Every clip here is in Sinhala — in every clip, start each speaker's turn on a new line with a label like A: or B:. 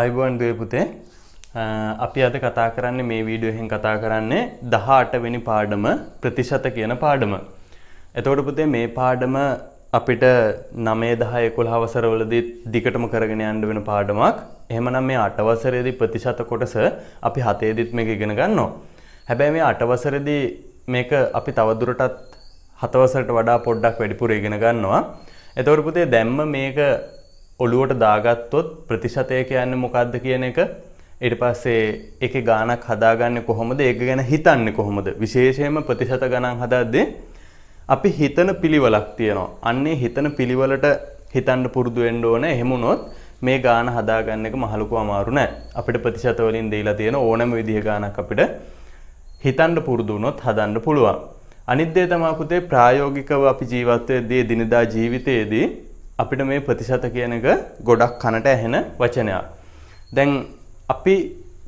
A: ආයුබෝවන් දුවේ පුතේ අපි අද කතා කරන්නේ මේ වීඩියෝ එකෙන් කතා කරන්නේ 18 වෙනි පාඩම ප්‍රතිශත කියන පාඩම. එතකොට පුතේ මේ පාඩම අපිට 9 10 11 වසරවලදී දිගටම කරගෙන යන්න වෙන පාඩමක්. එහෙමනම් මේ 8 වසරේදී ප්‍රතිශත කොටස අපි 7 දිත් මේක ඉගෙන ගන්නවා. හැබැයි මේ 8 වසරේදී මේක අපි තවදුරටත් 7 වසරට වඩා පොඩ්ඩක් වැඩිපුර ඉගෙන ගන්නවා. එතකොට පුතේ දැම්ම මේක ඔළුවට දාගත්තොත් ප්‍රතිශතය කියන්නේ මොකක්ද කියන එක ඊට පස්සේ ඒකේ ගාණක් හදාගන්නේ කොහොමද ඒක ගැන හිතන්නේ කොහොමද විශේෂයෙන්ම ප්‍රතිශත ගණන් හදද්දී අපි හිතන පිළිවෙලක් තියෙනවා. අන්නේ හිතන පිළිවෙලට හිතන්න පුරුදු වෙන්න ඕනේ. එහෙම වුණොත් මේ ගාණ හදාගන්න එක මහලුකු අමාරු නෑ. අපිට ප්‍රතිශත වලින් දීලා තියෙන ඕනම විදිහ ගාණක් අපිට හිතන්න පුරුදු වුණොත් හදන්න පුළුවන්. අනිත් දේ තමයි පුතේ ප්‍රායෝගිකව අපි ජීවත් වෙද්දී දිනදා ජීවිතයේදී අපිට මේ ප්‍රතිශත කියන එක ගොඩක් කනට ඇහෙන වචනයක්. දැන් අපි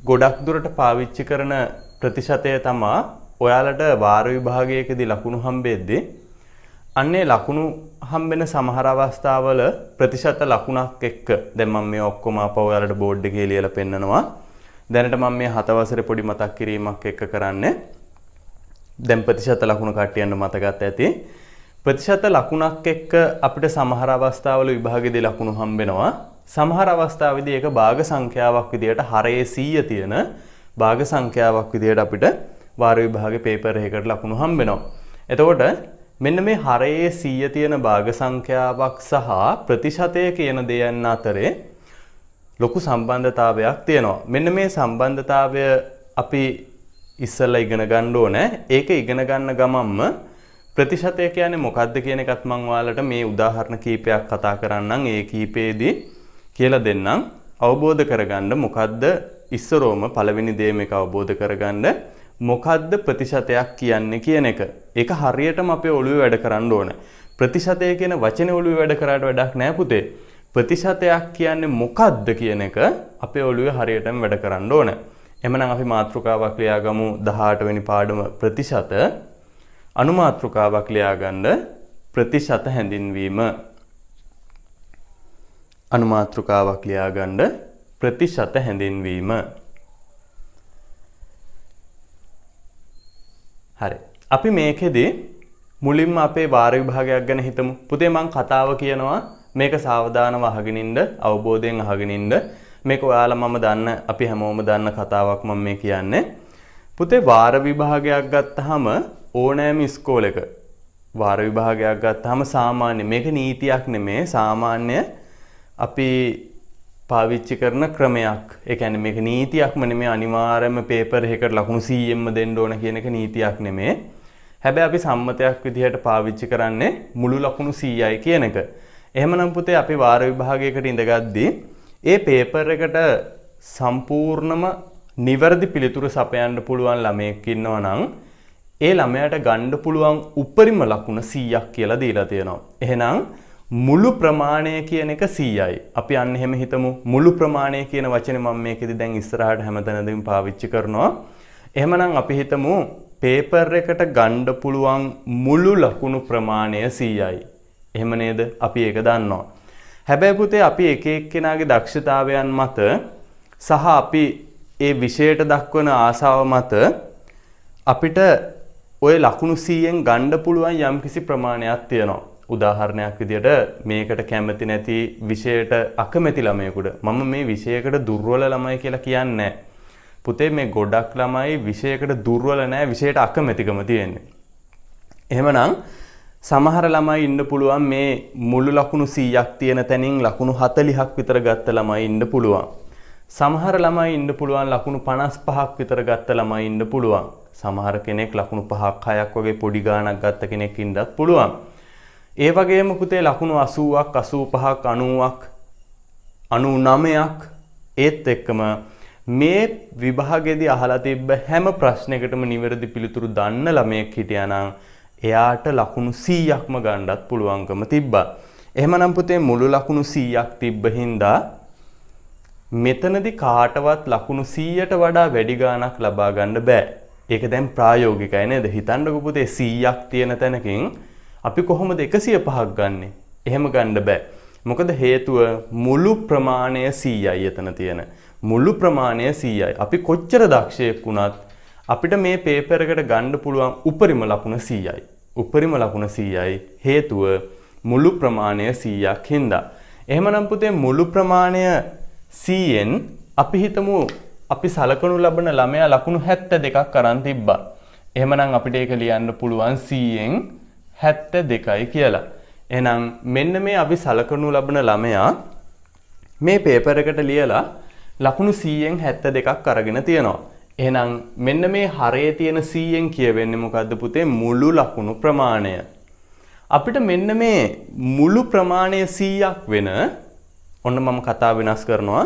A: ගොඩක් දුරට පාවිච්චි කරන ප්‍රතිශතය තමයි ඔයාලට වාර විභාගයකදී ලකුණු හම්බෙද්දී අන්නේ ලකුණු හම්බෙන සමහර අවස්ථාවල ප්‍රතිශත ලකුණක් එක්ක දැන් මම මේ ඔක්කොම අපව ඔයාලට බෝඩ් එකේ ලියලා පෙන්නනවා. දැනට මම මේ 7 වසරේ පොඩි මතක් කිරීමක් එක්ක කරන්නේ. දැන් ප්‍රතිශත ලකුණු කට්ටියන්ට මතකත් ඇති. ප්‍රතිශත ලකුණක් එක්ක අපිට සමහර අවස්ථාවල විභාගයේදී ලකුණු හම්බෙනවා. සමහර අවස්ථාවේදී ඒක භාග සංඛ්‍යාවක් විදියට හරයේ 100 තියෙන භාග සංඛ්‍යාවක් විදියට අපිට වාර විභාගයේ පේපර් එකකට ලකුණු හම්බෙනවා. එතකොට මෙන්න මේ හරයේ 100 තියෙන භාග සංඛ්‍යාවක් සහ ප්‍රතිශතය කියන දෙයන් අතරේ ලොකු සම්බන්ධතාවයක් තියෙනවා. මෙන්න මේ සම්බන්ධතාවය අපි ඉස්සෙල්ලා ඉගෙන ගන්න ඕනේ. ඒක ඉගෙන ගන්න ගමන්ම ප්‍රතිශතය කියන්නේ මොකක්ද කියන එකත් මම ඔයාලට මේ උදාහරණ කීපයක් කතා කරන්නම්. ඒ කීපෙදී කියලා දෙන්නම්. අවබෝධ කරගන්න මොකද්ද ඉස්සරෝම පළවෙනි දේ මේක අවබෝධ කරගන්න මොකද්ද ප්‍රතිශතයක් කියන්නේ කියන එක. ඒක හරියටම අපේ ඔළුවේ වැඩ කරන්න ඕන. ප්‍රතිශතය කියන වචනේ ඔළුවේ වැඩ කරාට වැඩක් නෑ පුතේ. ප්‍රතිශතයක් කියන්නේ මොකද්ද කියන එක අපේ ඔළුවේ හරියටම වැඩ කරන්න ඕන. එහෙනම් අපි මාතෘකාවක් ලියාගමු 18 වෙනි පාඩම ප්‍රතිශත. අනුමාත්‍රකාවක් ලියාගන්න ප්‍රතිශත හැඳින්වීම. අනුමාත්‍රකාවක් ලියාගන්න ප්‍රතිශත හැඳින්වීම. හරි. අපි මේකෙදී මුලින්ම අපේ වාර විභාගයක් ගැන හිතමු. පුතේ මම කතාව කියනවා මේක සාවධානව අහගෙන ඉන්න, අවබෝධයෙන් අහගෙන ඉන්න. මේක ඔයාලා මම දන්න, අපි හැමෝම දන්න කතාවක් මම මේ කියන්නේ. පුතේ වාර විභාගයක් ගත්තාම ඕනෑම ඉස්කෝලේක වාර විභාගයක් ගත්තාම සාමාන්‍ය මේක නීතියක් නෙමේ සාමාන්‍ය අපි පාවිච්චි කරන ක්‍රමයක්. ඒ කියන්නේ මේක නීතියක්ම නෙමේ අනිවාර්යයෙන්ම පේපර් එකකට ලකුණු 100ෙන්ම දෙන්න ඕන කියන එක නීතියක් නෙමේ. හැබැයි අපි සම්මතයක් විදිහට පාවිච්චි කරන්නේ මුළු ලකුණු 100යි කියන එක. එහෙමනම් පුතේ අපි වාර විභාගයකට ඉඳගද්දී ඒ පේපර් එකට සම්පූර්ණම නිවැරදි පිළිතුරු සපයන්න පුළුවන් ළමයෙක් ඉන්නවා නම් ඒ ළමයාට ගන්න පුළුවන් උපරිම ලකුණ 100ක් කියලා දීලා තියෙනවා. එහෙනම් මුළු ප්‍රමාණය කියන එක 100යි. අපි අන්න එහෙම හිතමු. මුළු ප්‍රමාණය කියන වචනේ මම මේකෙදි දැන් ඉස්සරහට හැමතැනදීම පාවිච්චි කරනවා. එහෙමනම් අපි හිතමු පේපර් එකට ගන්න පුළුවන් මුළු ලකුණු ප්‍රමාණය 100යි. එහෙම නේද? අපි ඒක දන්නවා. හැබැයි පුතේ අපි එක එක්කෙනාගේ දක්ෂතාවයන් මත සහ අපි ඒ විෂයට දක්වන ආසාව මත අපිට ඔය ලකුණු 100ෙන් ගන්න පුළුවන් යම්කිසි ප්‍රමාණයක් තියෙනවා. උදාහරණයක් විදියට මේකට කැමති නැති විෂයට අකමැති ළමයෙකුට මම මේ විෂයකට දුර්වල ළමයි කියලා කියන්නේ නැහැ. පුතේ මේ ගොඩක් ළමයි විෂයකට දුර්වල නැහැ, විෂයට අකමැතිකම තියෙන්නේ. එහෙමනම් සමහර ළමයි ඉන්න පුළුවන් මේ මුළු ලකුණු 100ක් තියෙන තැනින් ලකුණු 40ක් විතර ගත්ත ළමයි ඉන්න පුළුවන්. සමහර ළමයි ඉන්න පුළුවන් ලකුණු 55ක් විතර ගත්ත ළමයි ඉන්න පුළුවන්. සමහර කෙනෙක් ලකුණු 5ක් 6ක් වගේ පොඩි ගාණක් ගත්ත කෙනෙක් ඉන්නත් පුළුවන්. ඒ වගේම පුතේ ලකුණු 80ක් 85ක් 90ක් 99ක් ඒත් එක්කම මේ විභාගයේදී අහලා තිබ්බ හැම ප්‍රශ්නයකටම නිවැරදි පිළිතුරු දන්න ළමයෙක් හිටියා නම් එයාට ලකුණු 100ක්ම ගන්නත් පුළුවන්කම තිබ්බා. එහෙමනම් පුතේ මුළු ලකුණු 100ක් තිබ්බ හින්දා මෙතනදී කාටවත් ලකුණු 100ට වඩා වැඩි ගාණක් ලබා ගන්න බෑ. ඒක දැන් ප්‍රායෝගිකයි නේද? හිතන්නකෝ පුතේ 100ක් තියෙන තැනකින් අපි කොහොමද 105ක් ගන්නෙ? එහෙම ගන්න බෑ. මොකද හේතුව මුළු ප්‍රමාණය 100යි එතන තියෙන. මුළු ප්‍රමාණය 100යි. අපි කොච්චර දක්ෂයෙක් වුණත් අපිට මේ පේපර් එකට ගන්න පුළුවන් උපරිම ලකුණ 100යි. උපරිම ලකුණ 100යි. හේතුව මුළු ප්‍රමාණය 100ක් හින්දා. එහෙමනම් පුතේ මුළු ප්‍රමාණය 100න් අපි හිතමු අපි සලකනු ලබන ළමයා ලකුණු 72ක් අරන් තිබ්බා. එහෙමනම් අපිට ඒක ලියන්න පුළුවන් 100න් 72යි කියලා. එහෙනම් මෙන්න මේ අපි සලකනු ලබන ළමයා මේ පේපර් එකට ලියලා ලකුණු 100න් 72ක් අරගෙන තියෙනවා. එහෙනම් මෙන්න මේ හරයේ තියෙන 100න් කියවෙන්නේ මොකද්ද පුතේ? මුළු ලකුණු ප්‍රමාණය. අපිට මෙන්න මේ මුළු ප්‍රමාණය 100ක් වෙන ඔන්න මම කතාව වෙනස් කරනවා.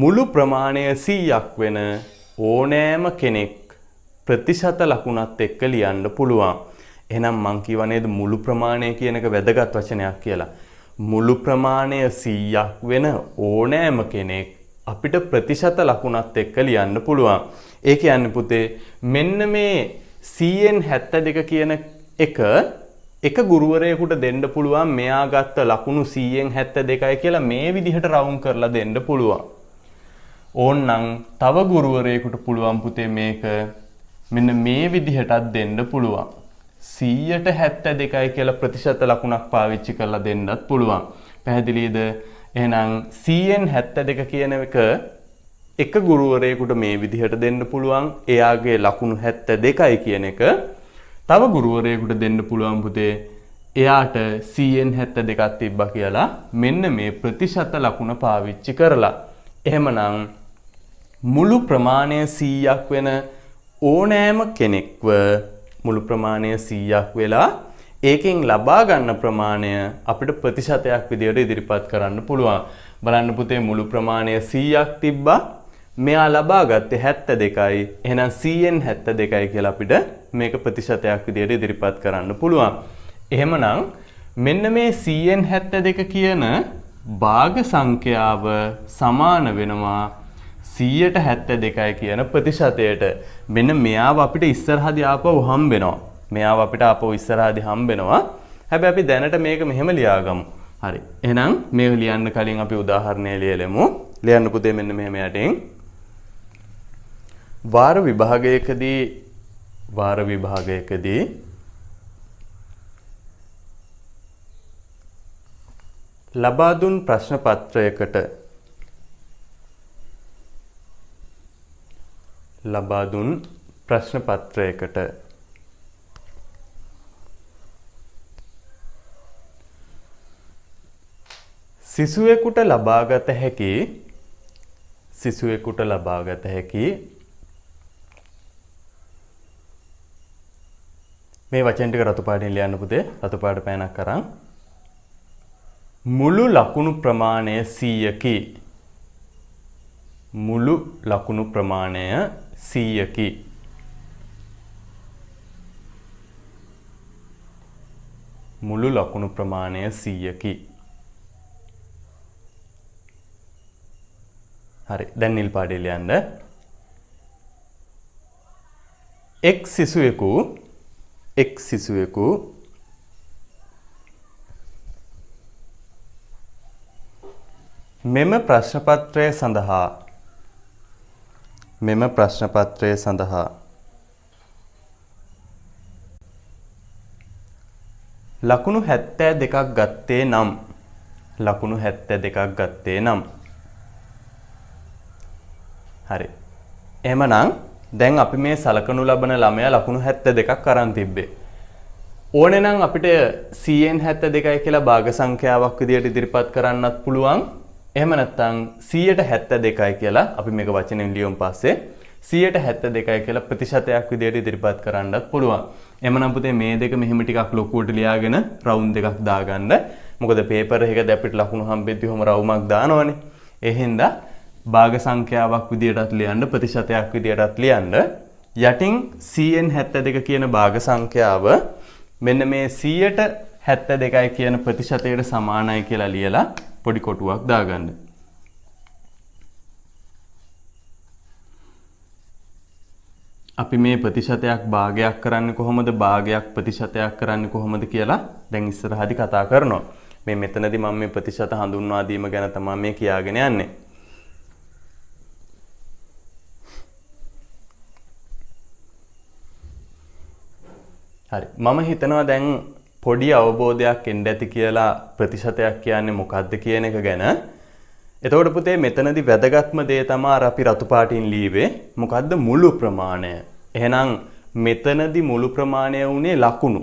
A: මුළු ප්‍රමාණය 100ක් වෙන ඕනෑම කෙනෙක් ප්‍රතිශත ලකුණත් එක්ක ලියන්න පුළුවන්. එහෙනම් මං කියව නේද මුළු ප්‍රමාණය කියන එක වැදගත් වචනයක් කියලා. මුළු ප්‍රමාණය 100ක් වෙන ඕනෑම කෙනෙක් අපිට ප්‍රතිශත ලකුණත් එක්ක ලියන්න පුළුවන්. ඒ කියන්නේ පුතේ මෙන්න මේ 100න් 72 කියන එක ගුරුවරයෙකුට දෙන්න පුළුවන් මෙයා ගත්ත ලකුණු 100න් 72යි කියලා මේ විදිහට රවුම් කරලා දෙන්න පුළුවන්. ඕන්නම් තව ගුරුවරයෙකුට පුළුවන් පුතේ මේක මෙන්න මේ විදිහටත් දෙන්න පුළුවන්. 100ට 72යි කියලා ප්‍රතිශත ලකුණක් පාවිච්චි කරලා දෙන්නත් පුළුවන්. පැහැදිලිද? එහෙනම් 100න් 72 කියන එක ගුරුවරයෙකුට මේ විදිහට දෙන්න පුළුවන්. එයාගේ ලකුණු 72යි කියන එක තව ගුරුවරයෙකුට දෙන්න පුළුවන් පුතේ. එයාට 100න් 72ක් තිබ්බා කියලා මෙන්න මේ ප්‍රතිශත ලකුණ පාවිච්චි කරලා. එහෙමනම් මුළු ප්‍රමාණය 100ක් වෙන ඕනෑම කෙනෙක්ව මුළු ප්‍රමාණය 100ක් වෙලා ඒකෙන් ලබා ගන්න ප්‍රමාණය අපිට ප්‍රතිශතයක් විදියට ඉදිරිපත් කරන්න පුළුවන්. බලන්න පුතේ මුළු ප්‍රමාණය 100ක් තිබ්බා. මෙයා ලබා ගත්තේ 72යි. එහෙනම් 100න් 72යි කියලා අපිට මේක ප්‍රතිශතයක් විදියට ඉදිරිපත් කරන්න පුළුවන්. එහෙමනම් මෙන්න මේ 100න් 72 කියන භාග සංඛ්‍යාව සමාන වෙනවා 100ට 72යි කියන ප්‍රතිශතයට. මෙන්න මෙයාව අපිට ඉස්සරහදී ආපහු හම්බෙනවා. මෙයාව අපිට ආපහු ඉස්සරහදී හම්බෙනවා. හැබැයි අපි දැනට මේක මෙහෙම ලියාගමු. හරි. එහෙනම් මේක ලියන්න කලින් අපි උදාහරණය ලියලමු. ලියන්න පුතේ මෙන්න මෙහෙම යටින්. වාර විභාගයකදී ලබා දුන් ප්‍රශ්න පත්‍රයකට සිසුවෙකුට ලබාගත හැකි මේ වචන ටික රතු පාටින් ලියන්න පුතේ. රතු පාට පෑනක් අරන් මුළු ලකුණු ප්‍රමාණය 100කි. මුළු ලකුණු ප්‍රමාණය 100කි. මුළු ලකුණු ප්‍රමාණය 100කි. හරි. දැන් නිල් පාටේ ලියන්න. එක් සිසුවෙකු මෙම ප්‍රශ්න පත්‍රය සඳහා ලකුණු 72ක් ගත්තේ නම් හරි. එහෙමනම් දැන් අපි මේ සලකනු ලබන ළමයා ලකුණු 72ක් අරන් තිබ්බේ. ඕනේ නම් අපිට 100න් 72යි කියලා භාග සංඛ්‍යාවක් විදියට ඉදිරිපත් කරන්නත් පුළුවන්. එහෙම නැත්නම් 100ට 72යි කියලා අපි මේක වචනෙන් ලියමු පස්සේ 100ට 72යි කියලා ප්‍රතිශතයක් විදියට ඉදිරිපත් කරන්නත් පුළුවන්. එහෙමනම් පුතේ මේ දෙක මෙහෙම ටිකක් ලොකුවට ලියාගෙන රවුන්ඩ් දෙකක් දාගන්න. මොකද පේපර් එකද අපිට ලකුණු හම්බෙද්දි ඔහම රවුමක් දානවනේ. ඒ හින්දා භාග සංඛ්‍යාවක් විදියටත් ලියන්න ප්‍රතිශතයක් විදියටත් ලියන්න. යටින් 100න් 72 කියන භාග සංඛ්‍යාව මෙන්න මේ 100ට 72යි කියන ප්‍රතිශතයට සමානයි කියලා ලියලා පොඩි කොටුවක් දාගන්න. අපි මේ ප්‍රතිශතයක් භාගයක් කරන්නේ කොහොමද? භාගයක් ප්‍රතිශතයක් කරන්නේ කොහොමද කියලා දැන් ඉස්සරහදී කතා කරනවා. මේ මෙතනදී මම මේ ප්‍රතිශත හඳුන්වා දීම ගැන තමයි මේ කියාගෙන යන්නේ. හරි. මම හිතනවා දැන් පොඩි අවබෝධයක් එන්න ඇති කියලා ප්‍රතිශතයක් කියන්නේ මොකක්ද කියන එක ගැන. එතකොට පුතේ මෙතනදී වැදගත්ම දේ තමයි අර අපි රතු පාටින් ලියුවේ මොකද්ද මුළු ප්‍රමාණය. එහෙනම් මෙතනදී මුළු ප්‍රමාණය උනේ ලකුණු.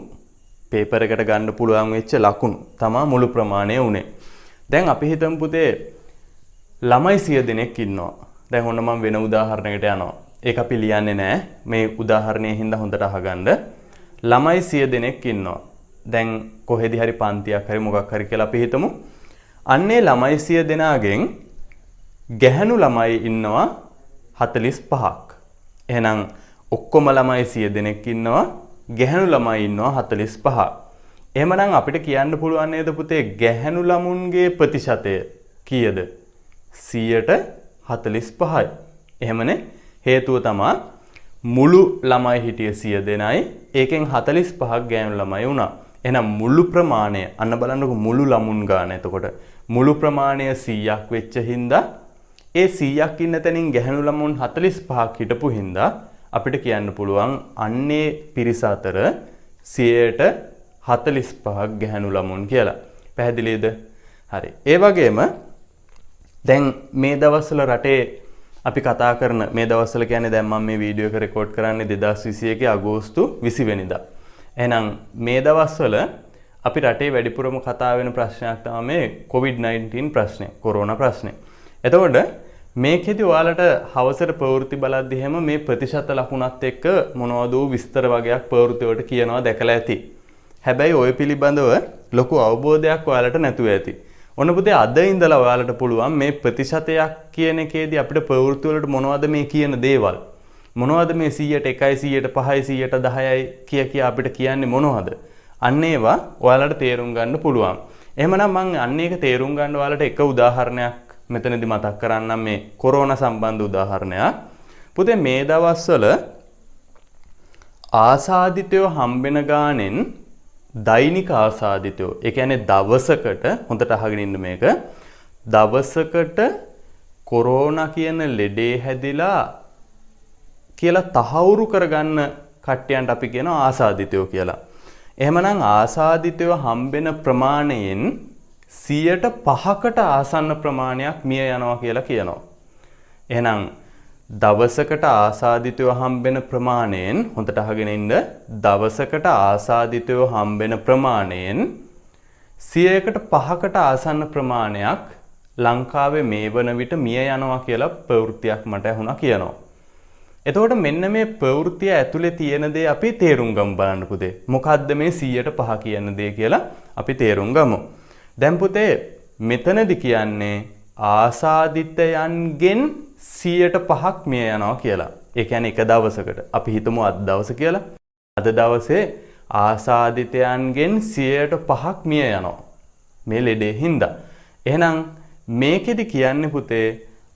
A: පේපර් එකට ගන්න පුළුවන් වෙච්ච ලකුණු තමයි මුළු ප්‍රමාණය උනේ. දැන් අපි හිතමු පුතේ ළමයි 100 දෙනෙක් ඉන්නවා. දැන් ඔන්න මම වෙන උදාහරණයකට යනවා. ඒක අපි ලියන්නේ නැහැ. මේ උදාහරණයේ හින්දා හොඳට අහගන්න. ළමයි 100 දෙනෙක් ඉන්නවා. දැන් කොහෙදි හරි පන්තියක් හරි මොකක් හරි කියලා අපි හිතමු. අන්නේ ළමයි 100 දෙනාගෙන් ගැහැණු ළමයි ඉන්නවා 45ක්. එහෙනම් ඔක්කොම ළමයි 100 දෙනෙක් ඉන්නවා. ගැහැණු ළමයි ඉන්නවා 45ක්. එහෙමනම් අපිට කියන්න පුළුවන් නේද පුතේ ගැහැණු ළමුන්ගේ ප්‍රතිශතය කීයද? 145යි. එහෙමනේ. හේතුව තමයි මුළු ළමයි හිටිය 100 දෙනයි. ඒකෙන් 45ක් ගැහැණු ළමයි වුණා. එහෙනම් මුළු ප්‍රමාණය අන්න බලන්නකො මුළු ළමුන් ගන්න. එතකොට මුළු ප්‍රමාණය 100ක් වෙච්ච හින්දා ඒ 100ක් ඉන්න තැනින් ගැහැණු ළමුන් 45ක් හිටපු හින්දා අපිට කියන්න පුළුවන් අන්නේ පිරිස අතර 145ක් ගැහැණු ළමුන් කියලා. පැහැදිලිද? හරි. ඒ වගේම දැන් මේ දවස්වල රටේ අපි කතා කරන මේ දවස්වල කියන්නේ දැන් මම මේ වීඩියෝ එක රෙකෝඩ් කරන්නේ 2021 අගෝස්තු 20 වෙනිදා. එහෙනම් මේ දවස්වල අපි රටේ වැඩිපුරම කතා වෙන ප්‍රශ්නයක් තමයි මේ COVID-19 ප්‍රශ්නය, කොරෝනා ප්‍රශ්නය. එතකොට මේකෙදි ඔයාලට හවසට ප්‍රවෘත්ති බලද්දි හැම මේ ප්‍රතිශත ලකුණත් එක්ක මොනවද විස්තර වගේක් ප්‍රවෘත්ති වලට කියනවා දැකලා ඇති. හැබැයි ওই පිළිබඳව ලොකු අවබෝධයක් ඔයාලට නැතුව ඇති. ඔන්න පුතේ අද ඉඳලා ඔයාලට පුළුවන් මේ ප්‍රතිශතයක් කියන එකේදී අපිට ප්‍රවෘත්ති වලට මොනවද මේ කියන දේවල් මොනවද මේ 100ට 1යි 100ට 5යි 100ට 10යි කිය අපිට කියන්නේ මොනවද? අන්න ඒවා ඔයාලට තේරුම් ගන්න පුළුවන්. එහෙමනම් මම අන්න ඒක තේරුම් ගන්න ඔයාලට එක උදාහරණයක් මෙතනදී මතක් කරන්නම් මේ කොරෝනා සම්බන්ධ උදාහරණයක්. පුතේ මේ දවස්වල ආසාදිතයෝ හම්බෙන ගානෙන් දෛනික ආසාදිතයෝ ඒ කියන්නේ දවසකට හොඳට අහගෙන ඉන්න මේක දවසකට කොරෝනා කියන ලෙඩේ හැදිලා කියලා තහවුරු කරගන්න කට්ටියන්ට අපි කියනවා ආසාදිතයෝ කියලා. එහෙමනම් ආසාදිතයෝ හම්බෙන ප්‍රමාණයෙන් 105කට ආසන්න ප්‍රමාණයක් මිය යනවා කියලා කියනවා. එහෙනම් දවසකට ආසාදිතයෝ හම්බෙන ප්‍රමාණයෙන් හොඳට අහගෙන ඉන්න දවසකට ආසාදිතයෝ හම්බෙන ප්‍රමාණයෙන් 105කට ආසන්න ප්‍රමාණයක් ලංකාවේ මේ වන විට මිය යනවා කියලා ප්‍රවෘත්තියක් මට ඇහුණා කියනවා. එතකොට මෙන්න මේ ප්‍රවෘත්තිය ඇතුලේ තියෙන දේ අපි තේරුම් ගමු බලන්න පුතේ. මොකද්ද මේ 105 කියන දේ කියලා අපි තේරුම් ගමු. දැන් පුතේ මෙතනදි කියන්නේ ආසාදිතයන්ගෙන් 105ක් මිය යනවා කියලා. ඒ කියන්නේ එක දවසකට. අපි හිතමු අද දවස කියලා. අද දවසේ ආසාදිතයන්ගෙන් 105ක් මිය යනවා. මේ ලෙඩේ හින්දා. එහෙනම් මේකෙදි කියන්නේ පුතේ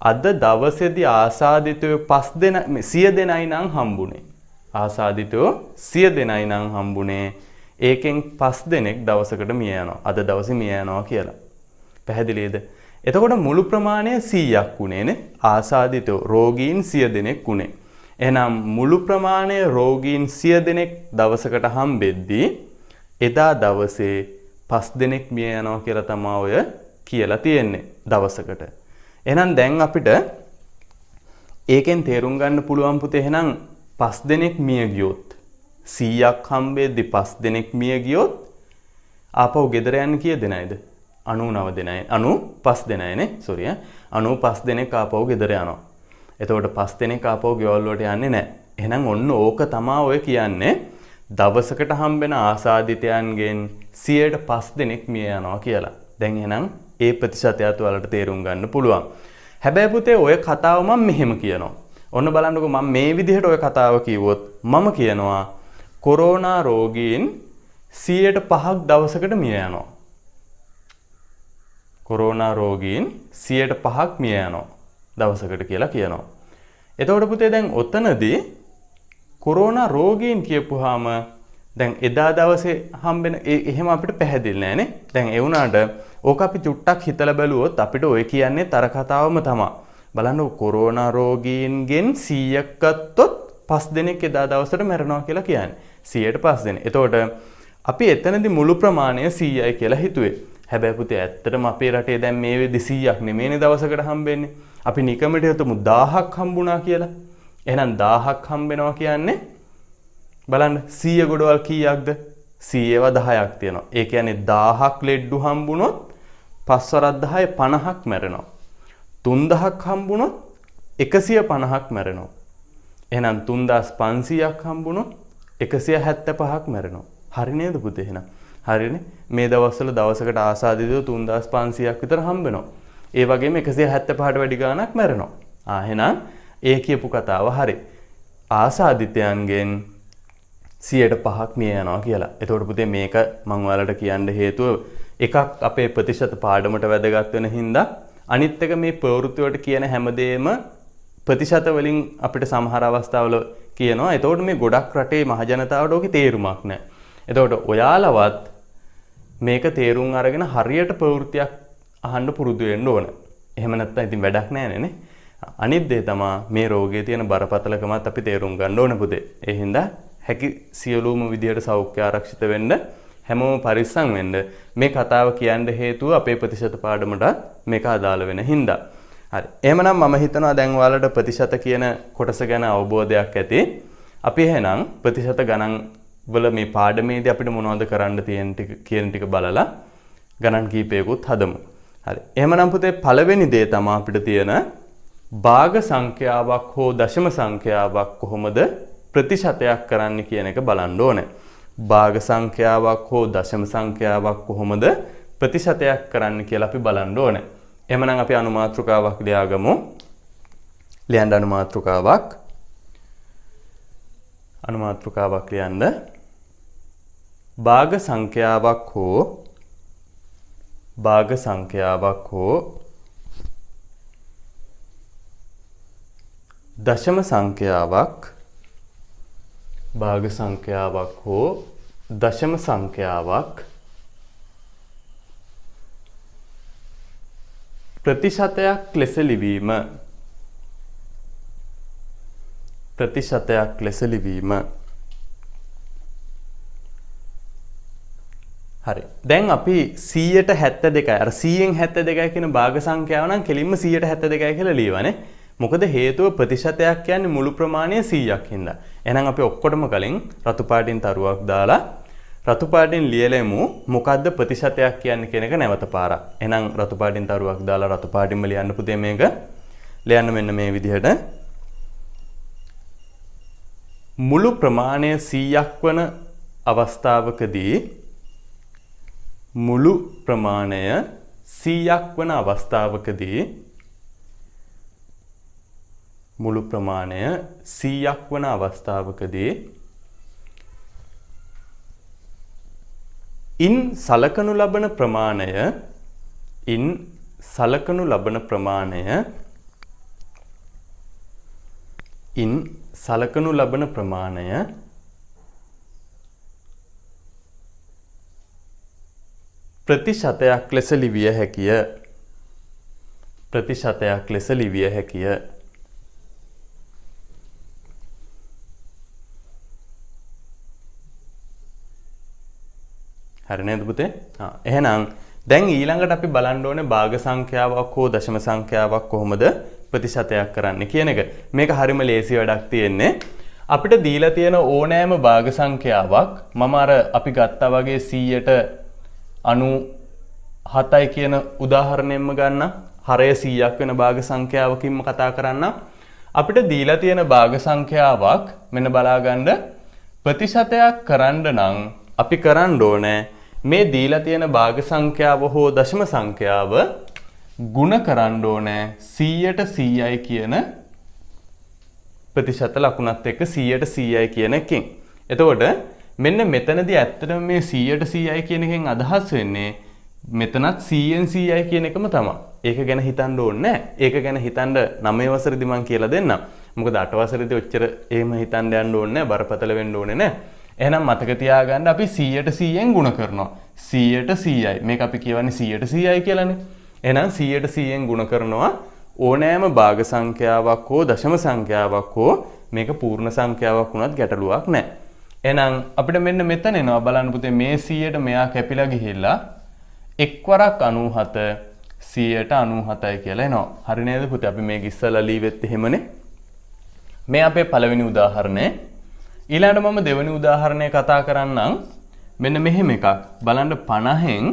A: අද දවසේදී ආසාදිතයෝ 100 දෙනයි නම් හම්බුනේ. ආසාදිතයෝ 100 දෙනයි නම් හම්බුනේ. ඒකෙන් 5 දෙනෙක් දවසකට මිය යනවා. අද දවසේ මිය යනවා කියලා. පැහැදිලිද? එතකොට මුළු ප්‍රමාණය 100ක් උනේනේ. ආසාදිතයෝ රෝගීන් 100 දෙනෙක් උනේ. එහෙනම් මුළු ප්‍රමාණය රෝගීන් 100 දෙනෙක් දවසකට හම්බෙද්දී එදා දවසේ 5 දෙනෙක් මිය යනවා කියලා තමයි ඔය කියලා තියෙන්නේ දවසකට. එහෙනම් දැන් අපිට ඒකෙන් තේරුම් ගන්න පුළුවන් පුතේ එහෙනම් 5 දෙනෙක් මිය ගියොත් 100ක් හම්බෙද්දී 5 දෙනෙක් මිය ගියොත් ආපහු ගෙදර යන්න කීය දෙනයිද? 99 දෙනයි. 95 දෙනයිනේ. සෝරි 95 දෙනෙක් ආපහු ගෙදර යනවා. එතකොට 5 දෙනෙක් ආපහු ගෙවල් වලට යන්නේ නැහැ. එහෙනම් ඔන්න ඕක තමයි ඔය කියන්නේ දවසකට හම්බෙන ආසාදිතයන්ගෙන් 105 දෙනෙක් මිය යනවා කියලා. දැන් එහෙනම් ඒ ප්‍රතිශතයත් ඔයාලට තේරුම් ගන්න පුළුවන්. හැබැයි පුතේ ඔය කතාව මම මෙහෙම කියනවා. ඔන්න බලන්නකෝ මම මේ විදිහට ඔය කතාව කිව්වොත් මම කියනවා කොරෝනා රෝගීන් 105ක් දවසකට මිය යනවා. කොරෝනා රෝගීන් 105ක් මිය යනවා දවසකට කියලා කියනවා. එතකොට පුතේ දැන් ඔතනදී කොරෝනා රෝගීන් කියපුවාම දැන් එදා දවසේ හම්බෙන එහෙම අපිට පැහැදිලි නෑනේ. දැන් ඒ වුණාට ඕක අපි චුට්ටක් හිතලා බැලුවොත් අපිට ඔය කියන්නේ තර කතාවම තමයි. බලන්න කොරෝනා රෝගීන්ගෙන් 100ක් ගත්තොත් 5 දෙනෙක් එදා දවසට මැරෙනවා කියලා කියන්නේ. 100ට 5 දෙනෙක්. එතකොට අපි එතනදී මුළු ප්‍රමාණය 100යි කියලා හිතුවේ. හැබැයි පුතේ ඇත්තටම අපේ රටේ දැන් මේ වෙද්දි 100ක් නෙමෙයිනේ දවසකට හම්බෙන්නේ. අපි නිකමට හිතමු 1000ක් හම්බුණා කියලා. එහෙනම් 1000ක් හම්බෙනවා කියන්නේ බලන්න 100 ගොඩවල් කීයක්ද? 100ව 10ක් තියෙනවා. ඒ කියන්නේ 1000ක් ලෙඩ්ඩු හම්බුනොත් 5 වරක් 10 50ක් මැරෙනවා. 3000ක් හම්බුනොත් 150ක් මැරෙනවා. එහෙනම් 3500ක් හම්බුනොත් 175ක් මැරෙනවා. හරි නේද පුතේ එහෙනම්? හරිනේ. මේ දවස්වල දවසකට ආසාදිතව 3500ක් විතර හම්බෙනවා. ඒ වගේම 175ට වැඩි ගාණක් මැරෙනවා. එහෙනම් ඒ කියපු කතාව හරි. ආසාදිතයන්ගෙන් 100%ක් මිය යනවා කියලා. එතකොට පුතේ මේක මම ඔයාලට කියන්න හේතුව එකක් අපේ ප්‍රතිශත පාඩමට වැදගත් වෙන හින්දා අනිත් එක මේ ප්‍රවෘත්ති වලට කියන හැමදේම ප්‍රතිශත වලින් අපිට සමහර අවස්ථාවල කියනවා. එතකොට මේ ගොඩක් රටේ මහජනතාවට ඕකේ තේරුමක් නැහැ. එතකොට ඔයාලවත් මේක තේරුම් අරගෙන හරියට ප්‍රවෘත්තියක් අහන්න පුරුදු වෙන්න ඕන. එහෙම නැත්නම් ඉතින් වැඩක් නැහැ නේ. අනිත් දේ තමයි මේ රෝගයේ තියෙන බරපතලකමත් අපි තේරුම් ගන්න ඕන පුතේ. ඒ හින්දා හැකි සියලුම විදියට සෞඛ්‍ය ආරක්ෂිත වෙන්න හැමෝම පරිස්සම් වෙන්න. මේ කතාව කියන්න හේතුව අපේ ප්‍රතිශත පාඩමට මේක අදාළ වෙන හින්දා. හරි. එහෙමනම් මම හිතනවා දැන් ඔයාලට ප්‍රතිශත කියන කොටස ගැන අවබෝධයක් ඇති. අපි එහෙනම් ප්‍රතිශත ගණන් වල මේ පාඩමේදී අපිට මොනවද කරන්න තියෙන කියන ටික බලලා ගණන් කීපයකුත් හදමු. හරි. එහෙමනම් පුතේ පළවෙනි දේ තමයි අපිට තියෙන භාග සංඛ්‍යාවක් හෝ දශම සංඛ්‍යාවක් කොහොමද ප්‍රතිශතයක් කරන්න කියන එක බලන්න ඕනේ. භාග සංඛ්‍යාවක් හෝ දශම සංඛ්‍යාවක් කොහොමද ප්‍රතිශතයක් කරන්න කියලා අපි බලන්න ඕනේ. එහෙමනම් අපි අනුමාත්‍රකාවක් ලියාගමු. ලියන්න අනුමාත්‍රකාවක් ලියන්න. භාග සංඛ්‍යාවක් හෝ දශම සංඛ්‍යාවක් භාග සංඛ්‍යාවක් හෝ දශම සංඛ්‍යාවක් ප්‍රතිශතයක් ලෙස ලිවීම. හරි. දැන් අපි 172යි අර 100න් 72යි කියන භාග සංඛ්‍යාව නම් කෙලින්ම 172යි කියලා ලියවනේ. මොකද හේතුව ප්‍රතිශතයක් කියන්නේ මුළු ප්‍රමාණය 100ක් හින්දා. එහෙනම් අපි ඔක්කොටම කලින් රතු පාටින් තරුවක් දාලා රතු පාටින් ලියලෙමු මොකද්ද ප්‍රතිශතයක් කියන්නේ කියන එක නැවත පාරක්. එහෙනම් රතු පාටින් තරුවක් දාලා රතු පාටින්ම ලියන්න පුතේ මේක. ලියන්න මෙන්න මේ විදිහට. මුළු ප්‍රමාණය 100ක් වන අවස්ථාවකදී මුළු ප්‍රමාණය 100ක් වන අවස්ථාවකදී ඉන් සලකනු ලබන ප්‍රමාණය ප්‍රතිශතයක් ලෙස ලිවිය හැකිය. හරි නේද පුතේ? එහෙනම් දැන් ඊළඟට අපි බලන්න ඕනේ භාග සංඛ්‍යාවක් හෝ දශම සංඛ්‍යාවක් කොහොමද ප්‍රතිශතයක් කරන්නේ කියන එක. මේක හරිම ලේසි වැඩක් තියෙන්නේ. අපිට දීලා තියෙන ඕනෑම භාග සංඛ්‍යාවක් මම අර අපි ගත්තා වගේ 100ට 97යි කියන උදාහරණයෙන්ම ගන්න. හරය 100ක් වෙන භාග සංඛ්‍යාවකින්ම කතා කරන්න. අපිට දීලා තියෙන භාග සංඛ්‍යාවක් මෙන්න බලා ගන්න ප්‍රතිශතයක් කරන්න නම් අපි කරන්න ඕනේ මේ දීලා තියෙන භාග සංඛ්‍යාව හෝ දශම සංඛ්‍යාව ගුණ කරන්න ඕනේ 100ට 100යි කියන ප්‍රතිශත ලකුණත් එක්ක 100ට 100යි කියන එකෙන්. එතකොට මෙන්න මෙතනදී ඇත්තටම මේ 100ට 100යි කියන එකෙන් අදහස් වෙන්නේ මෙතනත් 100න් 100යි කියන එකම තමයි. ඒක ගැන හිතන්න ඕනේ නැහැ. ඒක ගැන හිතන්න 9 වසරේදී මම කියලා දෙන්නම්. මොකද 8 වසරේදී ඔච්චර එහෙම හිතන්න යන්න ඕනේ නැහැ. බරපතල වෙන්න ඕනේ නැහැ. එහෙනම් මතක තියාගන්න අපි 100ට 100ෙන් ගුණ කරනවා. 100ට 100යි. මේක අපි කියවන්නේ 100ට 100යි කියලානේ. එහෙනම් 100ට 100ෙන් ගුණ කරනවා ඕනෑම භාග සංඛ්‍යාවක් හෝ දශම සංඛ්‍යාවක් හෝ මේක පූර්ණ සංඛ්‍යාවක් වුණත් ගැටලුවක් නැහැ. එහෙනම් අපිට මෙන්න මෙතන එනවා බලන්න පුතේ මේ 100ට මෙයා කැපිලා ගිහිල්ලා එක්වරක් 97 100ට 97යි කියලා එනවා. හරි නේද පුතේ? අපි මේක ඉස්සලා ලීවෙත් එහෙමනේ. මේ අපේ පළවෙනි උදාහරණය. ඊළඟට මම දෙවෙනි උදාහරණය කතා කරන්නම්. මෙන්න මෙහෙම එකක්. බලන්න 50න්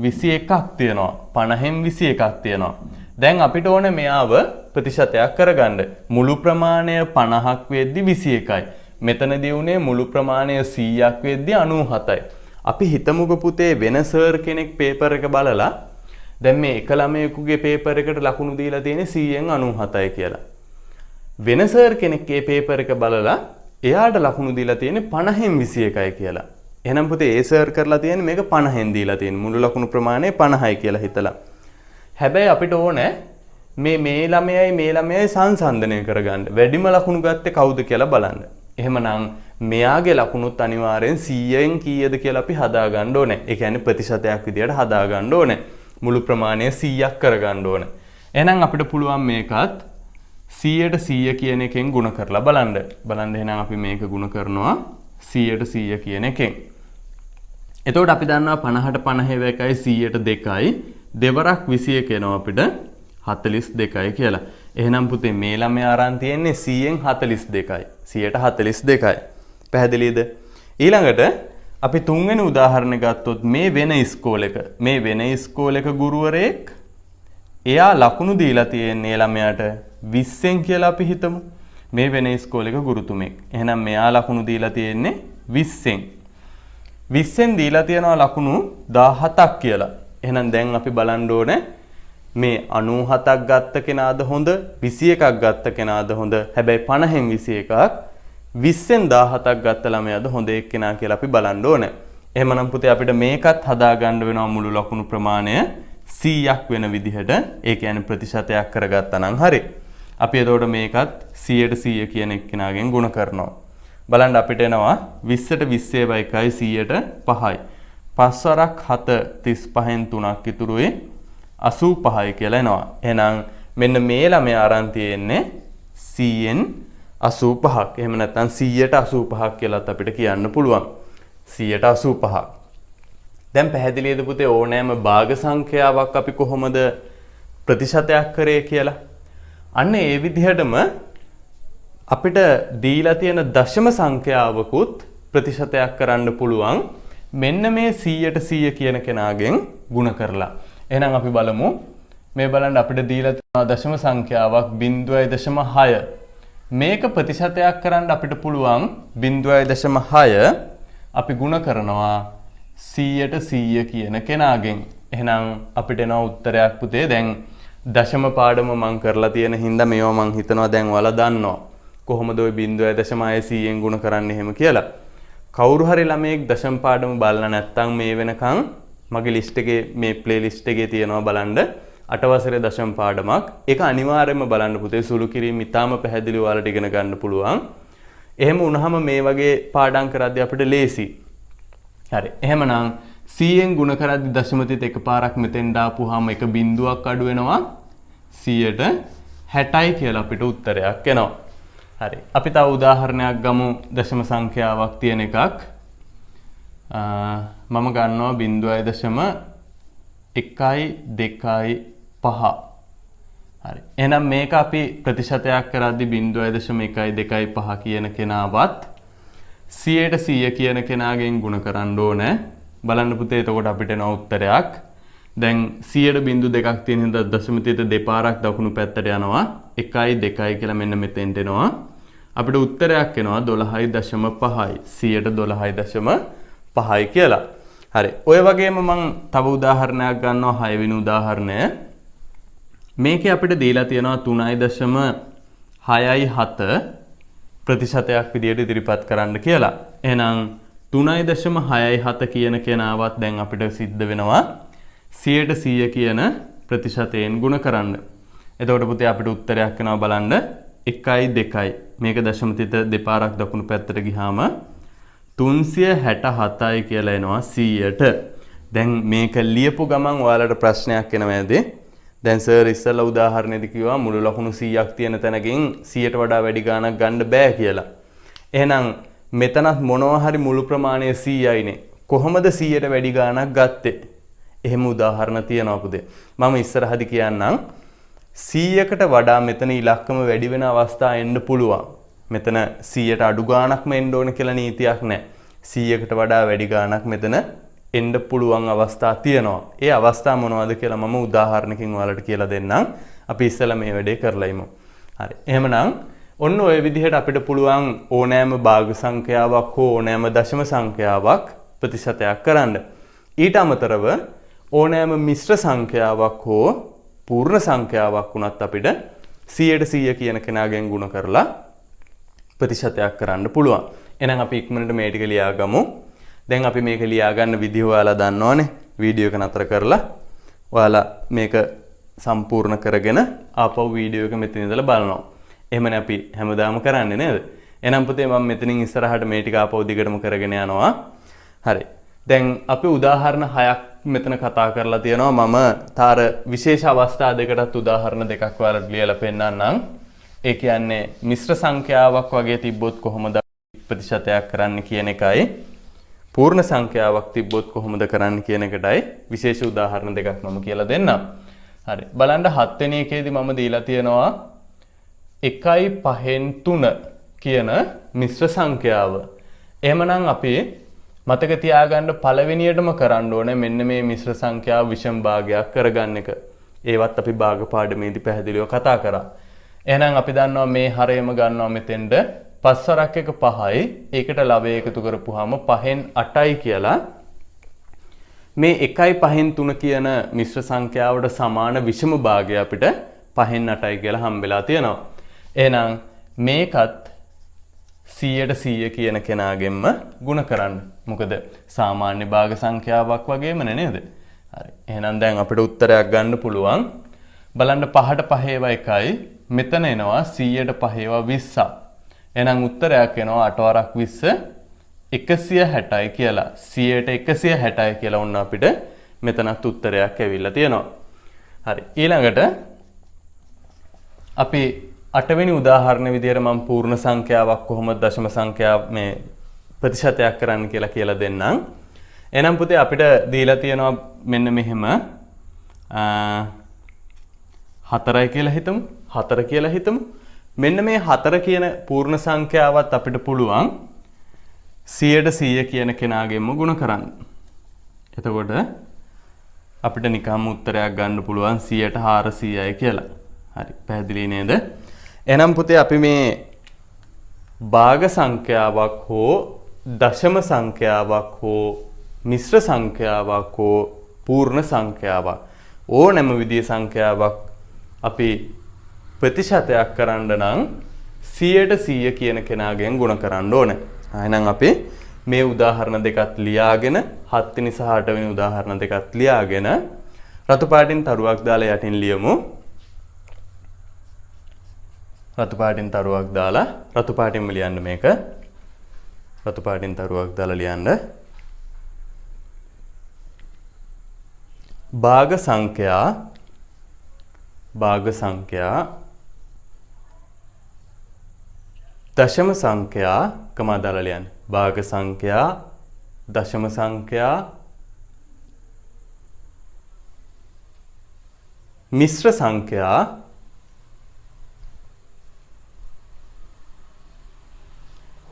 A: 21ක් තියෙනවා. 50න් 21ක් තියෙනවා. දැන් අපිට ඕනේ මෙයාව ප්‍රතිශතයක් කරගන්න. මුළු ප්‍රමාණය 50ක් වෙද්දි 21යි. මෙතනදී උනේ මුළු ප්‍රමාණය 100ක් වෙද්දි 97යි. අපි හිතමුකෝ පුතේ වෙන සර් කෙනෙක් පේපර් එක බලලා දැන් මේ එක ළමයෙකුගේ පේපර් එකට ලකුණු දීලා තියෙන්නේ 100න් 97යි කියලා. වෙන සර් කෙනෙක්ගේ පේපර් එක බලලා එයාට ලකුණු දීලා තියෙන්නේ 50න් 21යි කියලා. එහෙනම් පුතේ ඒ සර් කරලා තියෙන්නේ මේක 50න් දීලා තියෙන්නේ. මුළු ලකුණු ප්‍රමාණය 50යි කියලා හිතලා. හැබැයි අපිට ඕනේ මේ ළමයයි සංසන්දනය කරගන්න. වැඩිම ලකුණු ගත්තේ කවුද කියලා බලන්න. එහෙමනම් මෙයාගේ ලකුණුත් අනිවාර්යෙන් 100න් කීයද කියලා අපි හදාගන්න ඕනේ. ඒ කියන්නේ ප්‍රතිශතයක් විදියට හදාගන්න ඕනේ. මුළු ප්‍රමාණය 100ක් කරගන්න ඕනේ. එහෙනම් අපිට පුළුවන් මේකත් 100ට 100 කියන එකෙන් ಗುಣ කරලා බලන්න. බලන්න එහෙනම් අපි මේක ಗುಣ කරනවා 100ට 100 කියන එකෙන්. එතකොට අපි දන්නවා 50ට 50 එකයි 100ට 2යි. දෙවරක් 21 එනවා අපිට 42යි කියලා. එහෙනම් පුතේ මේ ළමයා අරන් තියෙන්නේ 100න් 42යි. 142යි. පැහැදිලිද? ඊළඟට අපි තුන්වෙනි උදාහරණය ගත්තොත් මේ වෙන ඉස්කෝලේක ගුරුවරයෙක් එයා ලකුණු දීලා තියෙන්නේ ළමයාට 20න් කියලා අපි හිතමු. මේ වෙන ඉස්කෝලේක ගුරුතුමෙක්. එහෙනම් මෙයා ලකුණු දීලා තියෙන්නේ 20න්. 20න් දීලා තියෙනවා ලකුණු 17ක් කියලා. එහෙනම් දැන් අපි බලන්න ඕනේ මේ 97ක් ගත්ත කෙනාද හොඳ 21ක් ගත්ත කෙනාද හොඳ. හැබැයි 50න් 21ක් 20න් 17ක් ගත්ත ළමයාද හොඳ එක්කෙනා කියලා අපි බලන්න ඕනේ. එහෙමනම් පුතේ අපිට මේකත් හදාගන්න වෙනවා මුළු ලකුණු ප්‍රමාණය 100ක් වෙන විදිහට. ඒ කියන්නේ ප්‍රතිශතයක් කරගත්තා නම් හරි. අපි එතකොට මේකත් 100ට 100 කියන එක්කෙනාගෙන් ගුණ කරනවා. බලන්න අපිට එනවා 20ට 20 1යි 100ට 5යි. 5 වරක් 7 35න් 3ක් ඉතුරුයි 85යි කියලා එනවා. එහෙනම් මෙන්න මේ ළමයා අරන් තියෙන්නේ 100න් 85ක්. එහෙම නැත්නම් 100ට 85ක් කියලාත් අපිට කියන්න පුළුවන්. 100ට 85ක්. දැන් පැහැදිලිද පුතේ ඕනෑම භාග සංඛ්‍යාවක් අපි කොහොමද ප්‍රතිශතයක් කරේ කියලා? අන්න ඒ විදිහටම අපිට දීලා තියෙන දශම සංඛ්‍යාවකුත් ප්‍රතිශතයක් කරන්න පුළුවන්. මෙන්න මේ 100ට 100 කියන කෙනාගෙන් ಗುಣ කරලා. එහෙනම් අපි බලමු. මේ බලන්න අපිට දීලා තියෙන දශම සංඛ්‍යාවක් 0.6. මේක ප්‍රතිශතයක් කරන්න අපිට පුළුවන් 0.6 අපි ಗುಣ කරනවා 100ට 100 කියන කෙනාගෙන්. එහෙනම් අපිට එන උත්තරයක් පුතේ දැන් දශම පාඩම මම කරලා තියෙන හින්දා මේවා මම හිතනවා දැන් ඔයාලා දන්නවා. කොහොමද ওই 0.6 100න් ಗುಣ කරන්නේ එහෙම කියලා. කවුරු හරි ළමයෙක් දශම පාඩම බලලා නැත්නම් මේ වෙනකන් මගේ ලිස්ට් එකේ මේ ප්ලේලිස්ට් එකේ තියෙනවා බලන්න 8 වසරේ දශම පාඩමක්. ඒක අනිවාර්යයෙන්ම බලන්න පුතේ. සුළු කිරීම ඉතාම පැහැදිලිව ඔයාලට ඉගෙන ගන්න පුළුවන්. එහෙම වුණාම මේ වගේ පාඩම් කරද්දී අපිට ලේසි. හරි. එහෙමනම් 100න් ගුණ කරද්දී දශමතිත් එකපාරක් මෙතෙන් දාපුවාම එක බිංදුවක් අඩු වෙනවා 100ට 60යි කියලා අපිට උත්තරයක් එනවා. හරි. අපි තව උදාහරණයක් ගමු දශම සංඛ්‍යාවක් තියෙන එකක්. මම ගන්නවා 0.125. හරි. එහෙනම් මේක අපි ප්‍රතිශතයක් කරද්දී 0.125 කියන කෙනාවත් 100ට 100 කියන කෙනාගෙන් ගුණ කරන්න ඕනේ. බලන්න පුතේ එතකොට අපිට එන උත්තරයක්. දැන් 100ට 0.2ක් තියෙන හින්දා දශමතියට දෙපාරක් දකුණු පැත්තට යනවා. 1යි 2යි කියලා මෙන්න මෙතෙන්ට එනවා. අපිට උත්තරයක් එනවා 12.5යි. 100ට 12.5යි කියලා. හරි. ඔය වගේම මම තව උදාහරණයක් ගන්නවා 6 වෙනි උදාහරණය. මේකේ අපිට දීලා තියෙනවා 3.67 ප්‍රතිශතයක් විදියට ඉදිරිපත් කරන්න කියලා. එහෙනම් 3.67 කියන කෙනාවත් දැන් අපිට සිද්ධ වෙනවා 100ට 100 කියන ප්‍රතිශතයෙන් ගුණ කරන්න. එතකොට පුතේ අපිට උත්තරයක් එනවා බලන්න 1යි 2යි මේක දශම තිත දෙපාරක් දකුණු පැත්තට ගියාම 367යි කියලා එනවා 100ට. දැන් මේක ලියපු ගමන් ඔයාලට ප්‍රශ්නයක් එනවා ඇති. දැන් සර් ඉස්සෙල්ලා උදාහරණෙදි කිව්වා මුළු ලකුණු 100ක් තියෙන තැනකින් 100ට වඩා වැඩි ගාණක් ගන්න බෑ කියලා. එහෙනම් මෙතනත් මොනවා හරි මුළු ප්‍රමාණය 100යිනේ. කොහොමද 100ට වැඩි ගාණක් ගත්තේ? එහෙම උදාහරණ තියෙනවා පුතේ. මම ඉස්සරහදී කියන්නම් 100කට වඩා මෙතන ඉලක්කම වැඩි වෙන අවස්ථා එන්න පුළුවන්. මෙතන 100ට අඩු ගාණක්ම එන්න ඕන කියලා නීතියක් නැහැ. 100කට වඩා වැඩි ගාණක් මෙතන එන්න පුළුවන් අවස්ථා තියෙනවා. ඒ අවස්ථා මොනවද කියලා මම උදාහරණකින් ඔයාලට කියලා දෙන්නම්. අපි ඉස්සෙල්ලා මේ වැඩේ කරලා ඉමු. හරි. එහෙමනම් ඔන්න ඔය විදිහට අපිට පුළුවන් ඕනෑම භාග සංඛ්‍යාවක් හෝ ඕනෑම දශම සංඛ්‍යාවක් ප්‍රතිශතයක් කරන්න. ඊට අමතරව ඕනෑම මිශ්‍ර සංඛ්‍යාවක් හෝ පූර්ණ සංඛ්‍යාවක් වුණත් අපිට 100ට 100 කියන කෙනාගෙන් ගුණ කරලා ප්‍රතිශතයක් කරන්න පුළුවන්. එහෙනම් අපි ඉක්මනට මේ ටික ලියා ගමු. දැන් අපි මේක ලියා ගන්න විදිහ ඔයාලා දන්නවනේ. වීඩියෝ එක නතර කරලා ඔයාලා මේක සම්පූර්ණ කරගෙන ආපහු වීඩියෝ එක මෙතන ඉඳලා බලනවා. එහෙමනේ අපි හැමදාම කරන්නේ නේද? එහෙනම් පුතේ මම මෙතනින් ඉස්සරහට මේ ටික ආපහු දිගටම කරගෙන යනවා. හරි. දැන් අපි උදාහරණ 6ක් මෙතන කතා කරලා තියෙනවා. මම තාර විශේෂ අවස්ථා දෙකටත් උදාහරණ දෙකක් ඔයාලට ලියලා පෙන්නන්නම්. ඒ කියන්නේ මිශ්‍ර සංඛ්‍යාවක් වගේ තිබ්බොත් කොහොමද ප්‍රතිශතයක් කරන්න කියන එකයි පූර්ණ සංඛ්‍යාවක් තිබ්බොත් කොහොමද කරන්න කියන එකටයි විශේෂ උදාහරණ දෙකක් මම කියලා දෙන්නම්. හරි. බලන්න 7 වෙනි එකේදී මම දීලා තියෙනවා 1/5 කියන මිශ්‍ර සංඛ්‍යාව. එහෙමනම් අපි මතක තියාගන්න පළවෙනියටම කරන්න ඕනේ මෙන්න මේ මිශ්‍ර සංඛ්‍යාව විෂම භාගයක් කරගන්න එක. ඒවත් අපි භාග පාඩමේදී පැහැදිලිව කතා කරා. එහෙනම් අපි දන්නවා මේ හරයම ගන්නවා මෙතෙන්ද 5 වරක් එක 5යි. ඒකට ලවය එකතු කරපුවාම 5න් 8යි කියලා. මේ 1/5 කියන මිශ්‍ර සංඛ්‍යාවට සමාන විෂම භාගය අපිට 5න් 8යි කියලා හම්බෙලා තියෙනවා. එහෙනම් මේකත් 100ට 100 කියන කෙනාගෙන්ම ගුණ කරන්න. මොකද සාමාන්‍ය භාග සංඛ්‍යාවක් වගේම නේද? හරි. එහෙනම් දැන් අපිට උත්තරයක් ගන්න පුළුවන්. බලන්න 5ට 5 ඒවා 1යි. මෙතන එනවා 100ට 5 ඒවා 20ක්. එහෙනම් උත්තරයක් එනවා 8 වරක් 20 160යි කියලා. 100ට 160යි කියලා වුණා අපිට මෙතනත් උත්තරයක් ඇවිල්ලා තියෙනවා. හරි. ඊළඟට අපි 8 වෙනි උදාහරණ විදියට මම පූර්ණ සංඛ්‍යාවක් කොහොමද දශම සංඛ්‍යාව මේ ප්‍රතිශතයක් කරන්න කියලා දෙන්නම්. එහෙනම් පුතේ අපිට දීලා තියෙනවා මෙන්න මෙහෙම 4යි කියලා හිතමු. 4 කියලා හිතමු. මෙන්න මේ 4 කියන පූර්ණ සංඛ්‍යාවත් අපිට පුළුවන් 100ට 100 කියන කෙනාගෙන්ම ගුණ කරන්න. එතකොට අපිට නිකම්ම උත්තරයක් ගන්න පුළුවන් 100ට 400යි කියලා. හරි. පැහැදිලි නේද? එහෙනම් පුතේ අපි මේ භාග සංඛ්‍යාවක් හෝ දශම සංඛ්‍යාවක් හෝ මිශ්‍ර සංඛ්‍යාවක් හෝ පූර්ණ සංඛ්‍යාවක් ඕනෑම විදිහේ සංඛ්‍යාවක් අපි ප්‍රතිශතයක් කරන්න නම් 100ට 100 කියන කෙනාගෙන් ගුණ කරන්න ඕනේ. එහෙනම් අපි මේ උදාහරණ දෙකත් ලියාගෙන 7 වෙනි සහ 8 වෙනි උදාහරණ දෙකත් ලියාගෙන රතු පාටින් තරුවක් දාලා යටින් ලියමු. රතු පාටින් තරුවක් දාලා රතු පාටින්ම ලියන්න මේක. රතු පාටින් තරුවක් දාලා ලියන්න. භාග සංඛ්‍යා දශම සංඛ්‍යා කමා දාලා ලියන්න. භාග සංඛ්‍යා දශම සංඛ්‍යා මිශ්‍ර සංඛ්‍යා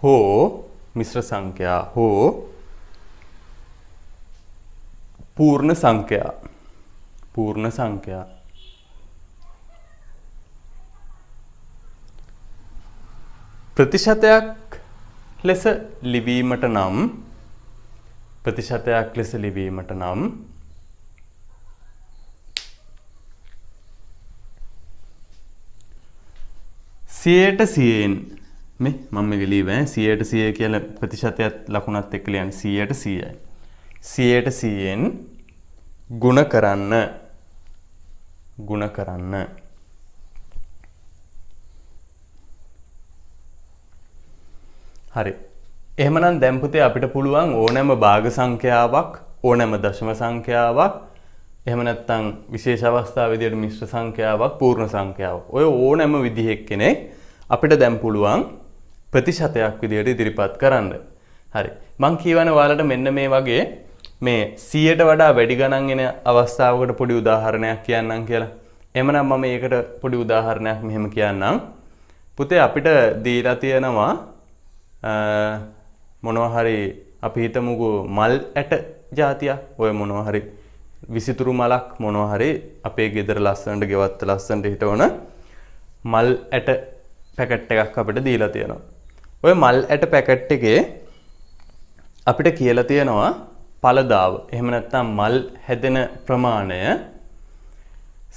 A: හෝ මිශ්‍ර සංඛ්‍යා හෝ පූර්ණ සංඛ්‍යා ප්‍රතිශතයක් ලෙස ලිවීමට නම් 100ට 100න් මේ මම මේක ලියුවේ 100ට 100 කියලා ප්‍රතිශතයක් ලකුණත් එක්ක ලියන්නේ 100ට 100යි. 100ට 100න් ගුණ කරන්න හරි. එහෙමනම් දැන් පුතේ අපිට පුළුවන් ඕනෑම භාග සංඛ්‍යාවක්, ඕනෑම දශම සංඛ්‍යාවක්, එහෙම නැත්නම් විශේෂ අවස්ථා විදියට මිශ්‍ර සංඛ්‍යාවක්, පූර්ණ සංඛ්‍යාවක්. ඔය ඕනෑම විදිහක කෙනෙක් අපිට දැන් පුළුවන් ප්‍රතිශතයක් විදියට ඉදිරිපත් කරන්න. හරි. මං කියවනේ ඔයාලට මෙන්න මේ වගේ මේ 100ට වඩා වැඩි ගණන් එන අවස්ථාවකට පොඩි උදාහරණයක් කියන්නම් කියලා. එහෙමනම් මම ඒකට පොඩි උදාහරණයක් මෙහෙම කියන්නම්. පුතේ අපිට දීලා තියෙනවා මොනවා හරි අපි හිතමුකෝ මල් ඇට జాතියක්. ඔය මොනවා හරි විසිතුරු මලක් මොනවා හරි අපේ ගෙදර ලස්සනට ගෙවත්ත ලස්සනට හිටවන මල් ඇට පැකට් එකක් අපිට දීලා තියෙනවා. ඔය මල් ඇට පැකට් එකේ අපිට කියලා තියෙනවා ඵලදාව. එහෙම නැත්නම් මල් හැදෙන ප්‍රමාණය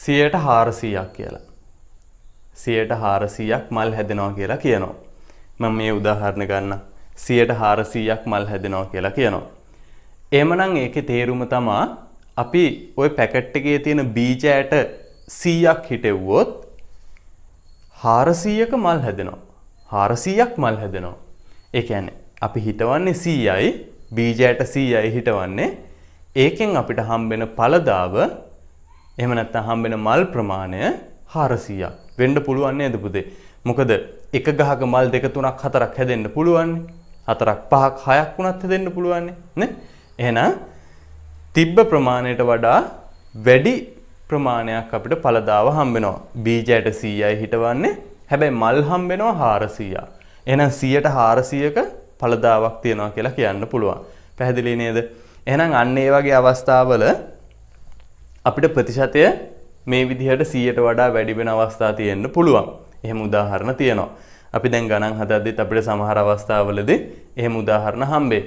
A: 100%ක් කියලා. 100%ක් මල් හැදෙනවා කියලා කියනවා. මම මේ උදාහරණ ගන්න 100%ක් මල් හැදෙනවා කියලා කියනවා. එහෙමනම් ඒකේ තේරුම තමයි අපි ওই පැකට් එකේ තියෙන බීජ ඇට 100ක් හිටෙව්වොත් 400ක මල් හැදෙනවා. 400ක් මල් හැදෙනවා. ඒ කියන්නේ අපි හිතවන්නේ 100යි බීජ ඇට 100යි හිටවන්නේ. ඒකෙන් අපිට හම්බෙන ඵලදාව එහෙම නැත්නම් හම්බෙන මල් ප්‍රමාණය 400ක් වෙන්න පුළුවන් නේද පුතේ? මොකද එක ගහක මල් 2 3ක් 4ක් හැදෙන්න පුළුවන්. 4ක් 5ක් 6ක් වුණත් හැදෙන්න පුළුවන් නේ. එහෙනම් තිබ්බ ප්‍රමාණයට වඩා වැඩි ප්‍රමාණයක් අපිට ඵලදාව හම්බෙනවා. බීජයට 100යි හිටවන්නේ. හැබැයි මල් හම්බෙනවා 400ක්. එහෙනම් 100ට 400ක ඵලදාවක් තියනවා කියලා කියන්න පුළුවන්. පැහැදිලි නේද? එහෙනම් අන්න ඒ වගේ අවස්ථාවල අපිට ප්‍රතිශතය මේ විදිහට 100ට වඩා වැඩි වෙන අවස්ථා තියෙන්න පුළුවන්. එහෙම උදාහරණ තියෙනවා. අපි දැන් ගණන් හදද්දිත් අපිට සමහර අවස්ථාවලදී එහෙම උදාහරණ හම්බෙයි.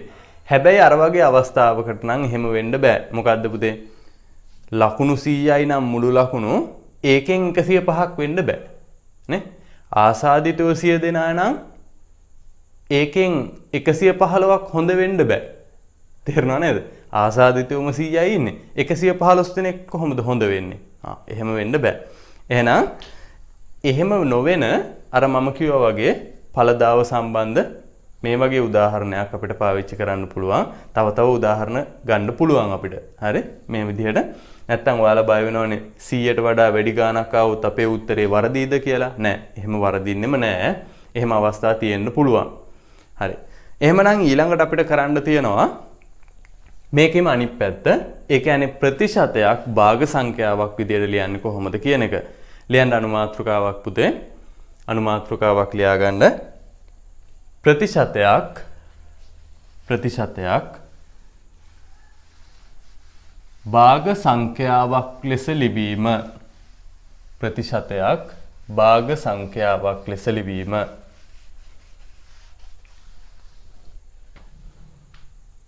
A: හැබැයි අර වගේ අවස්ථාවකට නම් එහෙම වෙන්න බෑ. මොකද්ද පුතේ? ලකුණු 100යි නම් මුළු ලකුණු ඒකෙන් 105ක් වෙන්න බෑ. නේ? ආසාදිතව 100 දෙනා නම් ඒකෙන් 115ක් හොඳ වෙන්න බෑ. තේරුණා නේද? ආසාදිතවම 100යි ඉන්නේ. 115 දෙනෙක් කොහොමද හොඳ වෙන්නේ? එහෙම වෙන්න බෑ. එහෙනම් එහෙම නොවන අර මම කිව්වා වගේ ඵලදාව සම්බන්ධ මේ වගේ උදාහරණයක් අපිට පාවිච්චි කරන්න පුළුවන්. තව උදාහරණ ගන්න පුළුවන් අපිට. හරි? මේ විදිහට. නැත්තම් ඔයාලා බය වෙනවනේ 100ට වඩා වැඩි ගාණක් ආවොත් අපේ උත්තරේ වරදීද කියලා. නෑ. එහෙම වරදින්නෙම නෑ. එහෙම අවස්ථා තියෙන්න පුළුවන්. හරි. එහෙමනම් ඊළඟට අපිට කරන්න තියෙනවා මේකෙම අනිත් පැත්ත. ඒ කියන්නේ ප්‍රතිශතයක් භාග සංඛ්‍යාවක් විදිහට ලියන්නේ කොහොමද කියන එක. ලියන්න අනුමාත්‍රකාවක් පුතේ. අනුමාත්‍රකාවක් ලියාගන්න. ප්‍රතිශතයක් භාග සංඛ්‍යාවක් ලෙස ලිවීම. ප්‍රතිශතයක් භාග සංඛ්‍යාවක් ලෙස ලිවීම.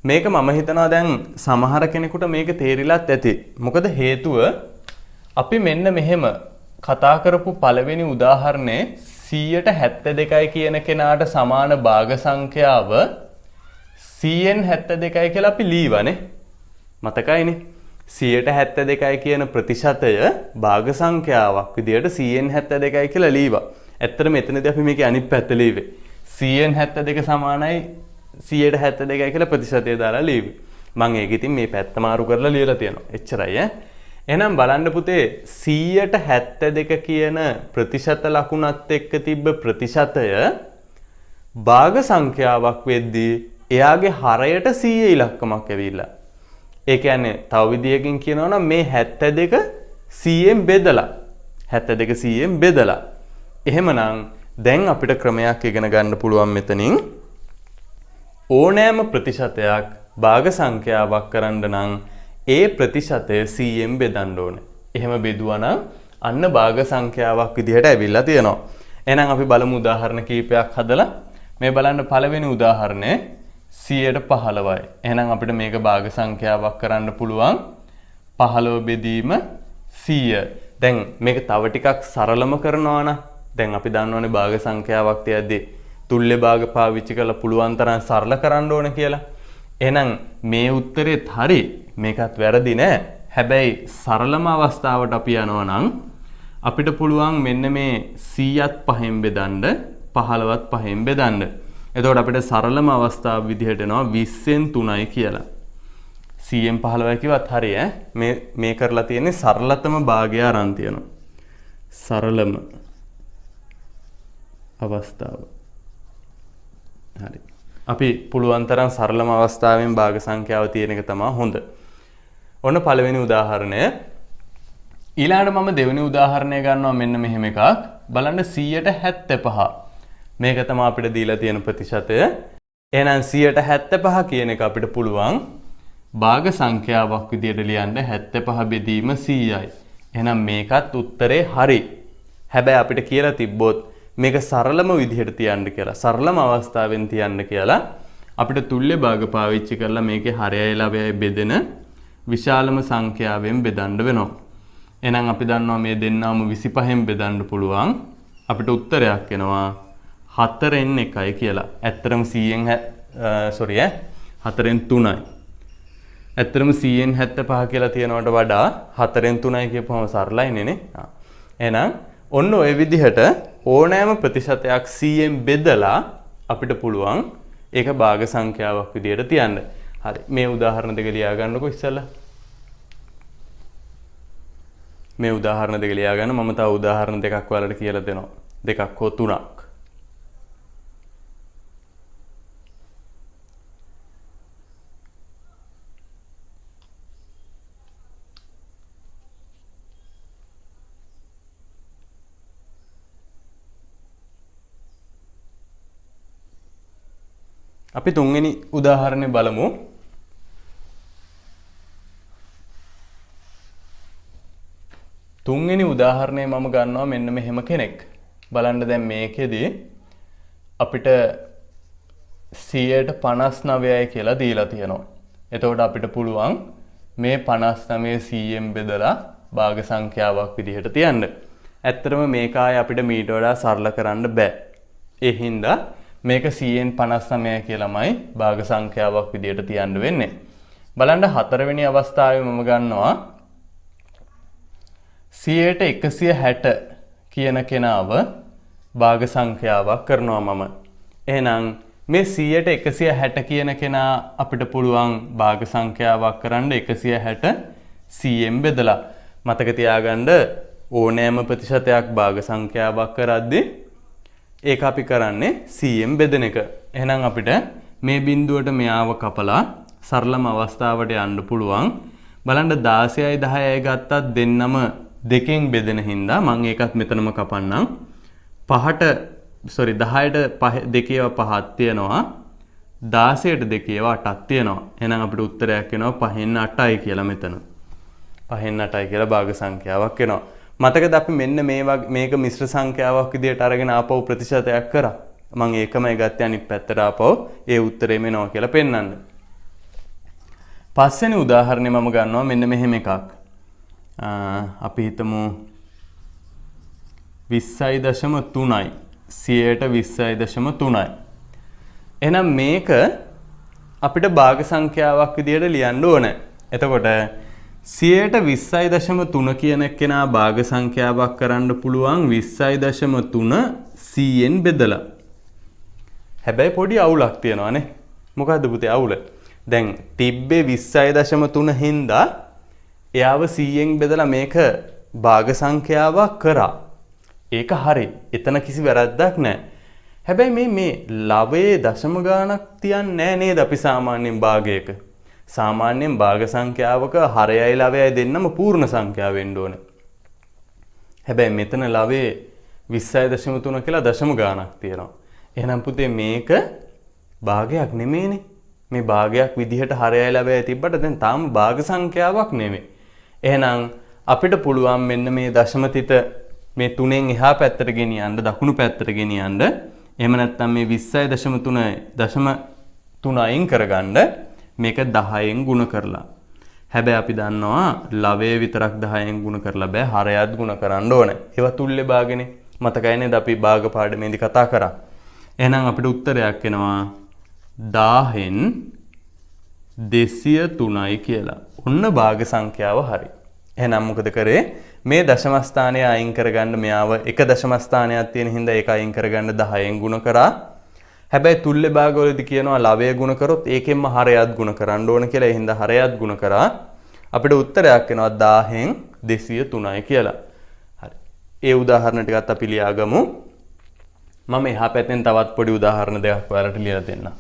A: මේක මම හිතනවා දැන් සමහර කෙනෙකුට මේක තේරිලත් ඇති. මොකද හේතුව අපි මෙන්න මෙහෙම කතා කරපු පළවෙනි උදාහරණේ 172යි කියන කෙනාට සමාන භාග සංඛ්‍යාව 100න් 72යි කියලා අපි ලීවනේ. මතකයිනේ? 172යි කියන ප්‍රතිශතය භාග සංඛ්‍යාවක් විදියට 100න් 72යි කියලා ලීවා. ඇත්තට මෙතනදී අපි මේකේ අනිත් පැත්ත ලීවේ. 100න් 72 සමානයි 172යි කියලා ප්‍රතිශතය දාලා ලීවි. මම ඒක ඉතින් මේ පැත්ත මාරු කරලා ලියලා තියෙනවා. එච්චරයි ඈ. එහෙනම් බලන්න පුතේ 172 කියන ප්‍රතිශත ලකුණත් එක්ක තිබ්බ ප්‍රතිශතය භාග සංඛ්‍යාවක් වෙද්දී එයාගේ හරයට 100 ඉලක්කමක් ඇවිල්ලා. ඒ කියන්නේ තව විදියකින් කියනවා නම් මේ 72 100ෙන් බෙදලා 72 100ෙන් බෙදලා. එහෙමනම් දැන් අපිට ක්‍රමයක් ඉගෙන ගන්න පුළුවන් මෙතනින් ඕනෑම ප්‍රතිශතයක් භාග සංඛ්‍යාවක් කරන්න නම් ඒ ප්‍රතිශතය 100ෙන් බෙදන්න ඕනේ. එහෙම බෙදුවා නම් අන්න භාග සංඛ්‍යාවක් විදිහට ඇවිල්ලා තියෙනවා. එහෙනම් අපි බලමු උදාහරණ කීපයක් හදලා. මේ බලන්න පළවෙනි උදාහරණය 100ට 15යි. එහෙනම් අපිට මේක භාග සංඛ්‍යාවක් කරන්න පුළුවන් 15 බෙදීම 100. දැන් මේක තව ටිකක් සරලම කරනවා නම් දැන් අපි දන්නවනේ භාග සංඛ්‍යාවක් තියද්දී තුල්්‍ය භාග පාවිච්චි කරලා පුළුවන් තරම් සරල කරන්න ඕන කියලා. එහෙනම් මේ උත්තරෙත් හරි. මේකත් වැරදි නෑ. හැබැයි සරලම අවස්ථාවට අපි යනවා නම් අපිට පුළුවන් මෙන්න මේ 100ත් 5න් බෙදන්න 15ත් 5න් බෙදන්න. එතකොට අපිට සරලම අවස්ථාව විදිහට එනවා 20න් 3යි කියලා. 100න් 15යි කිව්වත් හරි ඈ. මේ කරලා තියෙන්නේ සරලතම භාගය අරන් තියෙනවා. සරලම අවස්ථාව. හරි. අපි පුළුවන් තරම් සරලම අවස්ථාවෙන් භාග සංඛ්‍යාව තියෙන එක තමයි හොඳ. ඔන්න පළවෙනි උදාහරණය. ඊළඟට මම දෙවෙනි උදාහරණය ගන්නවා මෙන්න මෙහෙම එකක්. බලන්න 175. මේක තමයි අපිට දීලා තියෙන ප්‍රතිශතය. එහෙනම් 175 කියන එක අපිට පුළුවන් භාග සංඛ්‍යාවක් විදියට ලියන්න 75 බෙදීම 100යි. එහෙනම් මේකත් උත්තරේ හරි. හැබැයි අපිට කියලා තිබ්බොත් මේක සරලම විදිහට තියන්න කියලා. සරලම අවස්ථාවෙන් තියන්න කියලා අපිට තුල්්‍ය භාග පාවිච්චි කරලා මේකේ හරයයි ළවයයි බෙදෙන විශාලම සංඛ්‍යාවෙන් බෙදන්න වෙනවා. එහෙනම් අපි දන්නවා මේ දෙන්නම 25න් බෙදන්න පුළුවන්. අපිට උත්තරයක් එනවා 4න් 1යි කියලා. ඇත්තටම 100න් 4න් 3යි. ඇත්තටම 100න් 75 කියලා තියනවට වඩා 4න් 3යි කියපුවම සරලයිනේ නේ. එහෙනම් ඔන්න ඔය විදිහට ඕනෑම ප්‍රතිශතයක් 100න් බෙදලා අපිට පුළුවන් ඒක භාග සංඛ්‍යාවක් විදියට තියන්න. හරි. මේ උදාහරණ දෙක ලියා ගන්නකො ඉස්සෙල්ලා. මේ උදාහරණ දෙක ලියා ගන්න. මම තව උදාහරණ දෙකක් ඔයාලට කියලා දෙනවා. දෙකක් හෝ තුනක්. අපි තුන්වෙනි උදාහරණය බලමු. තුන්වෙනි උදාහරණය මම ගන්නවා මෙන්න මෙහෙම කෙනෙක්. බලන්න දැන් මේකෙදී අපිට 159යි කියලා දීලා තියෙනවා. එතකොට අපිට පුළුවන් මේ 59 100න් බෙදලා භාග සංඛ්‍යාවක් විදිහට තියන්න. ඇත්තටම මේක ආයේ අපිට මීට වඩා සරල කරන්න බෑ. ඒ හින්දා මේක 100න් 59 කියලාමයි භාග සංඛ්‍යාවක් විදියට තියන්න වෙන්නේ. බලන්න හතරවෙනි අවස්ථාවේ මම ගන්නවා 100ට 160 කියන කෙනාව භාග සංඛ්‍යාවක් කරනවා මම. එහෙනම් මේ 100ට 160 කියන කෙනා අපිට පුළුවන් භාග සංඛ්‍යාවක් කරන්න 160 100න් බෙදලා. මතක තියාගන්න ඕනෑම ප්‍රතිශතයක් භාග සංඛ්‍යාවක් කරද්දී ඒක අපි කරන්නේ 100න් බෙදෙන එක. එහෙනම් අපිට මේ බිඳුවට මෙයාව කපලා සරලම අවස්ථාවට යන්න පුළුවන්. බලන්න 16යි 10යි ගත්තත් දෙන්නම දෙකෙන් බෙදෙන හින්දා මම ඒකත් මෙතනම කපන්නම්. 10ට 2ව 5ක් තියෙනවා. 16ට 2ව 8ක් තියෙනවා. එහෙනම් අපිට උත්තරයක් එනවා 5න් 8යි කියලා මෙතන. 5න් 8යි කියලා භාග සංඛ්‍යාවක් එනවා. මතකද අපි මෙන්න මේක මිශ්‍ර සංඛ්‍යාවක් විදියට අරගෙන ආපහු ප්‍රතිශතයක් කරා. මම ඒකමයි ගත්තේ අනිත් පැත්තට ආපහු ඒ උත්තරේම එනවා කියලා පෙන්නන්න. පස්වෙනි උදාහරණය මම ගන්නවා මෙන්න මෙහෙම එකක්. අපි හිතමු 20.3යි 100ට 20.3යි. එහෙනම් මේක අපිට භාග සංඛ්‍යාවක් විදියට ලියන්න ඕනේ. එතකොට 100ට 20.3 කියන කෙනා භාග සංඛ්‍යාවක් කරන්න පුළුවන් 20.3 100න් බෙදලා. හැබැයි පොඩි අවුලක් තියෙනවානේ. මොකද්ද පුතේ අවුල? දැන් තිබ්බේ 20.3 හින්දා එයාව 100න් බෙදලා මේක භාග සංඛ්‍යාවක් කරා. ඒක හරි. එතන කිසි වැරද්දක් නැහැ. හැබැයි මේ ලවයේ දශම ගාණක් තියන්නේ නැහැ නේද අපි සාමාන්‍යයෙන් භාගයක. සාමාන්‍යයෙන් භාග සංඛ්‍යාවක හරයයි ලවයයි දෙන්නම පූර්ණ සංඛ්‍යාව වෙන්න ඕනේ. හැබැයි මෙතන ලවයේ 20.3 කියලා දශම ගාණක් තියෙනවා. එහෙනම් පුතේ මේක භාගයක් නෙමෙයිනේ. මේ භාගයක් විදිහට හරයයි ලවයයි තිබ්බට දැන් තාම භාග සංඛ්‍යාවක් නෙමෙයි. එහෙනම් අපිට පුළුවන් මෙන්න මේ දශම තිත මේ 3න් එහා පැත්තට ගෙනියන්න දකුණු පැත්තට ගෙනියන්න. එහෙම නැත්නම් මේ 20.3 අයින් කරගන්න මේක 10න් ගුණ කරලා. හැබැයි අපි දන්නවා ලවයේ විතරක් 10න් ගුණ කරලා බෑ හරයත් ගුණ කරන්න ඕනේ. ඒවා තුල්්‍ය භාගනේ. මතකයි නේද අපි භාග පාඩමේදී කතා කරා. එහෙනම් අපිට උත්තරයක් එනවා 1000න් 203යි කියලා. ඔන්න භාග සංඛ්‍යාව හරි. එහෙනම් මොකද කරේ? මේ දශම ස්ථානය අයින් කරගන්න මෙයාව එක දශම ස්ථානයක් තියෙන හින්දා ඒක අයින් කරගන්න 10න් ගුණ කරා. හැබැයි තුල්ල භාගවලදී කියනවා ලවය ගුණ කරොත් ඒකෙන්ම හරයත් ගුණ කරන්න ඕන කියලා. ඒ හින්දා හරයත් ගුණ කරා අපිට උත්තරයක් එනවා 1000න් 203යි කියලා. හරි. ඒ උදාහරණ ටිකත් අපි ලියාගමු. මම එහා පැත්තෙන් තවත් පොඩි උදාහරණ දෙකක් ඔයාලට ලියලා දෙන්නම්.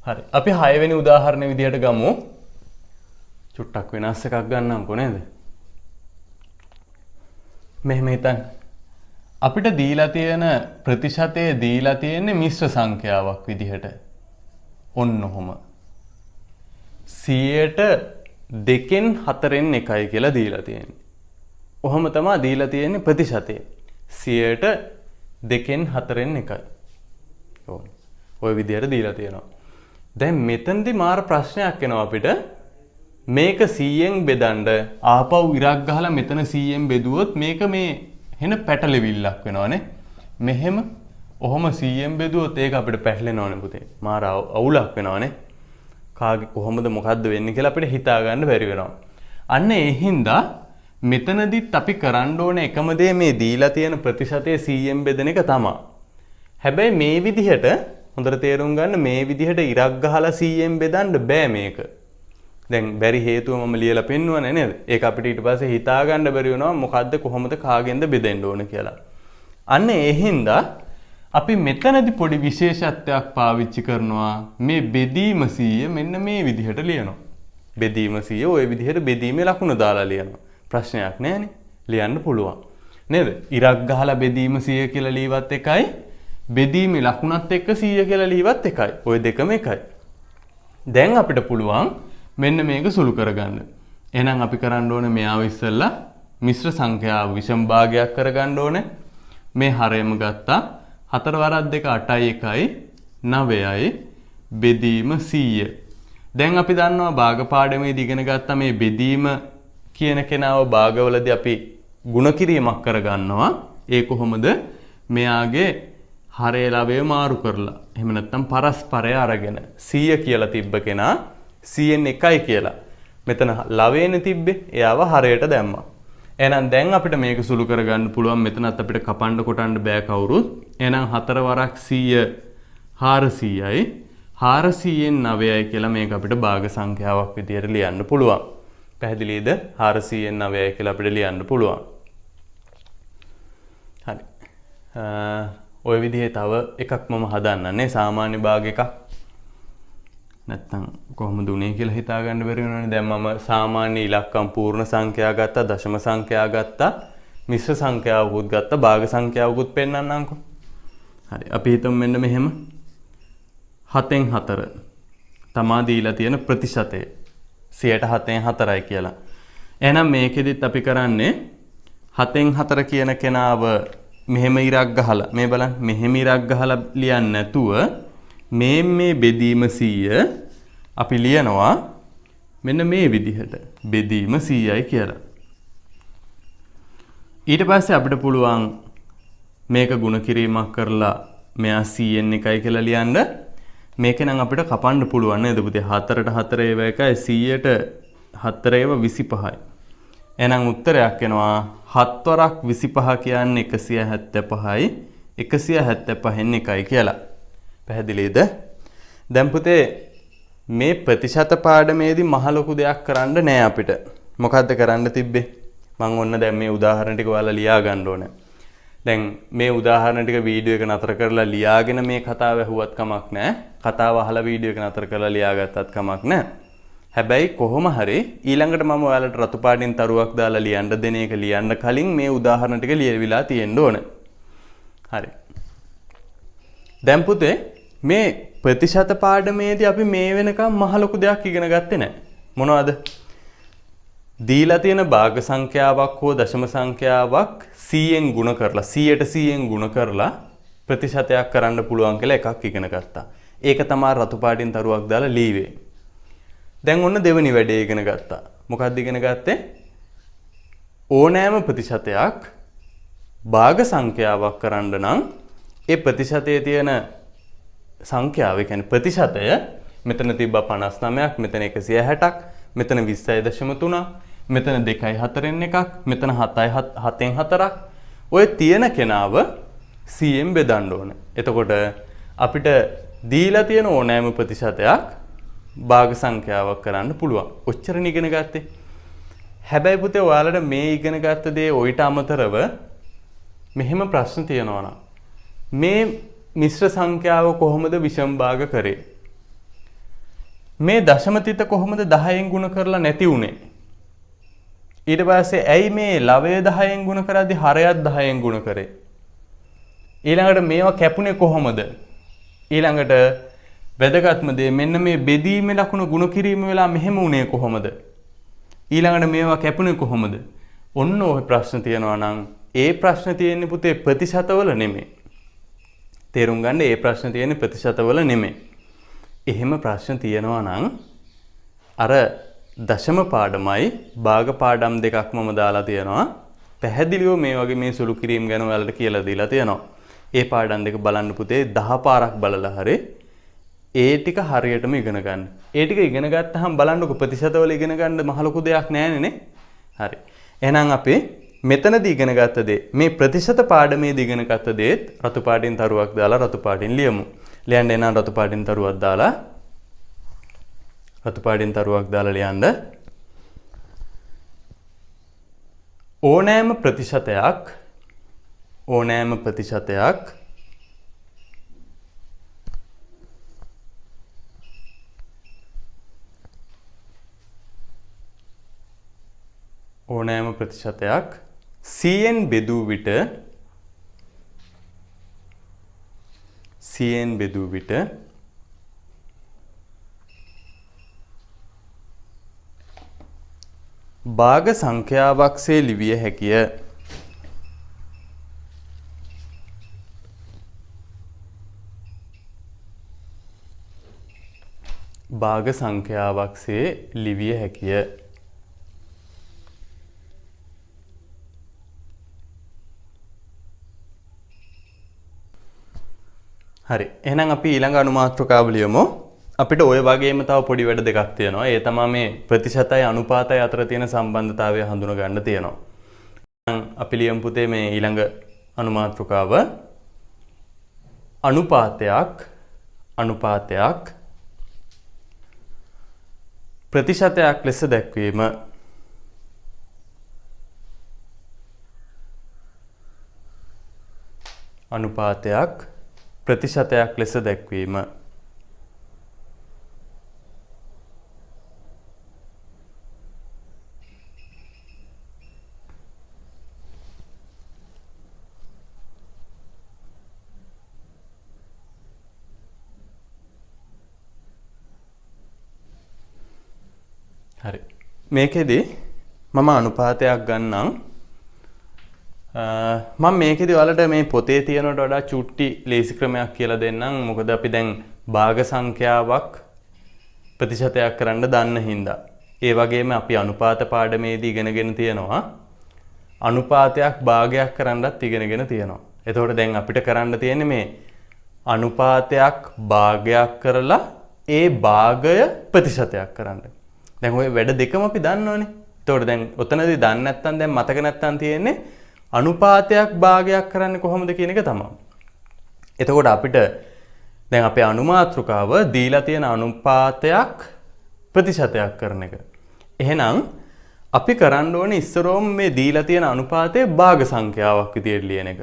A: හරි. අපි 6 වෙනි උදාහරණ විදියට ගමු. චුට්ටක් වෙනස් එකක් ගන්නම්කෝ නේද? මෙහෙම හිතන්න. අපිට දීලා තියෙන ප්‍රතිශතය දීලා තියෙන්නේ මිශ්‍ර සංඛ්‍යාවක් විදිහට. ඔන්න ඔහොම. 100ට 2න් 4න් 1යි කියලා දීලා තියෙන්නේ. ඔහොම තමයි දීලා තියෙන්නේ ප්‍රතිශතය. 100ට 2න් 4න් 1යි. ඕන. ওই විදිහට දීලා තියෙනවා. දැන් මෙතනදී මාර ප්‍රශ්නයක් එනවා අපිට. මේක 100න් බෙදන්න ආපහු ඉරක් ගහලා මෙතන 100න් බෙදුවොත් මේක මේ එන පැටලෙවිල්ලක් වෙනවනේ. මෙහෙම ඔහොම 100න් බෙදුවොත් ඒක අපිට පැටලෙනවනේ පුතේ. මාර අවුලක් වෙනවනේ. කාගේ කොහොමද මොකද්ද වෙන්නේ කියලා අපිට හිතා ගන්න බැරි වෙනවා. අන්න ඒ හින්දා මෙතනදිත් අපි කරන්න ඕනේ එකම දේ මේ දීලා තියෙන ප්‍රතිශතය 100න් බෙදෙන එක තමයි. හැබැයි මේ විදිහට හොඳට තේරුම් ගන්න මේ විදිහට ඉරක් ගහලා 100න් බෙදන්න බෑ මේක. දැන් බැරි හේතුව මම ලියලා පෙන්නුවනේ නේද? ඒක අපිට ඊට පස්සේ හිතා ගන්න බැරි වෙනවා මොකද්ද කොහොමද කාගෙන්ද බෙදෙන්න ඕන කියලා. අන්න ඒ හින්දා අපි මෙතනදී පොඩි විශේෂත්වයක් පාවිච්චි කරනවා. මේ බෙදීම 100 මෙන්න මේ විදිහට ලියනවා. බෙදීම 100 ওই විදිහට බෙදීමේ ලකුණ දාලා ලියනවා. ප්‍රශ්නයක් නෑනේ. ලියන්න පුළුවන්. නේද? ඉරක් ගහලා බෙදීම 100 කියලා ලියවත් එකයි. බෙදීමේ ලකුණත් එක්ක 100 කියලා ලියවත් එකයි. ওই දෙකම එකයි. දැන් අපිට පුළුවන් මෙන්න මේක සුළු කරගන්න. එහෙනම් අපි කරන්න ඕනේ මෙයාව ඉස්සෙල්ලා මිශ්‍ර සංඛ්‍යාව විෂම භාගයක් කරගන්න ඕනේ. මේ හරයම ගත්තා. 4 වරක් 2 8යි 1යි 9යි බෙදීම 100. දැන් අපි දන්නවා භාග පාඩමේදී ඉගෙන ගත්තා මේ බෙදීම කියන කෙනාව භාගවලදී අපි ಗುಣ කිරීමක් කරගන්නවා. ඒ කොහොමද? මෙයාගේ හරය ලවය මාරු කරලා. එහෙම නැත්නම් පරස්පරය අරගෙන 100 කියලා තිබ්බ කෙනා 100න් 1යි කියලා. මෙතන ලවේනේ තිබ්බේ. එයාව හරයට දැම්මා. එහෙනම් දැන් අපිට මේක සුළු කරගන්න පුළුවන්. මෙතනත් අපිට කපන්න කොටන්න බෑ කවුරුත්. එහෙනම් 4 වරක් 100 400යි 400න් 9යි කියලා මේක අපිට භාග සංඛ්‍යාවක් විදියට ලියන්න පුළුවන්. පැහැදිලිද? 400න් 9යි කියලා අපිට ලියන්න පුළුවන්. හරි. ওই විදිහේ තව එකක් මම හදන්නනේ සාමාන්‍ය භාග එකක්. නැත්තම් කොහොමද උනේ කියලා හිතා ගන්න බැරි වෙනවනේ. දැන් මම සාමාන්‍ය ඉලක්කම් පූර්ණ සංඛ්‍යා ගත්තා, දශම සංඛ්‍යා ගත්තා, මිශ්‍ර සංඛ්‍යාවකුත් ගත්තා, භාග සංඛ්‍යාවකුත් පෙන්නන්නම්කෝ. හරි. අපි හිතමු මෙන්න මෙහෙම 7න් 4 තමා දීලා තියෙන ප්‍රතිශතය 7න් 4යි කියලා. එහෙනම් මේකෙදිත් අපි කරන්නේ 7න් 4 කියන කෙනාව මෙහෙම ඉරක් ගහලා මේ බලන්න මෙහෙම ඉරක් ගහලා ලියන්නේ නැතුව මේ බෙදීම 100 අපි ලියනවා මෙන්න මේ විදිහට බෙදීම 100යි කියලා. ඊට පස්සේ අපිට පුළුවන් මේක ಗುಣ කිරීමක් කරලා මෙයා 100න් 1යි කියලා ලියන්න. මේක නම් අපිට කපන්න පුළුවන් නේද පුතේ? 4ට 4 ඒව එකයි 100ට 4 ඒව 25යි. එහෙනම් උත්තරයක් එනවා 7 වරක් 25 කියන්නේ 175යි 175න් 1යි කියලා. පැහැදිලිද? දැන් පුතේ මේ ප්‍රතිශත පාඩමේදී මහ ලොකු දෙයක් කරන්න නෑ අපිට. මොකද්ද කරන්න තිබ්බේ? මම ඔන්න දැන් මේ උදාහරණ ටික ඔයාලා ලියා ගන්න ඕනේ. දැන් මේ උදාහරණ ටික වීඩියෝ එක නතර කරලා ලියාගෙන මේ කතාව ඇහුවත් කමක් නෑ. කතාව අහලා වීඩියෝ එක නතර කරලා ලියාගත්තත් කමක් නෑ. හැබැයි කොහොම හරි ඊළඟට මම ඔයාලට රතු පාටින් තරුවක් දාලා ලියන්න දෙන එක ලියන්න කලින් මේ උදාහරණ ටික ලියවිලා තියෙන්න ඕනේ. හරි. දැන් පුතේ මේ ප්‍රතිශත පාඩමේදී අපි මේ වෙනකම් මහ ලොකු දෙයක් ඉගෙන ගත්තේ නැහැ. මොනවද? දීලා තියෙන භාග සංඛ්‍යාවක් හෝ දශම සංඛ්‍යාවක් 100න් ගුණ කරලා 100ට 100න් ගුණ කරලා ප්‍රතිශතයක් කරන්න පුළුවන් කියලා එකක් ඉගෙන ගත්තා. ඒක තමයි රතු පාටින් තරුවක් දාලා ලීවේ. දැන් ඔන්න දෙවෙනි වැඩේ ඉගෙන ගත්තා. මොකක්ද ඉගෙන ගත්තේ? ඕනෑම ප්‍රතිශතයක් භාග සංඛ්‍යාවක් කරන්න නම් ඒ ප්‍රතිශතයේ තියෙන සංඛ්‍යාව, ඒ කියන්නේ ප්‍රතිශතය මෙතන තිබ්බා 59ක්, මෙතන 160ක්, මෙතන 20.3ක්, මෙතන 2යි 4න් එකක්, මෙතන 7යි 7න් 4ක්. ඔය තියෙන කෙනාව 100න් බෙදන්න ඕන. එතකොට අපිට දීලා තියෙන ඕනෑම ප්‍රතිශතයක් භාග සංඛ්‍යාවක් කරන්න පුළුවන්. ඔච්චරනේ ඉගෙන ගත්තේ. හැබැයි පුතේ ඔයාලට මේ ඉගෙන ගත්ත දේ ඔයිට අමතරව මෙහෙම ප්‍රශ්න තියෙනවා නම් මේ මිශ්‍ර සංඛ්‍යාව කොහොමද විෂම භාග කරේ? මේ දශම තිත කොහොමද 10න් ගුණ කරලා නැති උනේ? ඊට පස්සේ ඇයි මේ ලවය 10න් ගුණ කරද්දි හරයත් 10න් ගුණ කරේ? ඊළඟට මේවා කැපුණේ කොහොමද? ඊළඟට වැදගත්ම දේ මෙන්න මේ බෙදීමේ ලකුණ ගුණ කිරීම වෙලා මෙහෙම උනේ කොහොමද? ඊළඟට මේවා කැපුණේ කොහොමද? ඔන්න ඔය ප්‍රශ්න තියෙනවා නම් ඒ ප්‍රශ්න තියෙන්නේ පුතේ ප්‍රතිශතවල නෙමෙයි. තේරුම් ගන්න ඒ ප්‍රශ්න තියෙන්නේ ප්‍රතිශතවල නෙමෙයි. එහෙම ප්‍රශ්න තියෙනවා නම් අර දශම පාඩමයි භාග පාඩම් දෙකක් මම දාලා තියෙනවා. පැහැදිලිව මේ වගේ මේ සුළු කිරීම ගැන ඔයාලට කියලා දීලා තියෙනවා. ඒ පාඩම් දෙක බලන්න පුතේ 10 පාරක් බලලා හරි ඒ ටික හරියටම ඉගෙන ගන්න. ඒ ටික ඉගෙන ගත්තාම බලන්නකො ප්‍රතිශතවල ඉගෙන ගන්න මහ ලොකු දෙයක් නෑනේ නේ. හරි. එහෙනම් අපි මෙතනදී ඉගෙන ගත්ත දේ මේ ප්‍රතිශත පාඩමේදී ඉගෙන ගත්ත දේත් රතු පාටින් තරුවක් දාලා රතු පාටින් ලියමු. ලියන්න එනවා රතු පාටින් තරුවක් දාලා රතු පාටින් තරුවක් දාලා ලියන්න. ඕනෑම ප්‍රතිශතයක් ඕනෑම ප්‍රතිශතයක් 100න් බෙදූ විට භාග සංඛ්‍යාවක්සේ ලිවිය හැකිය. භාග සංඛ්‍යාවක්සේ ලිවිය හැකිය. හරි. එහෙනම් අපි ඊළඟ අනුමාත්‍රකාව ලියමු. අපිට ওই වගේම තව පොඩි වැඩ දෙකක් තියෙනවා. ඒ තමයි මේ ප්‍රතිශතයි අනුපාතයි අතර තියෙන සම්බන්ධතාවය හඳුනා ගන්න තියෙනවා. අපි ලියමු පුතේ මේ ඊළඟ අනුමාත්‍රකාව අනුපාතයක් ප්‍රතිශතයක් ලෙස දැක්වීම. අනුපාතයක් ප්‍රතිශතයක් ලෙස දැක්වීම. හරි. මේකෙදි මම අනුපාතයක් ගන්නම්. මම මේකෙදි ඔයාලට මේ පොතේ තියෙනට වඩා චුට්ටි ලේසි ක්‍රමයක් කියලා දෙන්නම්. මොකද අපි දැන් භාග සංඛ්‍යාවක් ප්‍රතිශතයක් කරන්න දන්න හින්දා. ඒ වගේම අපි අනුපාත පාඩමේදී ඉගෙනගෙන තියෙනවා. අනුපාතයක් භාගයක් කරන්නත් ඉගෙනගෙන තියෙනවා. එතකොට දැන් අපිට කරන්න තියෙන්නේ මේ අනුපාතයක් භාගයක් කරලා ඒ භාගය ප්‍රතිශතයක් කරන්න. දැන් ඔය වැඩ දෙකම අපි දන්නවනේ. එතකොට දැන් ඔතනදී දන්නේ නැත්නම් දැන් මතක නැත්නම් තියෙන්නේ අනුපාතයක් භාගයක් කරන්නේ කොහොමද කියන එක තමයි. එතකොට අපිට දැන් අපේ අනුමාත්‍රකාව දීලා තියෙන අනුපාතයක් ප්‍රතිශතයක් කරන එක. එහෙනම් අපි කරන්න ඕනේ ඉස්සරෝම මේ දීලා තියෙන අනුපාතයේ භාග සංඛ්‍යාවක් විදියට ලියන එක.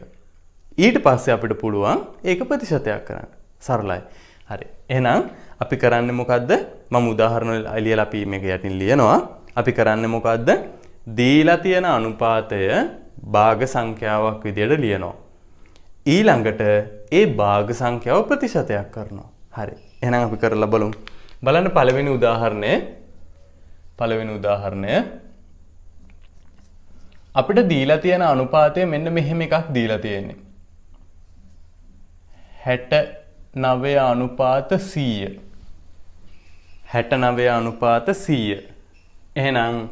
A: ඊට පස්සේ අපිට පුළුවන් ඒක ප්‍රතිශතයක් කරන්න. සරලයි. හරි. එහෙනම් අපි කරන්නේ මොකද්ද? මම උදාහරණ ලියලා අපි මේක යටින් ලියනවා. අපි කරන්නේ මොකද්ද? දීලා තියෙන අනුපාතය භාග සංඛ්‍යාවක් විදියට ලියනවා. ඊළඟට ඒ භාග සංඛ්‍යාව ප්‍රතිශතයක් කරනවා. හරි. එහෙනම් අපි කරලා බලමු. බලන්න පළවෙනි උදාහරණය අපිට දීලා තියෙන අනුපාතය මෙන්න මෙහෙම එකක් දීලා තියෙන්නේ. 69 අනුපාත 100. 69 අනුපාත 100. එහෙනම්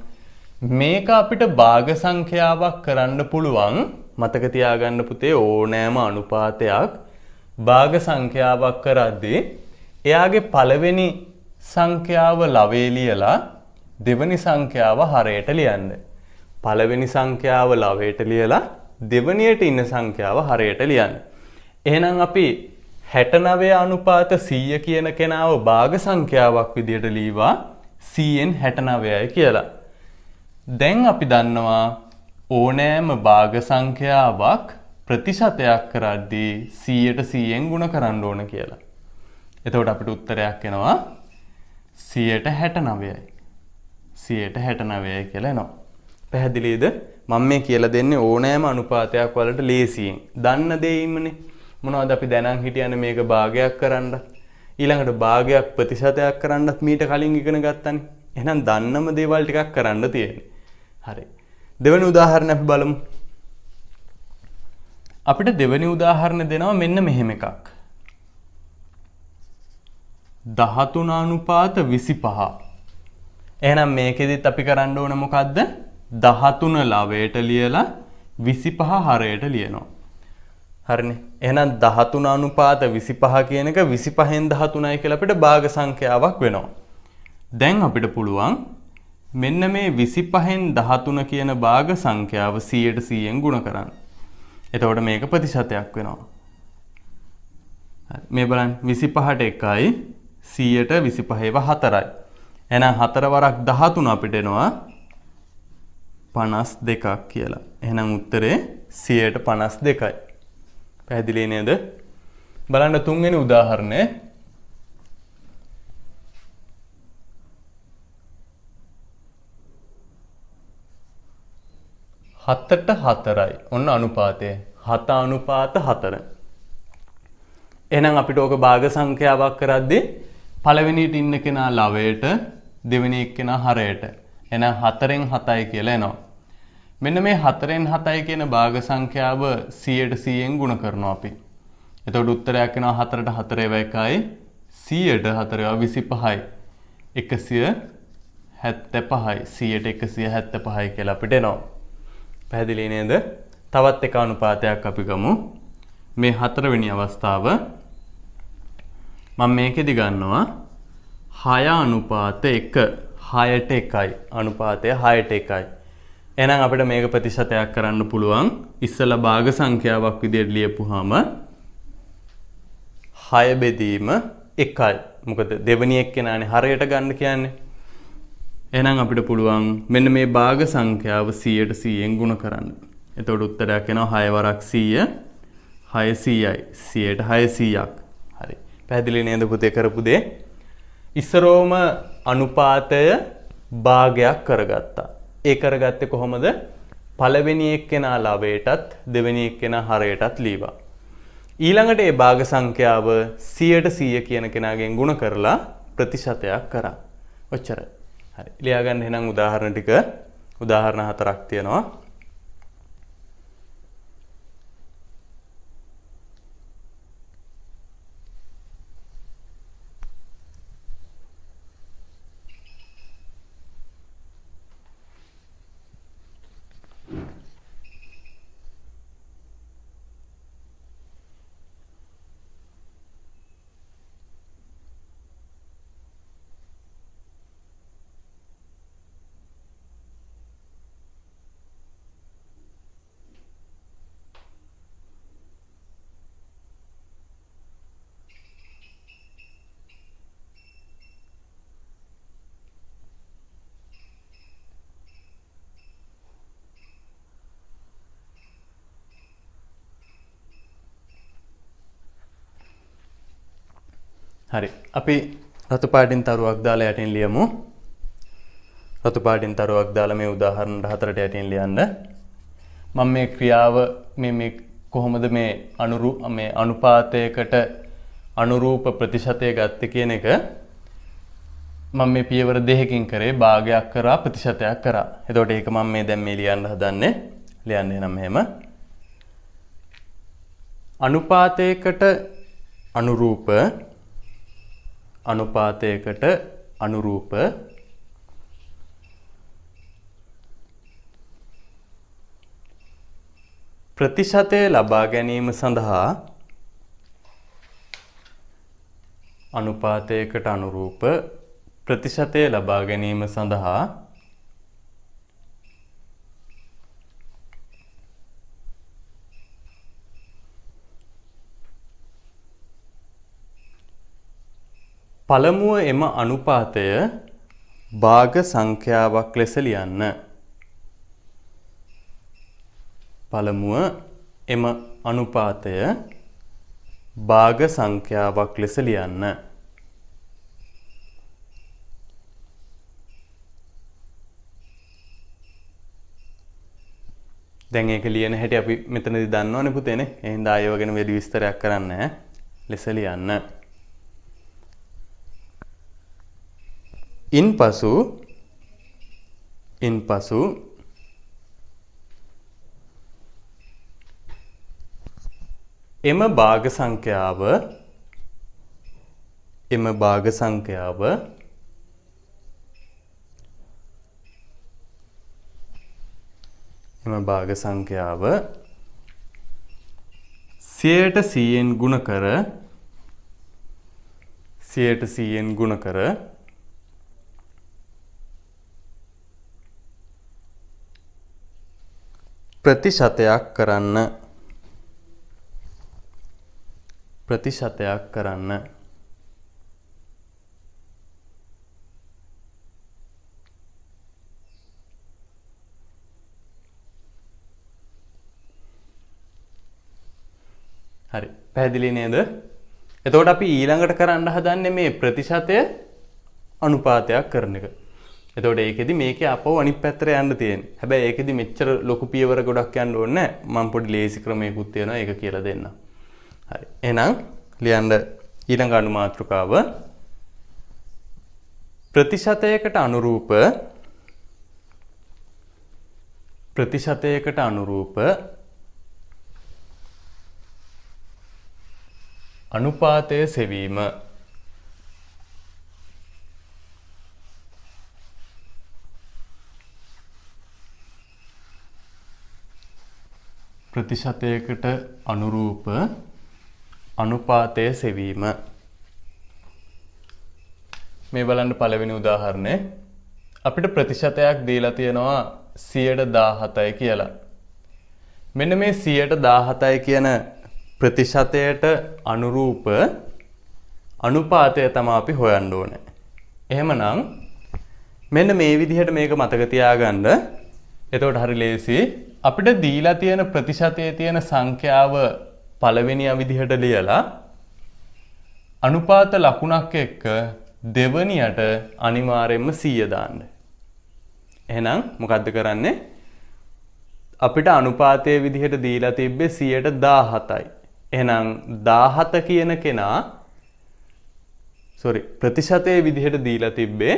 A: මේක අපිට භාග සංඛ්‍යාවක් කරන්න පුළුවන්. මතක තියාගන්න පුතේ ඕනෑම අනුපාතයක් භාග සංඛ්‍යාවක් කරද්දී එයාගේ පළවෙනි සංඛ්‍යාව ලවේ ලියලා දෙවෙනි සංඛ්‍යාව හරයට ලියන්න. පළවෙනි සංඛ්‍යාව ලවයට ලියලා දෙවෙනියට ඉන්න සංඛ්‍යාව හරයට ලියන්න. එහෙනම් අපි 69 අනුපාත 100 කියන කෙනාව භාග සංඛ්‍යාවක් විදියට ලියවා 100න් 69යි කියලා. දැන් අපි දන්නවා ඕනෑම භාග සංඛ්‍යාවක් ප්‍රතිශතයක් කරද්දී 100ට 100න් ගුණ කරන්න ඕන කියලා. එතකොට අපිට උත්තරයක් එනවා 169යි. 169යි කියලා එනවා. පැහැදිලිද? මම මේ කියලා දෙන්නේ ඕනෑම අනුපාතයක් වලට ලේසියෙන්. දන්න දෙයින්මනේ. මොනවද අපි දැනන් හිටියනේ මේක භාගයක් කරන්න. ඊළඟට භාගයක් ප්‍රතිශතයක් කරන්නත් මීට කලින් ඉගෙන ගත්තනේ. එහෙනම් දන්නම දේවල් ටිකක් කරන්න තියෙන්නේ. හරි. දෙවෙනි උදාහරණ අපි බලමු. අපිට දෙවෙනි උදාහරණ දෙනවා මෙන්න මෙහෙම එකක්. 13 අනුපාත 25. එහෙනම් මේකෙදිත් අපි කරන්න ඕන මොකද්ද? 13 ලවයට ලියලා 25 හරයට ලියනවා. හරිනේ. එහෙනම් 13 අනුපාත 25 කියන එක 25න් 13යි කියලා අපිට භාග සංඛ්‍යාවක් වෙනවා. දැන් අපිට පුළුවන් මෙන්න මේ 25න් 13 කියන භාග සංඛ්‍යාව 100ට 100න් ගුණ කරන්න. එතකොට මේක ප්‍රතිශතයක් වෙනවා. හරි. මේ බලන්න 25ට 1යි 100ට 25 ඒවා 4යි. එහෙනම් 4 වරක් 13 අපිට එනවා 52ක් කියලා. එහෙනම් උත්තරේ 152යි. පැහැදිලි නේද? බලන්න තුන්වෙනි උදාහරණය. හතට 4යි. ඔන්න අනුපාතය. 7 අනුපාත 4. එහෙනම් අපිට ඕක භාග සංඛ්‍යාවක් කරද්දී පළවෙනියට ඉන්න කෙනා ලවයට, දෙවෙනි එක්කෙනා හරයට. එහෙනම් 4න් 7යි කියලා එනවා. මෙන්න මේ 4න් 7යි කියන භාග සංඛ්‍යාව 100ට 100න් ගුණ කරනවා අපි. එතකොට උත්තරයක් එනවා 4ට 4 ඒවා 1යි 100ට 4 ඒවා 25යි 175යි 100ට 175යි කියලා අපිට එනවා. පැහැදිලි නේද? තවත් එක අනුපාතයක් අපි ගමු. මේ හතරවෙනි අවස්ථාව මම මේකෙදි ගන්නවා 6 අනුපාත 1 6ට 1යි අනුපාතය 6ට 1යි. එහෙනම් අපිට මේක ප්‍රතිශතයක් කරන්න පුළුවන්. ඉස්සලා භාග සංඛ්‍යාවක් විදිහට ලියපුවාම 6 බෙදීම 1යි. මොකද දෙවෙනි එක්කෙනානේ හරයට ගන්න කියන්නේ. එහෙනම් අපිට පුළුවන් මෙන්න මේ භාග සංඛ්‍යාව 100ට 100න් ගුණ කරන්න. එතකොට උත්තරයක් එනවා 6 වරක් 100 600යි. 100ට 600ක්. හරි. පැහැදිලි නේද පුතේ කරපු දේ? ඉස්සරෝම අනුපාතය භාගයක් කරගත්තා. ඒ කරගත්තේ කොහොමද? පළවෙනි එක්කෙනා ලවයටත් දෙවෙනි එක්කෙනා හරයටත් ලීවා. ඊළඟට ඒ භාග සංඛ්‍යාව 100ට 100 කියන කෙනාගෙන් ගුණ කරලා ප්‍රතිශතයක් කරා. ඔච්චරයි. හරි. ලියා ගන්න එහෙනම් උදාහරණ ටික. උදාහරණ 4ක් තියෙනවා. හරි. අපි රතු පාටින් තරුවක් දාලා යටින් ලියමු. රතු පාටින් තරුවක් දාලා මේ උදාහරණ 4ට යටින් ලියන්න. මම මේ ක්‍රියාව මේ කොහොමද මේ අනුපාතයකට අනුරූප ප්‍රතිශතය ගත්තේ කියන එක මම මේ පියවර දෙකකින් කරේ. භාගයක් කරා ප්‍රතිශතයක් කරා. එතකොට ඒක මම මේ දැන් මේ ලියන්න හදන්නේ. ලියන්නේ නම් මෙහෙම. අනුපාතයකට අනුරූප ප්‍රතිශතය ලබා ගැනීම සඳහා අනුපාතයකට අනුරූප ප්‍රතිශතය ලබා ගැනීම සඳහා පළමුව එම අනුපාතය භාග සංඛ්‍යාවක් ලෙස ලියන්න. පළමුව එම අනුපාතය භාග සංඛ්‍යාවක් ලෙස ලියන්න. දැන් ඒක ලියන හැටි අපි මෙතනදී දන්නවනේ පුතේනේ. එහෙනම් ආයෙව ගැන වැඩි විස්තරයක් කරන්න නැහැ. ලෙස ලියන්න. ඉන්පසු එම භාග සංඛ්‍යාව එම භාග සංඛ්‍යාව 100%න් ගුණ කර ප්‍රතිශතයක් කරන්න. හරි පැහැදිලි නේද? එතකොට අපි ඊළඟට කරන්න හදන්නේ මේ ප්‍රතිශතය අනුපාතයක් කරන එක. එතකොට ඒකෙදි මේකේ අපව අනිත් පැත්තට යන්න තියෙන්නේ. හැබැයි ඒකෙදි මෙච්චර ලොකු පියවර ගොඩක් යන්න ඕනේ නැහැ. මම පොඩි ලේසි ක්‍රමයකුත් තියෙනවා ඒක කියලා දෙන්නම්. හරි. එහෙනම් ලියන්න ඊළඟ අනුමාත්‍රකාව ප්‍රතිශතයකට අනුරූප අනුපාතය සෙවීම. ප්‍රතිශතයකට අනුරූප අනුපාතය සෙවීම. මේ බලන්න පළවෙනි උදාහරණය. අපිට ප්‍රතිශතයක් දීලා තියෙනවා 117යි කියලා. මෙන්න මේ 117යි කියන ප්‍රතිශතයට අනුරූප අනුපාතය තමයි අපි හොයන්න ඕනේ. එහෙමනම් මෙන්න මේ විදිහට මේක මතක තියාගන්න. එතකොට හරි ලේසි. අපිට දීලා තියෙන ප්‍රතිශතයේ තියෙන සංඛ්‍යාව පළවෙනිය විදිහට ලියලා අනුපාත ලකුණක් එක්ක දෙවනියට අනිවාර්යයෙන්ම 100 දාන්න. එහෙනම් මොකද්ද කරන්නේ? අපිට අනුපාතයේ විදිහට දීලා තිබ්බේ 117යි. එහෙනම් 17 කියන කෙනා ප්‍රතිශතයේ විදිහට දීලා තිබ්බේ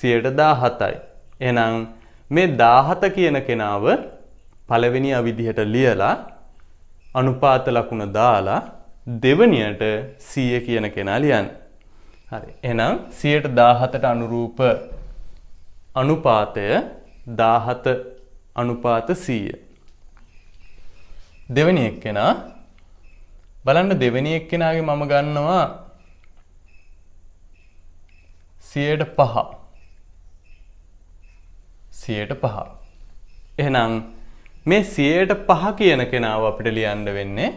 A: 117යි. එහෙනම් මේ 17 කියන කෙනාව පළවෙනිය විදිහට ලියලා අනුපාත ලකුණ දාලා දෙවනියට 100 කියන කෙනා ලියන්න. හරි. එහෙනම් 117ට අනුරූප අනුපාතය 17 අනුපාත 100. දෙවෙනි එක්කෙනා බලන්න දෙවෙනි එක්කෙනාගේ මම ගන්නවා 105. 105. එහෙනම් මේ 105 කියන කෙනාව අපිට ලියන්න වෙන්නේ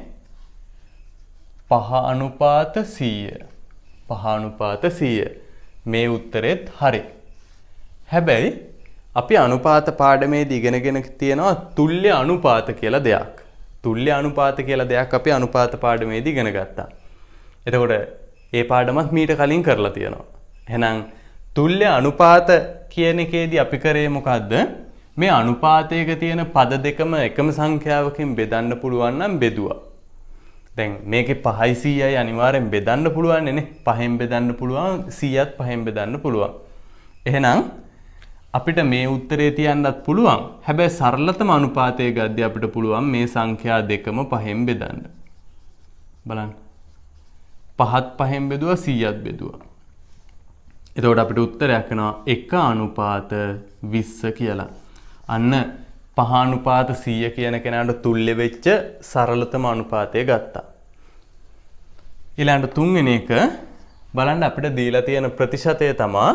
A: 5 අනුපාත 100. 5 අනුපාත 100. මේ උත්තරෙත් හරි. හැබැයි අපි අනුපාත පාඩමේදී ඉගෙනගෙන තියෙනවා තුල්‍ය අනුපාත කියලා දෙයක්. තුල්‍ය අනුපාත කියලා දෙයක් අපි අනුපාත පාඩමේදී ඉගෙන ගත්තා. එතකොට ඒ පාඩමත් මීට කලින් කරලා තියෙනවා. එහෙනම් තුල්‍ය අනුපාත කියන එකේදී අපි කරේ මොකද්ද? මේ අනුපාතයක තියෙන පද දෙකම එකම සංඛ්‍යාවකින් බෙදන්න පුළුවන් නම් බෙදුවා. දැන් මේකේ 5යි 100යි අනිවාර්යෙන් බෙදන්න පුළුවන් නේ. 5ෙන් බෙදන්න පුළුවන් 100ත් 5ෙන් බෙදන්න පුළුවන්. එහෙනම් අපිට මේ උත්තරේ තියන්නත් පුළුවන්. හැබැයි සරලතම අනුපාතය ගද්දී අපිට පුළුවන් මේ සංඛ්‍යා දෙකම 5ෙන් බෙදන්න. බලන්න. 5ත් 5ෙන් බෙදුවා 100ත් බෙදුවා. එතකොට අපිට උත්තරයක් එනවා 1 අනුපාත 20 කියලා. අන්න 5 අනුපාත 100 කියන කෙනාට තුල්‍ය වෙච්ච සරලතම අනුපාතය ගත්තා. ඊළඟට තුන්වෙනි එක බලන්න අපිට දීලා තියෙන ප්‍රතිශතය තමයි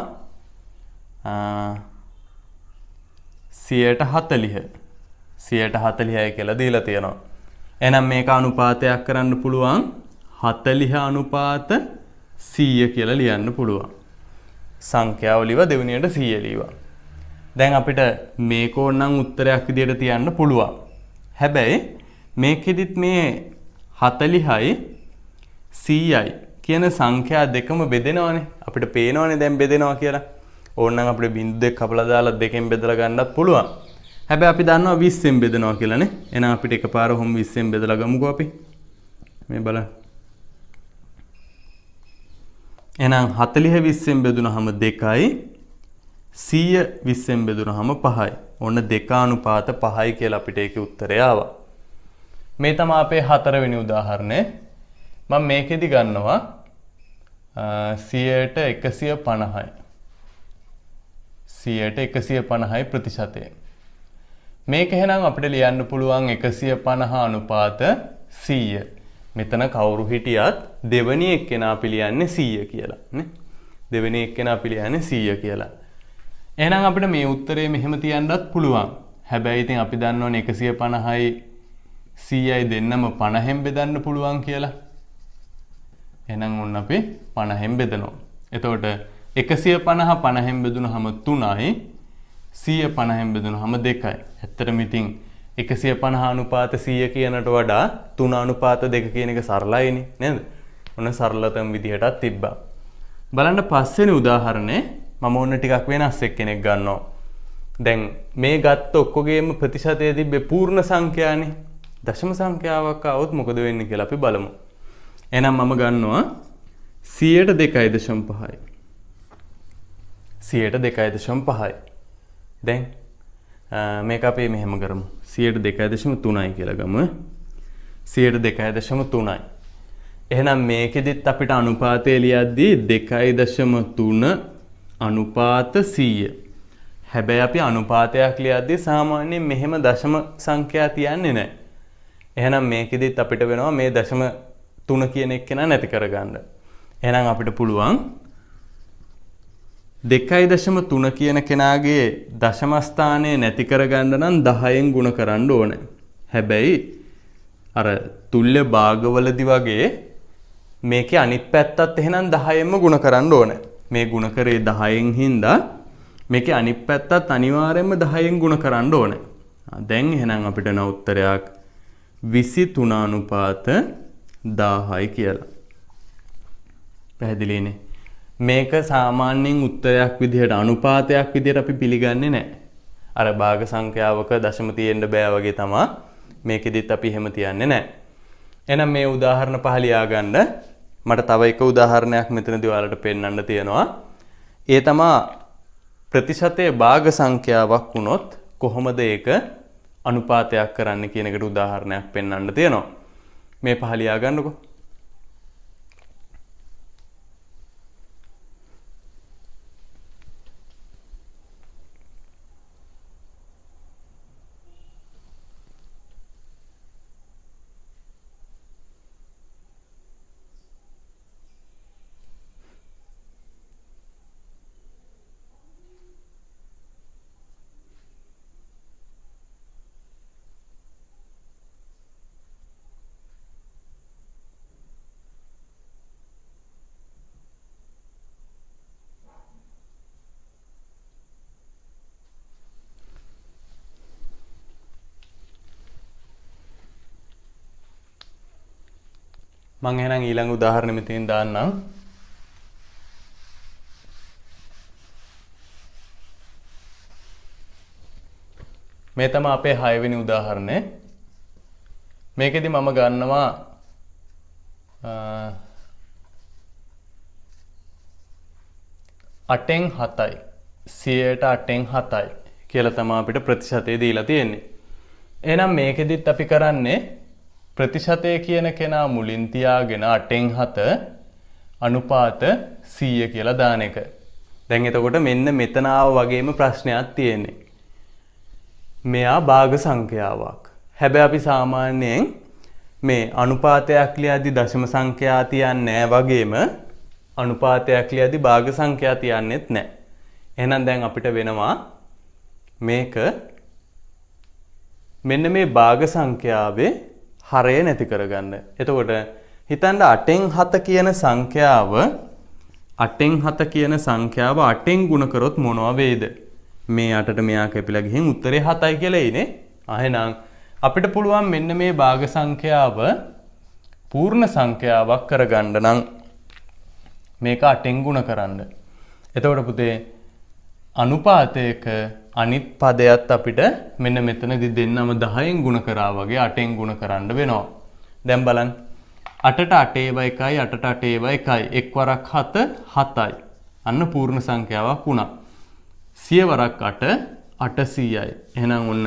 A: 140. 140යි කියලා දීලා තියෙනවා. එහෙනම් මේක අනුපාතයක් කරන්න පුළුවන් 40 අනුපාත 100 කියලා ලියන්න පුළුවන්. සංඛ්‍යාව ලියවා දෙවෙනියට 100 ලියවා. දැන් අපිට මේක ඕනනම් උත්තරයක් විදියට තියන්න පුළුවන්. හැබැයි මේකෙදිත් මේ 40යි 100යි කියන සංඛ්‍යා දෙකම බෙදෙනවානේ. අපිට පේනවානේ දැන් බෙදෙනවා කියලා. ඕනනම් අපිට බිංදු දෙක කපලා දාලා දෙකෙන් බෙදලා ගන්නත් පුළුවන්. හැබැයි අපි දන්නවා 20ෙන් බෙදනවා කියලානේ. එහෙනම් අපිට එකපාර ඔහොම 20ෙන් බෙදලා ගමුකෝ අපි. මේ බලන්න. එහෙනම් 40 20ෙන් බෙදුනහම 2යි 100 20ෙන් බෙදුනහම 5යි. ඔන්න 2 අනුපාත 5යි කියලා අපිට ඒකේ උත්තරය ආවා. මේ තමයි අපේ 4 වෙනි උදාහරණය. මම මේකෙදි ගන්නවා 100ට 150යි. 100ට 150යි ප්‍රතිශතය. මේක එහෙනම් අපිට ලියන්න පුළුවන් 150 අනුපාත 100. මෙතන කවුරු හිටියත් දෙවෙනි එක්කෙනා අපි ලියන්නේ 100 කියලා නේ. දෙවෙනි එක්කෙනා අපි ලියන්නේ 100 කියලා. එහෙනම් අපිට මේ උත්තරේ මෙහෙම තියන්නත් පුළුවන්. හැබැයි ඉතින් අපි දන්නවනේ 150යි 100යි දෙන්නම 50ෙන් බෙදන්න පුළුවන් කියලා. එහෙනම් ඔන්න අපි 50ෙන් බෙදනවා. එතකොට 150 50ෙන් බෙදුනහම 3යි 100 50ෙන් බෙදුනහම 2යි. ඇත්තටම ඉතින් 150 අනුපාත 100 කියනට වඩා 3 අනුපාත 2 කියන එක සරලයිනේ නේද? ඔන්න සරලතම විදිහටත් තිබ්බා. බලන්න පස්වෙනි උදාහරණේ මම ඔන්න ටිකක් වෙනස් එක්කෙනෙක් ගන්නවා. දැන් මේ ගත්ත ඔක්කොගේම ප්‍රතිශතය තිබ්බේ පූර්ණ සංඛ්‍යානේ. දශම සංඛ්‍යාවක් આવොත් මොකද වෙන්නේ කියලා අපි බලමු. එහෙනම් මම ගන්නවා 100ට 2.5යි. 100ට 2.5යි. දැන් මේක අපි මෙහෙම කරමු. 100ට 2.3යි කියලා ගමු. 100ට 2.3යි. එහෙනම් මේකෙදිත් අපිට අනුපාතය ලියද්දී 2.3 අනුපාත 100. හැබැයි අපි අනුපාතයක් ලියද්දී සාමාන්‍යයෙන් මෙහෙම දශම සංඛ්‍යා තියන්නේ නැහැ. එහෙනම් මේකෙදිත් අපිට වෙනවා මේ දශම 3 කියන එක නැති කරගන්න. එහෙනම් අපිට පුළුවන් 2.3 කියන කෙනාගේ දශම ස්ථානය නැති කරගන්න නම් 10න් ගුණ කරන්න ඕනේ. හැබැයි අර තුල්්‍ය භාගවලදී වගේ මේකේ අනිත් පැත්තත් එහෙනම් 10න්ම ගුණ කරන්න ඕනේ. මේ ගුණ කරේ 10න් හින්දා මේකේ අනිත් පැත්තත් අනිවාර්යයෙන්ම 10න් ගුණ කරන්න ඕනේ. දැන් එහෙනම් අපිට න උත්තරයක් 23 අනුපාත 1000යි කියලා. පැහැදිලිනේ? මේක සාමාන්‍යයෙන් උත්තරයක් විදිහට අනුපාතයක් විදිහට අපි පිළිගන්නේ නැහැ. අර භාග සංඛ්‍යාවක දශම තියෙන්න බෑ වගේ තමයි මේකෙදිත් අපි එහෙම තියන්නේ නැහැ. එහෙනම් මේ උදාහරණ පහ ලියා ගන්න. මට තව එක උදාහරණයක් මෙතනදී ඔයාලට පෙන්වන්න තියෙනවා. ඒ තමයි ප්‍රතිශතයේ භාග සංඛ්‍යාවක් වුණොත් කොහොමද ඒක අනුපාතයක් කරන්න කියන එකට උදාහරණයක් පෙන්වන්න තියෙනවා. මේ පහ ලියා ගන්නකො. මම එහෙනම් ඊළඟ උදාහරණෙ මෙතෙන් දාන්නම්. මේ තමයි අපේ 6 වෙනි උදාහරණය. මේකෙදි මම ගන්නවා 8න් 7යි 100ට 8න් 7යි කියලා තමයි අපිට ප්‍රතිශතය දීලා තියෙන්නේ. එහෙනම් මේකෙදිත් අපි කරන්නේ ප්‍රතිශතය කියන කෙනා මුලින් තියාගෙන 8න් 7 අනුපාත 100 කියලා දාන එක. දැන් එතකොට මෙන්න මෙතන වගේම ප්‍රශ්නයක් තියෙන්නේ. මෙයා භාග සංඛ්‍යාවක්. හැබැයි අපි සාමාන්‍යයෙන් මේ අනුපාතයක් ලියද්දි දශම සංඛ්‍යා තියන්නේ නැහැ වගේම අනුපාතයක් ලියද්දි භාග සංඛ්‍යා තියන්නේත් නැහැ. එහෙනම් දැන් අපිට වෙනවා මේක මෙන්න මේ භාග සංඛ්‍යාවේ හරය නැති කරගන්න. එතකොට හිතන්න 8න් 7 කියන සංඛ්‍යාව 8න් 7 කියන සංඛ්‍යාව 8න් ගුණ කරොත් මොනවා වේද? මේ 8ට මෙයා කැපිලා ගිහින් උත්තරේ 7යි කියලා එයිනේ. එහෙනම් අපිට පුළුවන් මෙන්න මේ භාග සංඛ්‍යාව පූර්ණ සංඛ්‍යාවක් කරගන්න නම් මේක 8න් ගුණ කරන්න. එතකොට පුතේ අනුපාතයක අනිත් පදයට අපිට මෙන්න මෙතනදී දෙන්නම 10න් ගුණ කරා වගේ 8න් ගුණ කරන්න වෙනවා. දැන් බලන්න 8ට 8 ඒවා 1යි 8ට 8 ඒවා 1යි එක් වරක් 7 7යි. අන්න පූර්ණ සංඛ්‍යාවක් වුණා. සිය වරක් 8 800යි. එහෙනම් ඔන්න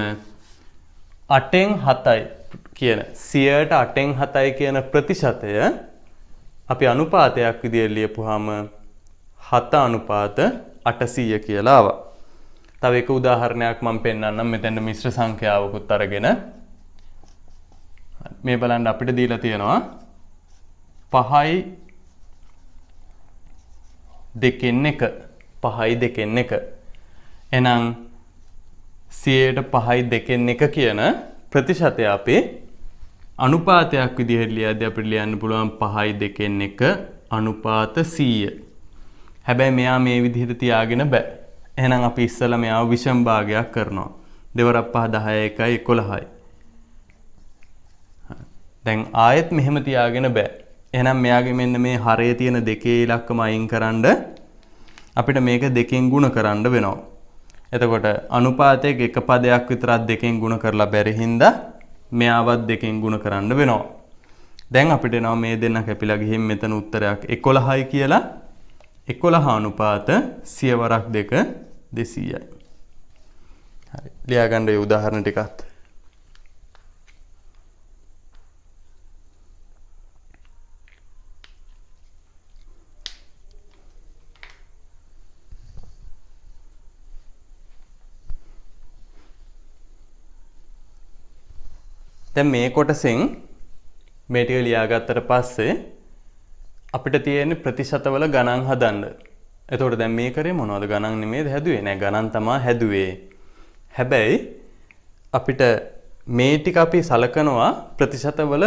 A: 8න් 7යි කියන 100ට 8න් 7යි කියන ප්‍රතිශතය අපි අනුපාතයක් විදිහට ලියපුවාම 7 අනුපාත 800 කියලා ආවා. තව එක උදාහරණයක් මම පෙන්නන්නම්. මෙතන මිශ්‍ර සංඛ්‍යාවකුත් අරගෙන මේ බලන්න අපිට දීලා තියෙනවා 5යි 2න් 1 5යි 2න් 1. එහෙනම් 100ට 5යි 2න් 1 කියන ප්‍රතිශතය අපි අනුපාතයක් විදිහට ලියද්දී අපිට ලියන්න පුළුවන් 5යි 2න් 1 අනුපාත 100. හැබැයි මෙයා මේ විදිහට තියාගෙන බෑ. එහෙනම් අපි ඉස්සෙල්ලා මෙයාව විෂම භාගයක් කරනවා. 2 වරක් 5 10යි 1යි 11යි. දැන් ආයෙත් මෙහෙම තියාගෙන බෑ. එහෙනම් මෙයාගේ මෙන්න මේ හරයේ තියෙන දෙකේ ඉලක්කම අයින් කරන්න අපිට මේක දෙකෙන් ගුණ කරන්න වෙනවා. එතකොට අනුපාතයක එක පදයක් විතරක් දෙකෙන් ගුණ කරලා බැරි හින්දා මෙයාවත් දෙකෙන් ගුණ කරන්න වෙනවා. දැන් අපිට එනවා මේ දෙන්න කැපිලා ගිහින් මෙතන උත්තරයක් 11යි කියලා. 11 අනුපාත 100 වරක් 2 200යි. හරි. ලියා ගන්න මේ උදාහරණ ටිකත්. දැන් මේ කොටසෙන් මේ ටික ලියාගත්තට පස්සේ අපිට තියෙන ප්‍රතිශතවල ගණන් හදන්න. එතකොට දැන් මේ කරේ මොනවද? ගණන් නෙමෙයිද හැදුවේ? නෑ ගණන් තමයි හැදුවේ. හැබැයි අපිට මේ ටික අපි සලකනවා ප්‍රතිශතවල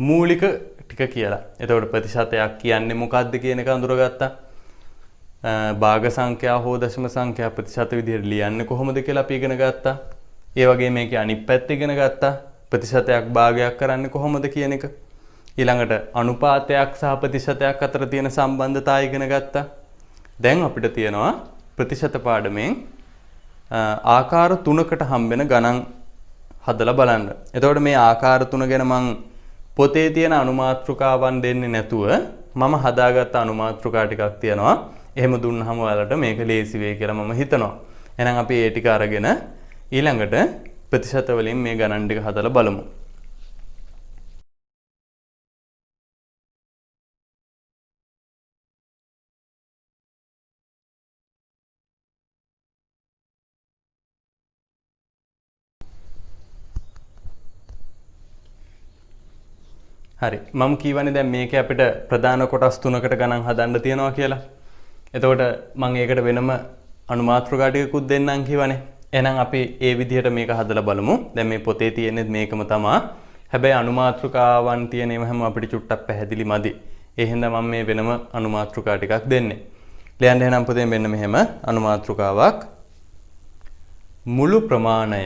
A: මූලික ටික කියලා. එතකොට ප්‍රතිශතයක් කියන්නේ මොකක්ද කියන එක අඳුරගත්තා. භාග සංඛ්‍යා හෝ දශම සංඛ්‍යා ප්‍රතිශත විදිහට ලියන්නේ කොහොමද කියලා අපි ඉගෙන ගත්තා. ඒ වගේ මේකේ අනිත් පැත්ත ඉගෙන ගත්තා. ප්‍රතිශතයක් භාගයක් කරන්නේ කොහොමද කියන එක. ඊළඟට අනුපාතයක් සහ ප්‍රතිශතයක් අතර තියෙන සම්බන්ධතාවය ඉගෙන ගත්තා. දැන් අපිට තියෙනවා ප්‍රතිශත පාඩමෙන් ආකාර 3කට හම්බෙන ගණන් හදලා බලන්න. එතකොට මේ ආකාර 3 ගැන මම පොතේ තියෙන අනුමාත්‍රිකාවන් දෙන්නේ නැතුව මම හදාගත්ත අනුමාත්‍රිකා ටිකක් තියෙනවා. එහෙම දුන්නාම ඔයාලට මේක ලේසි වෙයි කියලා මම හිතනවා. එහෙනම් අපි ඒ ටික අරගෙන ඊළඟට ප්‍රතිශත වලින් මේ ගණන් ටික හදලා බලමු. හරි. මම කියවනේ දැන් මේකේ අපිට ප්‍රධාන කොටස් 3කට ගණන් හදන්න තියෙනවා කියලා. එතකොට මම ඒකට වෙනම අනුමාත්‍රිකා ටිකකුත් දෙන්නම් කියවනේ. එහෙනම් අපි ඒ විදිහට මේක හදලා බලමු. දැන් මේ පොතේ තියෙන්නේ මේකම තමයි. හැබැයි අනුමාත්‍රිකාවන් තියෙන ඒවා හැම අපිට චුට්ටක් පැහැදිලි මදි. ඒ හින්දා මම මේ වෙනම අනුමාත්‍රිකා ටිකක් දෙන්නේ. ලියන්න එහෙනම් පොතේ මෙන්න මෙහෙම අනුමාත්‍රිකාවක්. මුළු ප්‍රමාණය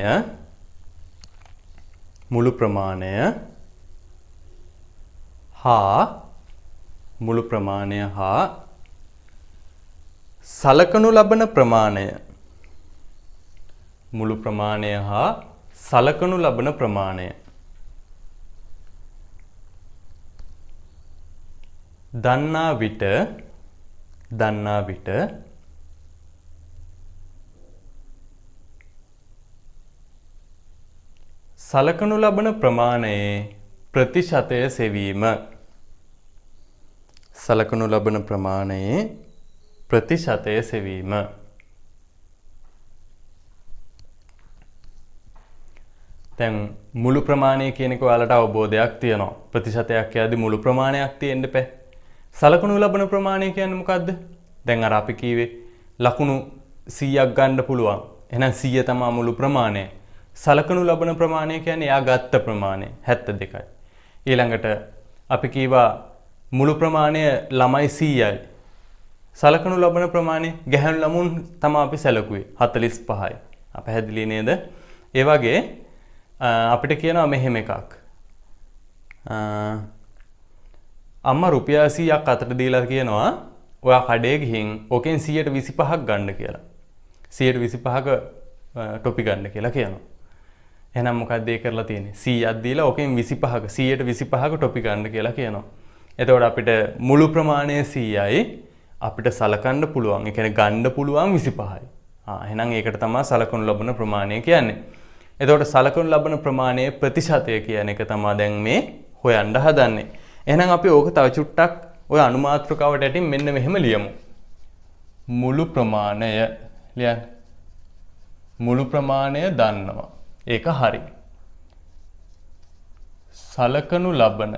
A: හා සලකනු ලබන ප්‍රමාණය. මුළු ප්‍රමාණය හා සලකනු ලබන ප්‍රමාණය. දන්නා විට සලකනු ලබන ප්‍රමාණයේ ප්‍රතිශතය සෙවීම. සලකනු ලබන ප්‍රමාණයේ ප්‍රතිශතය සෙවීම. දැන් මුළු ප්‍රමාණය කියන එක ඔයාලට අවබෝධයක් තියෙනවා. ප්‍රතිශතයක් කියද්දී මුළු ප්‍රමාණයක් තියෙන්න බෑ. සලකනු ලබන ප්‍රමාණය කියන්නේ මොකද්ද? දැන් අර අපි කිව්වේ ලකුණු 100ක් ගන්න පුළුවන්. එහෙනම් 100 තමයි මුළු ප්‍රමාණය. සලකනු ලබන ප්‍රමාණය කියන්නේ එයා ගත්ත ප්‍රමාණය 72යි. ඊළඟට අපි කීවා මුළු ප්‍රමාණය ළමයි 100යි. සලකනු ලබන ප්‍රමාණය ගැහැණු ළමුන් තමයි අපි සැලකුවේ 45යි. පැහැදිලි නේද? ඒ වගේ අපිට කියනවා මෙහෙම එකක්. අම්මා රුපියල් 100ක් අතට දීලා කියනවා ඔයා කඩේ ගිහින් ඕකෙන් 125ක් ගන්න කියලා. 125ක ටොපි ගන්න කියලා කියනවා. එහෙනම් මොකක්ද ඒ කරලා තියෙන්නේ? 100ක් දීලා ඕකෙන් 25ක 125ක ටොපි ගන්න කියලා කියනවා. එතකොට අපිට මුළු ප්‍රමාණය 100යි අපිට සලකන්න පුළුවන්. ඒ කියන්නේ ගන්න පුළුවන් 25යි. එහෙනම් ඒකට තමයි සලකනු ලබන ප්‍රමාණය කියන්නේ. එතකොට සලකනු ලබන ප්‍රමාණයේ ප්‍රතිශතය කියන එක තමයි දැන් මේ හොයන්න හදන්නේ. එහෙනම් අපි ඕක තව චුට්ටක් ඔය අනුමාත්‍රකාවට යටින් මෙන්න මෙහෙම ලියමු. මුළු ප්‍රමාණය ලියන්න. මුළු ප්‍රමාණය දන්නවා. ඒක හරි. සලකනු ලබන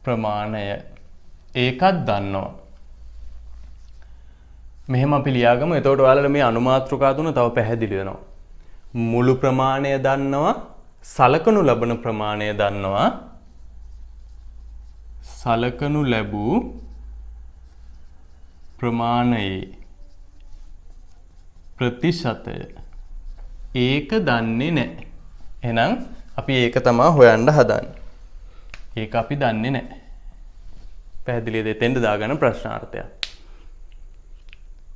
A: ප්‍රමාණය ඒකත් දන්නවා. මෙහෙම අපි ලියාගමු. එතකොට ඔයාලට මේ අනුමාත්‍රකා තුන තව පැහැදිලි වෙනවා. මුළු ප්‍රමාණය දන්නවා, සලකනු ලබන ප්‍රමාණය දන්නවා, සලකනු ලැබූ ප්‍රමාණයේ ප්‍රතිශතය ඒක දන්නේ නැහැ. එහෙනම් අපි ඒක තමයි හොයන්න හදන්නේ. ඒක අපි දන්නේ නැහැ. පැහැදිලිද? එතෙන්ද දාගන්න ප්‍රශ්නාර්ථයක්.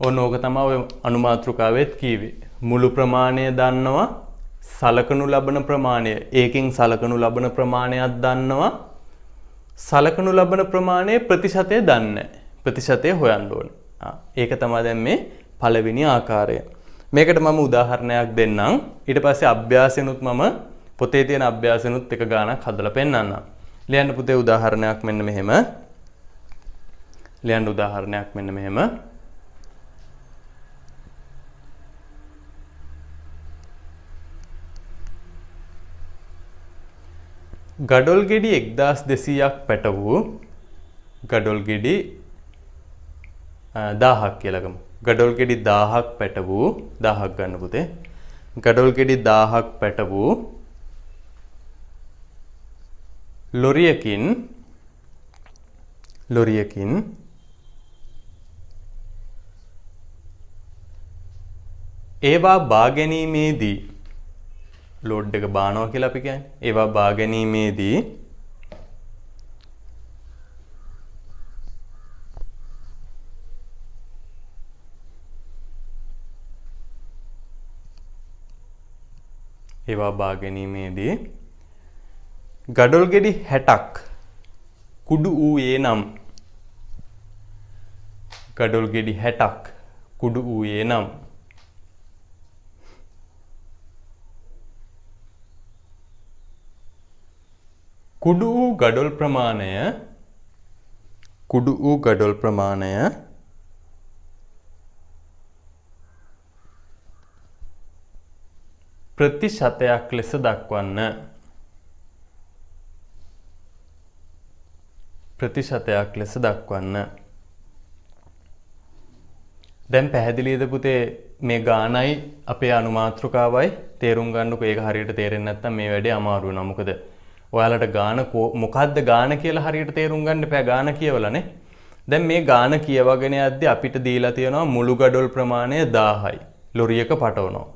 A: ඕක තමයි ඔය අනුමාත්‍රකාවෙත් කීවේ. මුළු ප්‍රමාණය දන්නවා, සලකනු ලබන ප්‍රමාණය ඒකෙන් සලකනු ලබන ප්‍රමාණයක් දන්නවා, සලකනු ලබන ප්‍රමාණයේ ප්‍රතිශතය දන්නේ නැහැ. ප්‍රතිශතය හොයන්න ඕනේ. ඒක තමයි දැන් මේ පළවෙනි ආකාරය. මේකට මම උදාහරණයක් දෙන්නම්. ඊට පස්සේ අභ්‍යාසෙනුත් මම පොතේ තියෙන අභ්‍යාසෙනුත් එක ගානක් හදලා පෙන්නන්නම්. ලියන්න පුතේ උදාහරණයක් මෙන්න මෙහෙම. ලියන්න උදාහරණයක් මෙන්න මෙහෙම. ගඩොල් ගෙඩි 1200ක් පැට වූ ගඩොල් ගෙඩි 1000ක් කියලා ගමු. ගඩොල් ගෙඩි 1000ක් පැට වූ 1000ක් ගන්න පුතේ. ගඩොල් ගෙඩි 1000ක් පැට වූ ලොරියකින් ඒවා බා ගැනීමේදී ලෝඩ් එක බානවා කියලා අපි කියන්නේ. ඒවා බා ගැනීමේදී ගඩොල් ගෙඩි 60ක් කුඩු වූයේ නම් ගඩොල් ගෙඩි 60ක් කුඩු වූයේ නම් කුඩු වූ ගඩොල් ප්‍රමාණය ප්‍රතිශතයක් ලෙස දක්වන්න. දැන් පැහැදිලිද පුතේ මේ ගානයි අපේ අනුමාත්‍රකාවයි තේරුම් ගන්නකො. ඒක හරියට තේරෙන්නේ නැත්නම් මේ වැඩේ අමාරු වෙනවා. මොකද ඔයාලට ගාන මොකද්ද ගාන කියලා හරියට තේරුම් ගන්න එපා. ගාන කියවලානේ. දැන් මේ ගාන කියවගෙන යද්දි අපිට දීලා තියෙනවා මුළු ගඩොල් ප්‍රමාණය 1000යි. ලොරියක පටවනවා.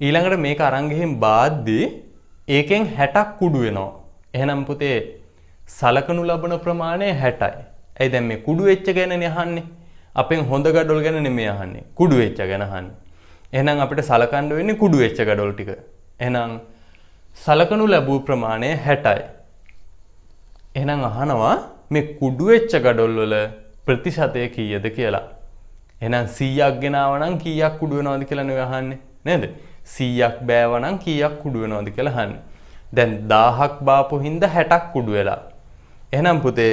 A: ඊළඟට මේක අරන් ගිහින් බාද්දී ඒකෙන් 60ක් කුඩු වෙනවා. එහෙනම් පුතේ සලකනු ලබන ප්‍රමාණය 60යි. ඇයි දැන් මේ කුඩු වෙච්ච ගැනනේ අහන්නේ? අපෙන් හොඳ ගඩොල් ගැන නෙමෙයි අහන්නේ. කුඩු වෙච්ච ගැන අහන්නේ. එහෙනම් අපිට සලකන්න වෙන්නේ කුඩු වෙච්ච ගඩොල් ටික. එහෙනම් සලකනු ලැබූ ප්‍රමාණය 60යි. එහෙනම් අහනවා මේ කුඩු වෙච්ච ගඩොල් වල ප්‍රතිශතය කීයද කියලා. එහෙනම් 100ක් ගෙනාව නම් කීයක් කුඩු වෙනවද කියලා නෙවෙයි අහන්නේ. නේද? 100ක් බෑව නම් කීයක් කුඩු වෙනවද කියලා අහන්නේ. දැන් 1000ක් බාපු හින්දා 60ක් කුඩු වෙලා. එහෙනම් පුතේ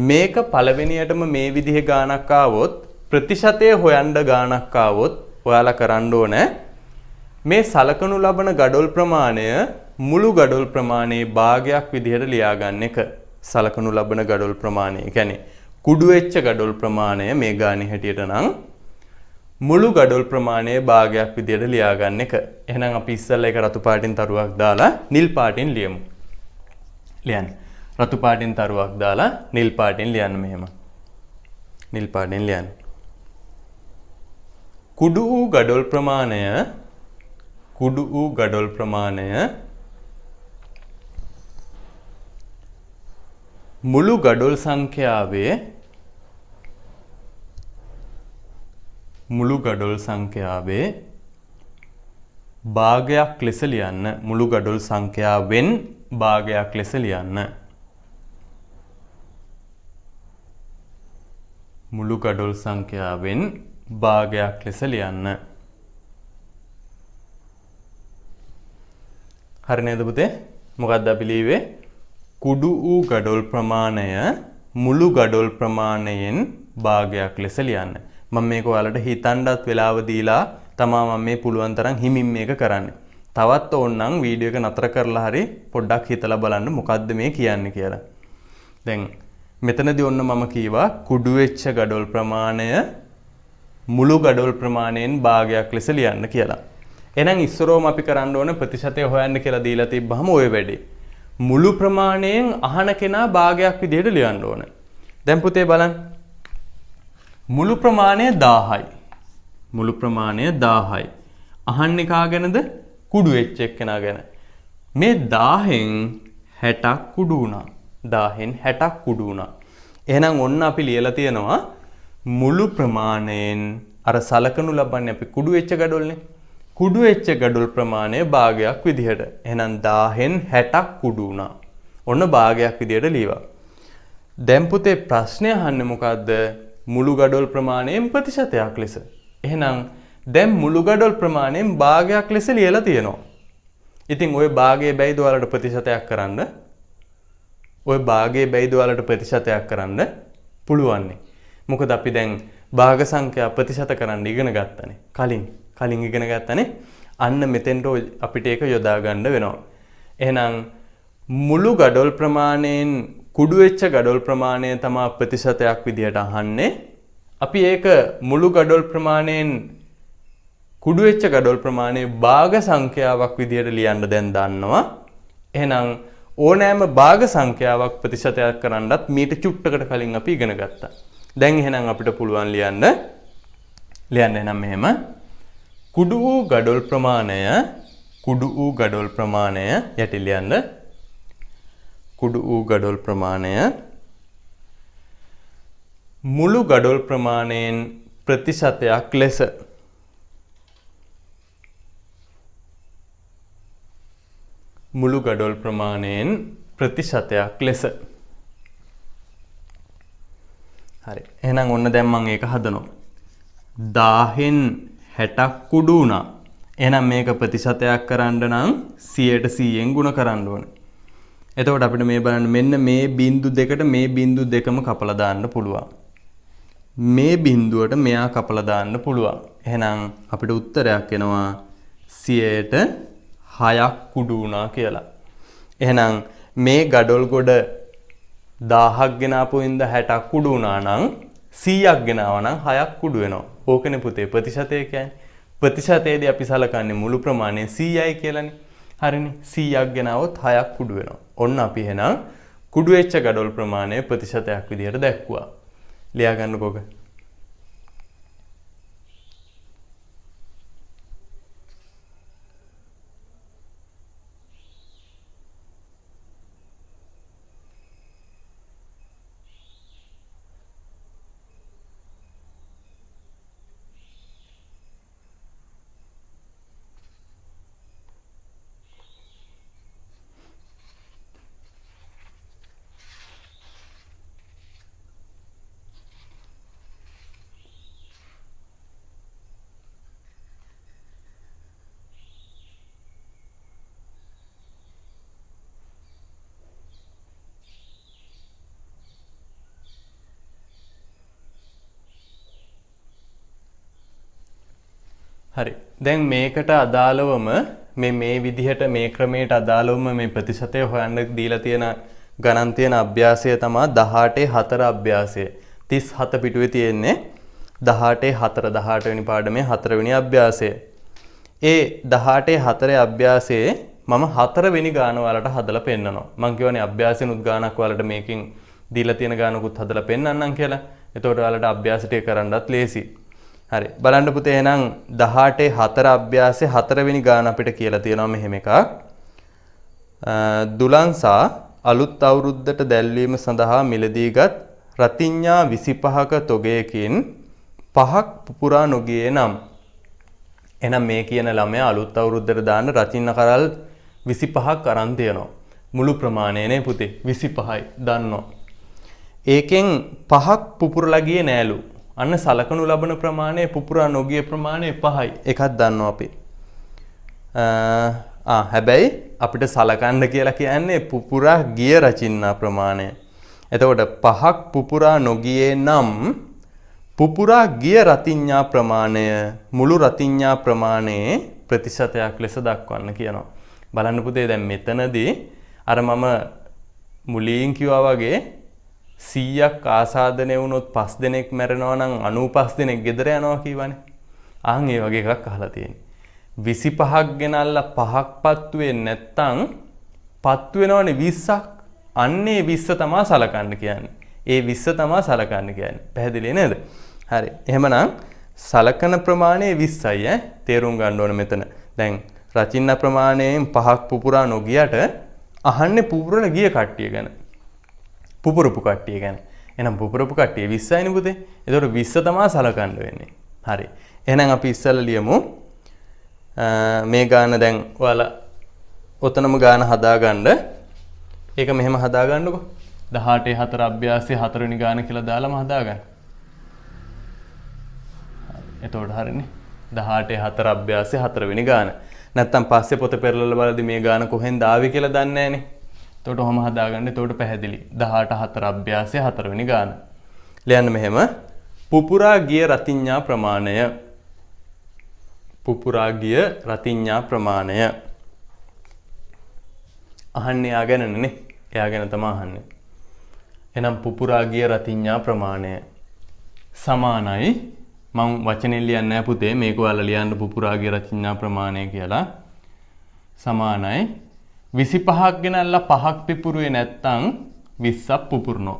A: මේක පළවෙනියටම මේ විදිහේ ගානක් ආවොත් ප්‍රතිශතය හොයන්න ගානක් ආවොත් ඔයාලා කරන්න ඕනේ මේ සලකනු ලබන ගඩොල් ප්‍රමාණය මුළු ගඩොල් ප්‍රමාණයේ භාගයක් විදිහට ලියා ගන්න එක. සලකනු ලබන ගඩොල් ප්‍රමාණය. ඒ කියන්නේ කුඩු වෙච්ච ගඩොල් ප්‍රමාණය මේ ගානේ හැටියට නම් මුළු ගඩොල් ප්‍රමාණයේ භාගයක් විදිහට ලියා ගන්න එක. එහෙනම් අපි ඉස්සෙල්ලා ඒක රතු පාටින් තරුවක් දාලා නිල් පාටින් ලියමු. ලියන්න. රතු පාටින් තරුවක් දාලා නිල් පාටින් ලියන්න මෙහෙම. නිල් පාටෙන් ලියන්න. කුඩු වූ ගඩොල් ප්‍රමාණය මුළු ගඩොල් සංඛ්‍යාවේ භාගයක් ලෙස ලියන්න. මුළු ගඩොල් සංඛ්‍යාවෙන් භාගයක් ලෙස ලියන්න. මුළු ගඩොල් සංඛ්‍යාවෙන් භාගයක් ලෙස ලියන්න. හරි නේද පුතේ? මොකක්ද අපි ලියුවේ? කුඩු වූ ගඩොල් ප්‍රමාණය මුළු ගඩොල් ප්‍රමාණයෙන් භාගයක් ලෙස ලියන්න. මම මේක ඔයාලට හිතන්නත් වෙලාව දීලා තමයි මම මේ පුළුවන් තරම් හිමින් මේක කරන්නේ. තවත් ඕනනම් වීඩියෝ එක නතර කරලා හරි පොඩ්ඩක් හිතලා බලන්න මොකද්ද මේ කියන්නේ කියලා. දැන් මෙතනදී ඔන්න මම කීවා කුඩු වෙච්ච ගඩොල් ප්‍රමාණය මුළු ගඩොල් ප්‍රමාණයෙන් භාගයක් ලෙස ලියන්න කියලා. එහෙනම් ඉස්සරෝම අපි කරන්න ඕන ප්‍රතිශතය හොයන්න කියලා දීලා තිබ්බහම ඔය වැඩේ. මුළු ප්‍රමාණයෙන් අහන කෙනා භාගයක් විදිහට ලියන්න ඕන. දැන් පුතේ බලන්න. මුළු ප්‍රමාණය 1000යි. මුළු ප්‍රමාණය 1000යි. අහන්නේ කාගෙනද? කුඩු වෙච්ච එක්කෙනා ගැන. මේ 1000න් 60ක් කුඩු වුණා. 1000න් 60ක් කුඩු වුණා. එහෙනම් ඔන්න අපි ලියලා තියෙනවා මුළු ප්‍රමාණයෙන් අර සලකනු ලබන්නේ අපි කුඩු වෙච්ච ගඩොල්නේ. කුඩු වෙච්ච ගඩොල් ප්‍රමාණය භාගයක් විදිහට. එහෙනම් 1000න් 60ක් කුඩු වුණා. ඔන්න භාගයක් විදිහට ලියවා. දැන් පුතේ ප්‍රශ්නේ අහන්නේ මොකද්ද? මුළු ගඩොල් ප්‍රමාණයෙන් ප්‍රතිශතයක් ලෙස. එහෙනම් දැන් මුළු ගඩොල් ප්‍රමාණයෙන් භාගයක් ලෙස ලියලා තියෙනවා. ඉතින් ওই භාගයේ බැයිද ඔයාලට ප්‍රතිශතයක් කරන්න? ওই භාගයේ බැයිද ඔයාලට ප්‍රතිශතයක් කරන්න පුළුවන්. මොකද අපි දැන් භාග සංඛ්‍යා ප්‍රතිශත කරන්න ඉගෙන ගත්තනේ. කලින් ඉගෙන ගත්තනේ. අන්න මෙතෙන්ට අපිට ඒක යොදා ගන්න වෙනවා. එහෙනම් මුළු ගඩොල් ප්‍රමාණයෙන් කුඩු වෙච්ච ගඩොල් ප්‍රමාණය තමයි ප්‍රතිශතයක් විදිහට අහන්නේ. අපි ඒක මුළු ගඩොල් ප්‍රමාණයෙන් කුඩු වෙච්ච ගඩොල් ප්‍රමාණය භාග සංඛ්‍යාවක් විදිහට ලියන්න දැන් දන්නවා. එහෙනම් ඕනෑම භාග සංඛ්‍යාවක් ප්‍රතිශතයක් කරන්නත් මීට චුට්ටකට කලින් අපි ඉගෙන ගත්තා. දැන් එහෙනම් අපිට පුළුවන් ලියන්න එහෙනම් මෙහෙම කුඩු වූ ගඩොල් ප්‍රමාණය යටි ලියන්න. කුඩු වූ ගඩොල් ප්‍රමාණය මුළු ගඩොල් ප්‍රමාණයෙන් ප්‍රතිශතයක් ලෙස මුළු ගඩොල් ප්‍රමාණයෙන් ප්‍රතිශතයක් ලෙස. හරි. එහෙනම් ඔන්න දැන් මම ඒක හදනවා. 1000න් 60ක් කුඩු වුණා. එහෙනම් මේක ප්‍රතිශතයක් කරන්න නම් 100%න් ගුණ කරන්න ඕනේ. එතකොට අපිට මේ බලන්න මෙන්න මේ බිංදු දෙකට මේ බිංදු දෙකම කපලා දාන්න පුළුවන්. මේ බිංදුවට මෙයා කපලා දාන්න පුළුවන්. එහෙනම් අපිට උත්තරයක් එනවා 100%ක් කුඩු වුණා කියලා. එහෙනම් මේ ගඩොල් ගොඩ 1000ක් ගෙනාපු ඉඳ 60ක් කුඩු වුණා නම් 100ක් ගෙනාවා නම් 6ක් කුඩු වෙනවා. ඕකනේ පුතේ ප්‍රතිශතය කියන්නේ. ප්‍රතිශතයේදී අපි සලකන්නේ මුළු ප්‍රමාණය 100යි කියලානේ. හරිනේ. 100ක් ගෙනාවොත් 6ක් කුඩු වෙනවා. ඔන්න අපි එහෙනම් කුඩු වෙච්ච ගඩොල් ප්‍රමාණය ප්‍රතිශතයක් විදිහට දැක්කුවා. ලියා ගන්නකොක. හරි. දැන් මේකට අදාළවම මේ විදිහට මේ ක්‍රමයට අදාළවම මේ ප්‍රතිශතය හොයන්න දීලා තියෙන ගණන් තියෙන අභ්‍යාසය තමයි 18 අභ්‍යාසය. 37 පිටුවේ තියෙන්නේ 18 වෙනි පාඩමේ 4 වෙනි අභ්‍යාසය. ඒ 18 අභ්‍යාසයේ මම 4 වෙනි ගාන වලට හදලා පෙන්නනවා. මම කියවනේ අභ්‍යාසෙනුත් ගානක් වලට මේකෙන් දීලා තියෙන ගානකුත් හදලා පෙන්නන්නම් කියලා. එතකොට ඔයාලට අභ්‍යාස ටික කරන්නත් ලේසි. හරි. බලන්න පුතේ එහෙනම් 18 4 අභ්‍යාසයේ 4 වෙනි ගාන අපිට කියලා තියෙනවා මෙහෙම එකක්. දුලන්සා අලුත් අවුරුද්දට දැල්වීම සඳහා මිලදීගත් රතිඤ්ඤා 25ක තොගයකින් 5ක් පුපුරා නොගියේ නම්. එහෙනම් මේ කියන ළමයා අලුත් අවුරුද්දට දාන්න රතිඤ්ඤා කරල් 25ක් අරන් තියනවා. මුළු ප්‍රමාණය නේ පුතේ 25යි දන්නවා. ඒකෙන් 5ක් පුපුරලා ගියේ නෑලු. අන්න සලකනු ලබන ප්‍රමාණය පුපුරා නොගිය ප්‍රමාණය 5යි. එකක් දන්නවා අපි. හැබැයි අපිට සලකන්න කියලා කියන්නේ පුපුරා ගිය රචින්නා ප්‍රමාණය. එතකොට 5ක් පුපුරා නොගියේ නම් පුපුරා ගිය රතිඤ්ඤා ප්‍රමාණය මුළු රතිඤ්ඤා ප්‍රමාණයේ ප්‍රතිශතයක් ලෙස දක්වන්න කියනවා. බලන්න පුතේ දැන් මෙතනදී අර මම මුලින් කිව්වා වගේ 100ක් ආසාදනය වුණොත් 5 දෙනෙක් මැරෙනවා නම් 95 දෙනෙක් ගෙදර යනවා කියවනේ. ආන් ඒ වගේ එකක් අහලා තියෙන්නේ. 25ක් ගෙනල්ලා 5ක් පත්තු වෙන්නේ නැත්තම් පත්තු වෙනවනේ 20ක්. අන්නේ 20 තමයි සලකන්න කියන්නේ. ඒ 20 තමයි සලකන්න කියන්නේ. පැහැදිලි නේද? හරි. එහෙමනම් සලකන ප්‍රමාණය 20යි ඈ. තේරුම් ගන්න ඕන මෙතන. දැන් රචින්න ප්‍රමාණයෙන් 5ක් පුපුරා නොගියට අහන්නේ පුපුරන ගිය කට්ටිය ගැන. පුපුරපු කට්ටිය ගැන. එහෙනම් පුපුරපු කට්ටිය 20යිනේ පුතේ. ඒතකොට 20 තමයි සලකන්න වෙන්නේ. හරි. එහෙනම් අපි ඉස්සෙල්ලා ලියමු. මේ ගාන දැන් ඔයාලා ඔතනම ගාන හදාගන්න. ඒක මෙහෙම හදාගන්නකො. 18 4 අභ්‍යාසයේ 4 වෙනි ගාන කියලා දාලාම හදාගන්න. එතකොට හරිනේ. 18 4 අභ්‍යාසයේ 4 වෙනි ගාන. නැත්තම් පස්සේ පොත පෙරලලා බලද්දි මේ ගාන කොහෙන්ද ආවේ කියලා දන්නේ නැහනේ. එතකොට ඔහම හදාගන්න. එතකොට පැහැදිලි. 18 4 අභ්‍යාසයේ 4 වෙනි ගාන. ලියන්න මෙහෙම. පුපුරා ගිය රතිඤ්ඤා ප්‍රමාණය. පුපුරා ගිය රතිඤ්ඤා ප්‍රමාණය. අහන්නේ යා ගැනනේ. එයා ගැන තමයි අහන්නේ. එහෙනම් පුපුරා ගිය රතිඤ්ඤා ප්‍රමාණය සමානයි මම වචනෙන් ලියන්නේ නැහැ පුතේ මේක ඔයාලා ලියන්න පුපුරා ගිය රතිඤ්ඤා ප්‍රමාණය කියලා සමානයි 25ක් ගෙනල්ලා 5ක් පිපුරුවේ නැත්තම් 20ක් පුපුරනවා.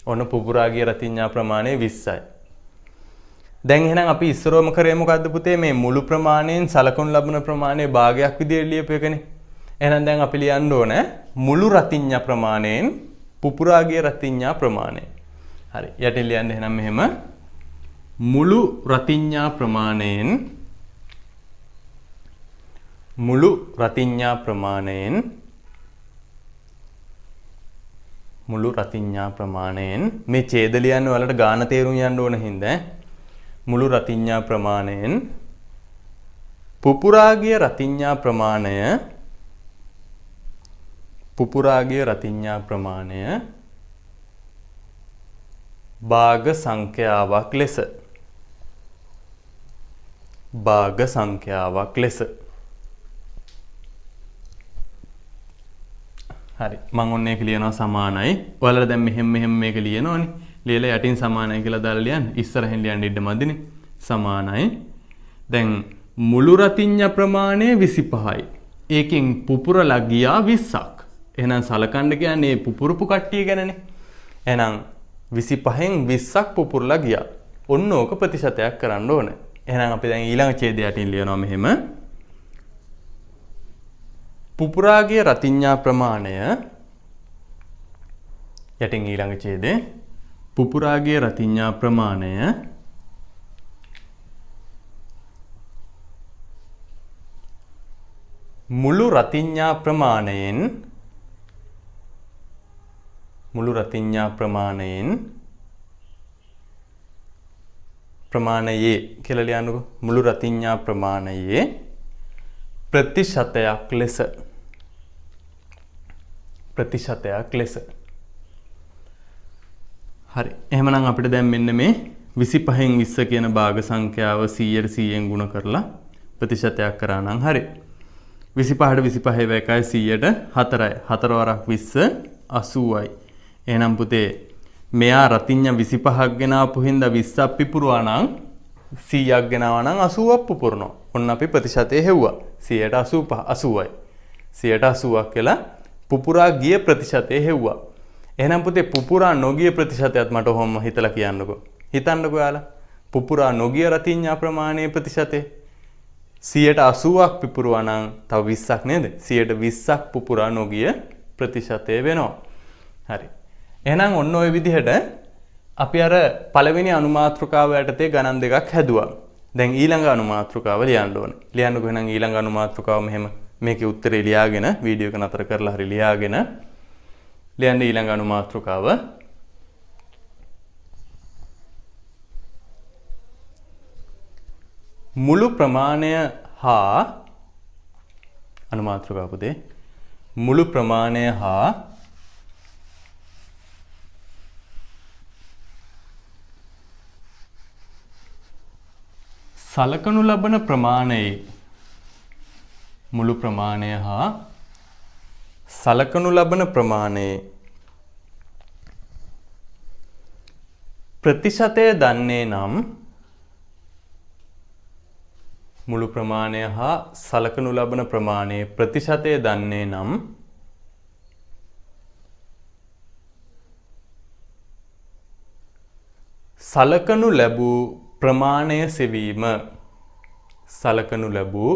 A: ඔන්න පුපුරා ගිය රතිඤ්ඤා ප්‍රමාණය 20යි. දැන් එහෙනම් අපි ඉස්සරවම කරේ මොකද්ද පුතේ මේ මුළු ප්‍රමාණයෙන් සලකනු ලබන ප්‍රමාණය භාගයක් විදිහට ලියපු එකනේ. එහෙනම් දැන් අපි ලියන්න ඕනේ මුළු රතිඤ්ඤා ප්‍රමාණයෙන් පුපුරා ගිය රතිඤ්ඤා ප්‍රමාණය. හරි. යටින් ලියන්න එහෙනම් මෙහෙම මුළු රතිඤ්ඤා ප්‍රමාණයෙන් මේ ඡේද ලියන්න වලට ගාන තේරුම් යන්න ඕන හින්දා මුළු රතිඤ්ඤා ප්‍රමාණයෙන් පුපුරා ගිය රතිඤ්ඤා ප්‍රමාණය භාග සංඛ්‍යාවක් ලෙස හරි මම ඔන්න ඒක ලියනවා සමානයි. ඔයාලා දැන් මෙහෙම මේක ලියනවනේ. ලියලා යටින් සමානයි කියලා දාලා ලියන්න. ඉස්සරහින් ලියන්න ඉඩ මදිනේ. සමානයි. දැන් මුළු රතිඤ්ඤා ප්‍රමාණය 25යි. ඒකෙන් පුපුරලා ගියා 20ක්. එහෙනම් සලකන්න කියන්නේ පුපුරපු කට්ටිය ගැනනේ. එහෙනම් 25න් 20ක් පුපුරලා ගියා. ඔන්න ඕක ප්‍රතිශතයක් කරන්න ඕනේ. එහෙනම් අපි දැන් ඊළඟ ඡේදය යටින් ලියනවා මෙහෙම. පුපුරා ගිය රතිඤ්ඤා ප්‍රමාණය යටින් ඊළඟ ඡේදේ පුපුරා ගිය රතිඤ්ඤා ප්‍රමාණය මුළු රතිඤ්ඤා ප්‍රමාණයේ කියලා ලියන්නකො. මුළු රතිඤ්ඤා ප්‍රමාණයේ ප්‍රතිශතයක් ලෙස හරි. එහෙමනම් අපිට දැන් මෙන්න මේ 25න් 20 කියන භාග සංඛ්‍යාව 100ට 100ෙන් ගුණ කරලා ප්‍රතිශතයක් කරා නම් හරි. 25ට 25 එකයි 100ට 4යි. 4 වරක් 20 80යි. එහෙනම් පුතේ මෙයා රතිඤ්ඤා 25ක් ගෙනාවු හින්දා 20ක් පිපුරුවා නම් 100ක් ගෙනාවා නම් 80ක් පුපුරනවා. ඔන්න අපි ප්‍රතිශතය හෙව්වා. 185 80යි. 180ක් කියලා පුපුරා ගිය ප්‍රතිශතය හෙව්වා. එහෙනම් පුතේ පුපුරා නොගිය ප්‍රතිශතයත් මට ඔහොම හිතලා කියන්නකෝ. හිතන්නකෝ යාලා. පුපුරා නොගිය රතිඤ්ඤා ප්‍රමාණයේ ප්‍රතිශතය 80ක් පුපුරවා නම් තව 20ක් නේද? 20ක් පුපුරා නොගිය ප්‍රතිශතය වෙනවා. හරි. එහෙනම් ඔන්න ඔය විදිහට අපි අර පළවෙනි අනුමාත්‍රකාව යටතේ ගණන් දෙකක් හැදුවා. දැන් ඊළඟ අනුමාත්‍රකාව ලියන්න ඕනේ. ලියන්නකෝ එහෙනම් ඊළඟ අනුමාත්‍රකාව මෙහෙම මේකේ උත්තරේ ලියාගෙන වීඩියෝ එක නතර කරලා හරි ලියාගෙන ලියන්න ඊළඟ අනුමාත්‍රකාව. මුළු ප්‍රමාණය හා අනුමාත්‍රකාව පුතේ මුළු ප්‍රමාණය හා සලකනු ලබන ප්‍රමාණයේ මුළු ප්‍රමාණය හා සලකනු ලබන ප්‍රමාණයේ ප්‍රතිශතය දන්නේ නම් මුළු ප්‍රමාණය හා සලකනු ලබන ප්‍රමාණයේ ප්‍රතිශතය දන්නේ නම් සලකනු ලැබූ ප්‍රමාණය සෙවීම සලකනු ලැබූ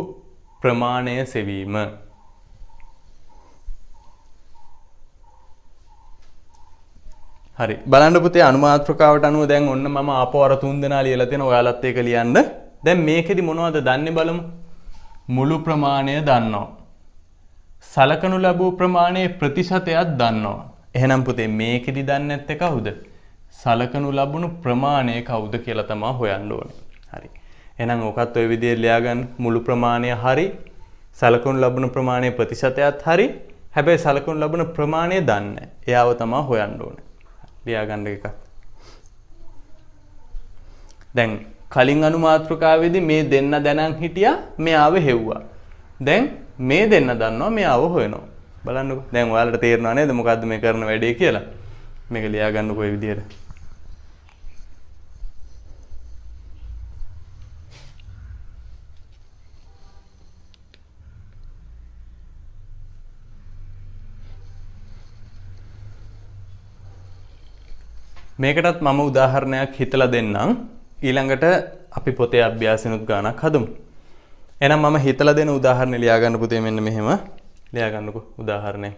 A: ප්‍රමාණය සෙවීම හරි බලන්න පුතේ අනුමාත්‍රකාවට අනුව දැන් ඔන්න මම ආපහු අර 3 දෙනා ලියලා තියෙනවා ඔයාලත් ඒක ලියන්න දැන් මේකෙදි මොනවද දන්නේ බලමු මුළු ප්‍රමාණය දන්නවා සලකනු ලැබූ ප්‍රමාණයේ ප්‍රතිශතයක් දන්නවා එහෙනම් පුතේ මේකෙදි දන්නේ නැත්තේ කවුද සලකනු ලැබුණු ප්‍රමාණය කවුද කියලා තමයි හොයන්න ඕනේ හරි එහෙනම් ඔකත් ඔය විදිහට ලියාගන්න මුළු ප්‍රමාණය හරි සලකනු ලැබුණු ප්‍රමාණයේ ප්‍රතිශතයත් හරි හැබැයි සලකනු ලැබුණු ප්‍රමාණය දන්නේ එයාව තමයි හොයන්න ඕනේ ලියාගන්න එකක් දැන් කලින් අනුමාත්‍රකාවේදී මේ දෙන්න දැනන් හිටියා මෙයාව හෙව්වා දැන් මේ දෙන්න දන්නවා මෙයාව හොයනවා බලන්නකෝ දැන් ඔයාලට තේරෙනව නේද මොකද්ද මේ කරන වැඩේ කියලා මේක ලියාගන්නකෝ මේ විදිහට මේකටත් මම උදාහරණයක් හිතලා දෙන්නම් ඊළඟට අපි පොතේ අභ්‍යාසිනුත් ගානක් හදමු. එහෙනම් මම හිතලා දෙන උදාහරණ ලියා ගන්න පුතේ මෙන්න මෙහෙම ලියා ගන්නකෝ උදාහරණය.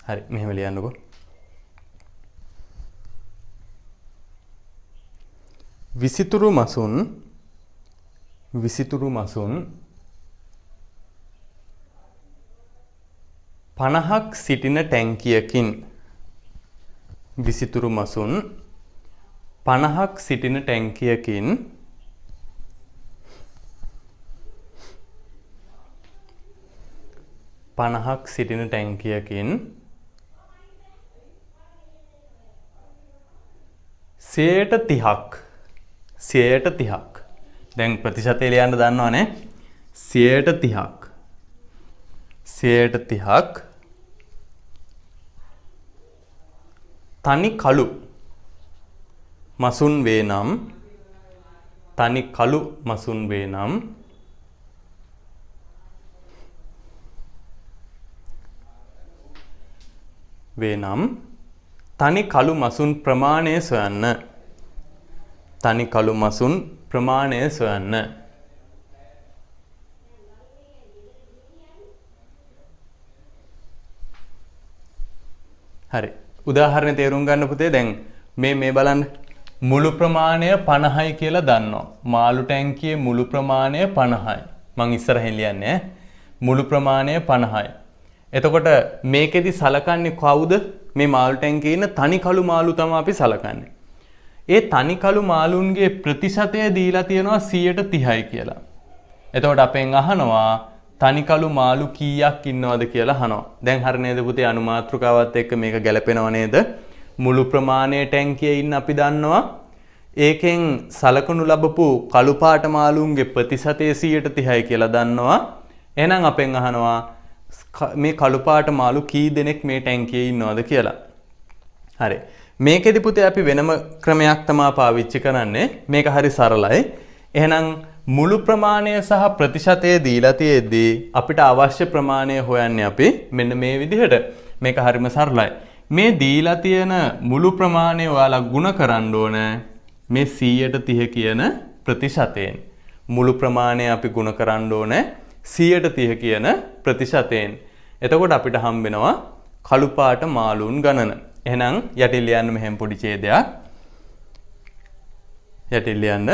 A: හරි මෙහෙම ලියන්නකෝ. විසිතුරු මසුන් 50ක් සිටින ටැංකියකින් විසිතුරු මසුන් 50ක් සිටින ටැංකියකින් සියයට 30ක් දැන් ප්‍රතිශතය ලියන්න දන්නවනේ 30ක් තනි කළු මසුන් වේ නම් තනි කළු මසුන් ප්‍රමාණය සොයන්න තනි කළු මසුන් ප්‍රමාණය සොයන්න හරි උදාහරණ තේරුම් ගන්න පුතේ දැන් මේ බලන්න මුළු ප්‍රමාණය 50යි කියලා දන්නවා මාළු ටැංකියේ මුළු ප්‍රමාණය 50යි මං ඉස්සරහින් ලියන්නේ මුළු ප්‍රමාණය 50යි එතකොට මේකෙදි සලකන්නේ කවුද මේ මාළු ටැංකියේ ඉන්න තනි කළු මාළු තමයි අපි සලකන්නේ ඒ තනි කළු මාළුන්ගේ ප්‍රතිශතය දීලා තියෙනවා 30යි කියලා. එතකොට අපෙන් අහනවා තනි කළු මාළු කීයක් ඉන්නවද කියලා අහනවා. දැන් හරි නේද පුතේ අනුමාත්‍රකාවත් එක්ක මේක ගැලපෙනව නේද? මුළු ප්‍රමාණයේ ටැංකියේ ඉන්න අපි දන්නවා. ඒකෙන් සලකනු ලැබපු කළු පාට මාළුන්ගේ ප්‍රතිශතය 30යි කියලා දන්නවා. එහෙනම් අපෙන් අහනවා මේ කළු පාට මාළු කී දෙනෙක් මේ ටැංකියේ ඉන්නවද කියලා. හරි. මේකෙදි පුතේ අපි වෙනම ක්‍රමයක් තමයි පාවිච්චි කරන්නේ. මේක හරි සරලයි. එහෙනම් මුළු ප්‍රමාණය සහ ප්‍රතිශතය දීලා තියෙද්දී අපිට අවශ්‍ය ප්‍රමාණය හොයන්නේ අපි මෙන්න මේ විදිහට. මේක හරිම සරලයි. මේ දීලා තියෙන මුළු ප්‍රමාණය ඔයාලා ගුණ කරන්න ඕන මේ 130 කියන ප්‍රතිශතයෙන්. මුළු ප්‍රමාණය අපි ගුණ කරන්න ඕන 130 කියන ප්‍රතිශතයෙන්. එතකොට අපිට හම්බ වෙනවා කළු පාට මාළුන් ගණන. එහෙනම් යටින් ලියන්න මෙහෙම පොඩි ඡේදයක්. යටින් ලියන්න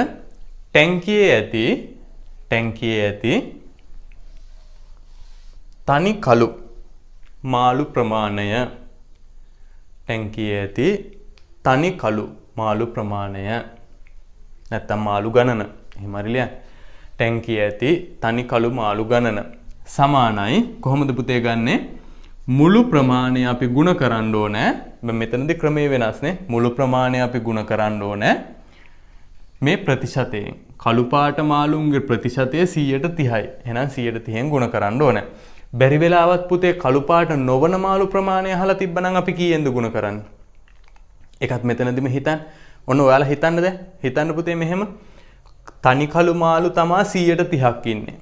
A: ටැංකියේ ඇති තනි කළු මාළු ප්‍රමාණය. ටැංකියේ ඇති තනි කළු මාළු ප්‍රමාණය. නැත්තම් මාළු ගණන. එහෙම හරි ලියන්න. ටැංකියේ ඇති තනි කළු මාළු ගණන සමානයි කොහොමද පුතේ ගන්නෙ? මුළු ප්‍රමාණය අපි ගුණ කරන්න ඕනේ. මෙතනදී ක්‍රමයේ වෙනස් නේ. මුළු ප්‍රමාණය අපි ගුණ කරන්න ඕනේ මේ ප්‍රතිශතයෙන්. කළු පාට මාළුන්ගේ ප්‍රතිශතය 130යි. එහෙනම් 130න් ගුණ කරන්න ඕනේ. බැරි වෙලාවත් පුතේ කළු පාට නොවන මාළු ප්‍රමාණය අහලා තිබ්බනම් අපි කීයෙන්ද ගුණ කරන්නේ? ඒකත් මෙතනදිම හිතන්න. ඔන්න ඔයාලා හිතන්න දැන්. හිතන්න පුතේ මෙහෙම. තනි කළු මාළු තමා 130ක් ඉන්නේ.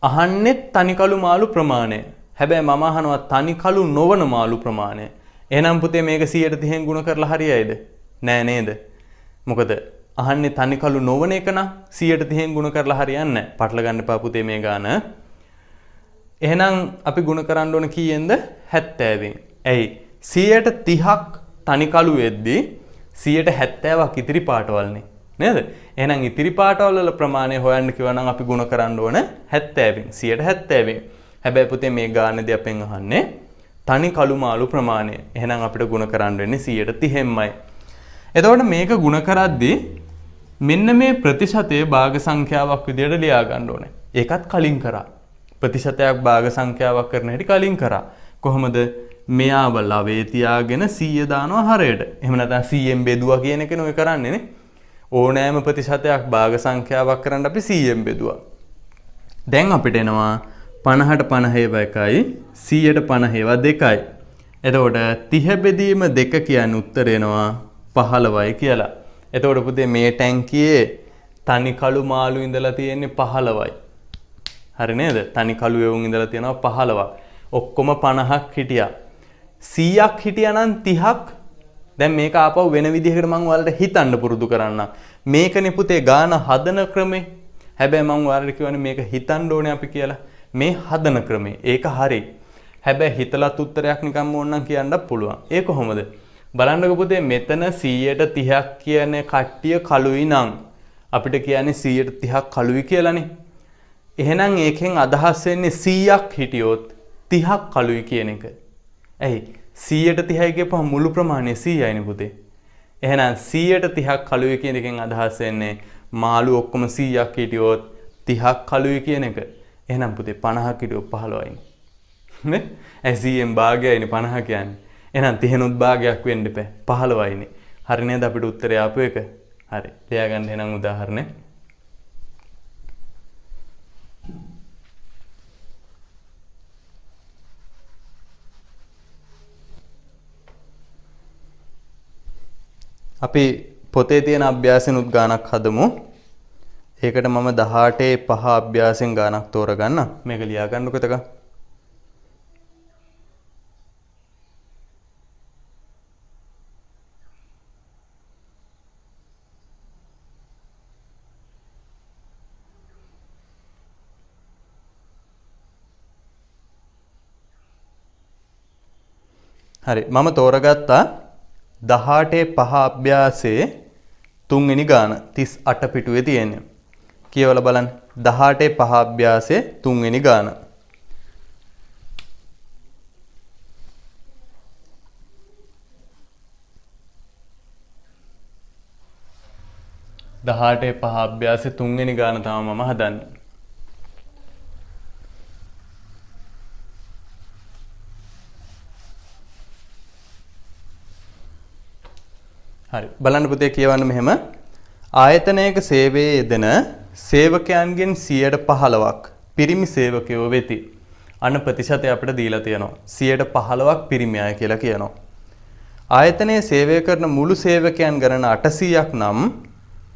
A: අහන්නේ තනි කළු මාළු ප්‍රමාණය. හැබැයි මම අහනවා තනි කළු නොවන මාළු ප්‍රමාණය. එහෙනම් පුතේ මේක 130න් ගුණ කරලා හරියයිද? නෑ නේද? මොකද අහන්නේ තනි කළු නොවන එක නම් 130න් ගුණ කරලා හරියන්නේ නැහැ. පටල ගන්න එපා පුතේ මේ ගාන. එහෙනම් අපි ගුණ කරන්න ඕන කීයෙන්ද? 70න්. ඇයි? 130ක් තනි කළු වෙද්දී 170ක් ඉතිරි පාටවල්නේ. නේද? එහෙනම් ඉතිරි පාටවල වල ප්‍රමාණය හොයන්න කිව්වා නම් අපි ගුණ කරන්න ඕන 70න්. 170න්. හැබැයි පුතේ මේ ගානේදී අපෙන් අහන්නේ තනි කළු මාළු ප්‍රමාණය. එහෙනම් අපිට ගුණ කරන්න වෙන්නේ 130න්මයි. එතකොට මේක ගුණ කරද්දී මෙන්න මේ ප්‍රතිශතයේ භාග සංඛ්‍යාවක් විදියට ලියා ගන්න ඕනේ. ඒකත් කලින් කරා. ප්‍රතිශතයක් භාග සංඛ්‍යාවක් කරන හැටි කලින් කරා. කොහොමද? මෙයාව ලවේ තියාගෙන 100 දානවා හරයට. එහෙම නැත්නම් 100න් බෙදුවා කියන එකනේ ඔය කරන්නේ නේ. ඕනෑම ප්‍රතිශතයක් භාග සංඛ්‍යාවක් කරන්න අපි 100න් බෙදුවා. දැන් අපිට එනවා 50ට 50 ඒවා 1යි 100ට 50 ඒවා 2යි. එතකොට 30 බෙදීම 2 කියන්නේ උත්තර එනවා 15යි කියලා. එතකොට පුතේ මේ ටැංකියේ තනි කළු මාළු ඉඳලා තියෙන්නේ 15යි. හරි නේද? තනි කළු එවුන් ඉඳලා තියෙනවා 15ක්. ඔක්කොම 50ක් හිටියා. 100ක් හිටියා නම් 30ක්. දැන් මේක ආපහු වෙන විදිහකට මම ඔයාලට හිතන්න පුරුදු කරන්න. මේකනේ පුතේ ගාන හදන ක්‍රමේ. හැබැයි මම ඔයාලට කියවනේ මේක හිතන්න ඕනේ අපි කියලා. මේ හදන ක්‍රමේ. ඒක හරි. හැබැයි හිතලත් උත්තරයක් නිකම්ම ඕනනම් කියන්නත් පුළුවන්. ඒ කොහොමද? බලන්නකො පුතේ මෙතන 130ක් කියන කට්ටිය කළුයි නම් අපිට කියන්නේ 130ක් කළුයි කියලානේ. එහෙනම් ඒකෙන් අදහස් වෙන්නේ 100ක් හිටියොත් 30ක් කළුයි කියන එක. ඇයි? 130යි කියපුවම මුළු ප්‍රමාණය 100යිනේ පුතේ. එහෙනම් 130ක් කළුයි කියන එකෙන් අදහස් වෙන්නේ මාළු ඔක්කොම 100ක් හිටියොත් 30ක් කළුයි කියන එක. එහෙනම් පුතේ 50ක් හිටියොත් 15යිනේ. නේ? 100න් භාගයයිනේ 50 කියන්නේ. එහෙනම් 30නුත් භාගයක් වෙන්න බෑ 15යිනේ. හරි නේද අපිට උත්තරය ආපු එක? හරි. ලියා ගන්න එහෙනම් උදාහරණය. අපි පොතේ තියෙන අභ්‍යාසෙනුත් ගානක් හදමු. ඒකට මම 18 5 අභ්‍යාසෙන් ගානක් තෝරගන්න. මේක ලියා ගන්නකො එතක. හරි මම තෝරගත්තා 18 5 අභ්‍යාසයේ 3 වෙනි ගාන 38 පිටුවේ තියෙන්නේ. කියවලා බලන්න 18 5 අභ්‍යාසයේ 3 වෙනි ගාන. දහටේ පහ අභ්‍යාසයේ 3 වෙනි ගාන තමයි මම හදන්නේ. හරි බලන්න පුතේ කියවන්න මෙහෙම ආයතනයක සේවයේ යෙදෙන සේවකයන්ගෙන් 15%ක් පිරිමි සේවකයෝ වෙති. අන්න ප්‍රතිශතය අපිට දීලා තියෙනවා. 15%ක් පිරිමි අය කියලා කියනවා. ආයතනයේ සේවය කරන මුළු සේවකයන් ගණන 800ක් නම්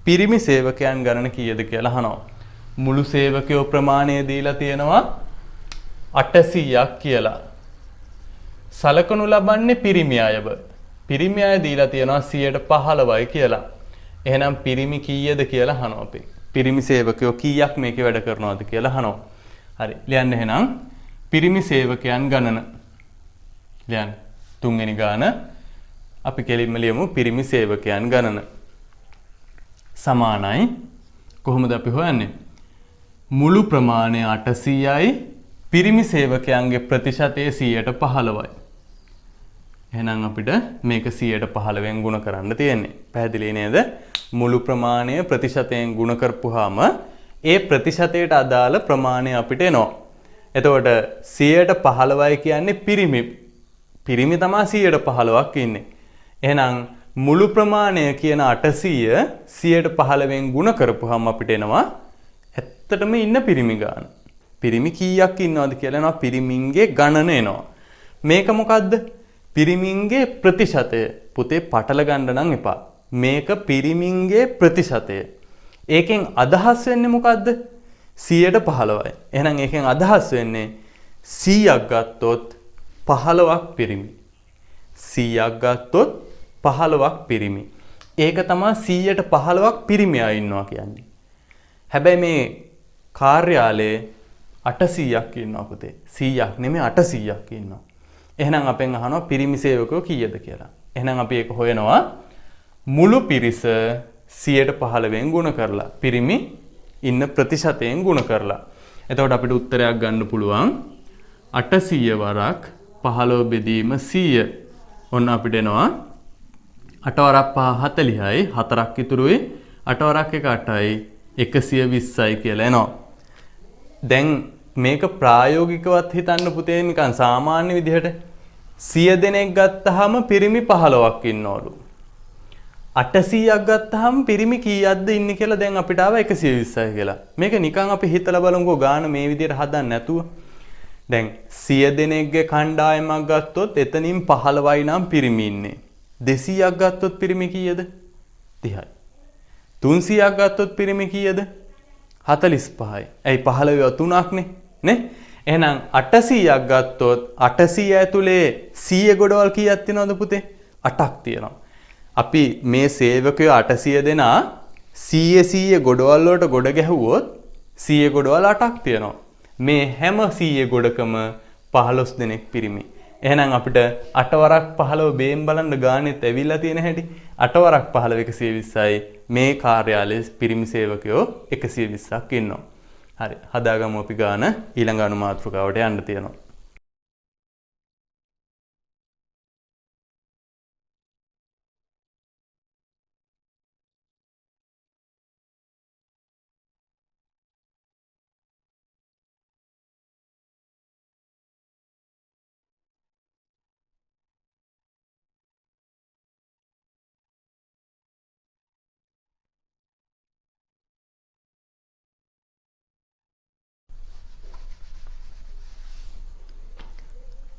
A: පිරිමි සේවකයන් ගණන කීයද කියලා අහනවා. මුළු සේවකයෝ ප්‍රමාණය දීලා තියෙනවා 800ක් කියලා. සලකනු ලබන්නේ පිරිමි අයව. පිරිමි අය දීලා තියෙනවා 15%යි කියලා. එහෙනම් පිරිමි කීයද කියලා අහනවා අපි. පිරිමි සේවකයෝ කීයක් මේකේ වැඩ කරනවද කියලා අහනවා. හරි. ලියන්න එහෙනම් පිරිමි සේවකයන් ගණන. ලියන්න. තුන්වෙනි ගාන අපි කෙලින්ම ලියමු පිරිමි සේවකයන් ගණන. සමානයි කොහොමද අපි හොයන්නේ? මුළු ප්‍රමාණය 800යි පිරිමි සේවකයන්ගේ ප්‍රතිශතය 15%යි. එහෙනම් අපිට මේක 15%ෙන් ගුණ කරන්න තියෙන්නේ. පැහැදිලි නේද? මුළු ප්‍රමාණය ප්‍රතිශතයෙන් ගුණ කරපුවාම ඒ ප්‍රතිශතයට අදාළ ප්‍රමාණය අපිට එනවා. එතකොට 15%යි කියන්නේ පිරිමි. පිරිමි තමයි 15%ක් ඉන්නේ. එහෙනම් මුළු ප්‍රමාණය කියන 800 15%ෙන් ගුණ කරපුවාම අපිට එනවා ඇත්තටම ඉන්න පිරිමි ගාන. පිරිමි කීයක් ඉන්නවද කියලා එනවා. පිරිමින්ගේ ගණන එනවා. මේක මොකද්ද? පිරිමින්ගේ ප්‍රතිශතය. පුතේ පටල ගන්න නම් එපා. මේක පිරිමින්ගේ ප්‍රතිශතය. ඒකෙන් අදහස් වෙන්නේ මොකද්ද? 15%යි. එහෙනම් ඒකෙන් අදහස් වෙන්නේ 100ක් ගත්තොත් 15ක් පිරිමි. 100ක් ගත්තොත් 15ක් පිරිමි. ඒක තමයි 15ක් පිරිමි අය ඉන්නවා කියන්නේ. හැබැයි මේ කාර්යාලයේ 800ක් ඉන්නවා පුතේ. 100ක් නෙමෙයි 800ක් ඉන්නවා. එහෙනම් අපෙන් අහනවා පිරිමි සේවකයෝ කීයද කියලා. එහෙනම් අපි ඒක හොයනවා මුළු පිරිස 15%ෙන් ගුණ කරලා පිරිමි ඉන්න ප්‍රතිශතයෙන් ගුණ කරලා. එතකොට අපිට උත්තරයක් ගන්න පුළුවන් 800 වරක් 15 බෙදීම 100. ඔන්න අපිට එනවා 8 වරක් 5 40යි 4ක් ඉතුරුයි 8 වරක් 1 8යි 120යි කියලා එනවා. දැන් මේක ප්‍රායෝගිකවත් හිතන්න පුතේ නිකන් සාමාන්‍ය විදිහට 100 දෙනෙක් ගත්තාම පිරිමි 15ක් ඉන්නවලු. 800ක් ගත්තාම පිරිමි කීයක්ද ඉන්නේ කියලා දැන් අපිට ආව 120යි කියලා. මේක නිකන් අපි හිතලා බලමුකෝ ගාන මේ විදිහට හදන්න නැතුව. දැන් 100 දෙනෙක්ගේ කණ්ඩායමක් ගත්තොත් එතනින් 15යි නම් පිරිමි ඉන්නේ. 200ක් ගත්තොත් පිරිමි කීයද? 30යි. 300ක් ගත්තොත් පිරිමි කීයද? 45යි. ඇයි 15 3ක්නේ නේ? එහෙනම් 800ක් ගත්තොත් 800 ඇතුලේ 100 ගොඩවල් කීයක් තියෙනවද පුතේ? 8ක් තියෙනවා. අපි මේ සේවකයෝ 800 දෙනා 100 ගොඩවල් වලට ගොඩ ගැහුවොත් 100 ගොඩවල් 8ක් තියෙනවා. මේ හැම 100 ගොඩකම 15 දෙනෙක් පිරිමි. එහෙනම් අපිට 8 වරක් 15 බේම් බලන්න ගානෙත් ඇවිල්ලා තියෙන හැටි 8 වරක් 15 120යි. මේ කාර්යාලයේ පිරිමි සේවකයෝ 120ක් ඉන්නවා. හරි. හදාගමු අපි ගාන ඊළඟ අනුමාත්‍රකාවට යන්න තියෙනවා.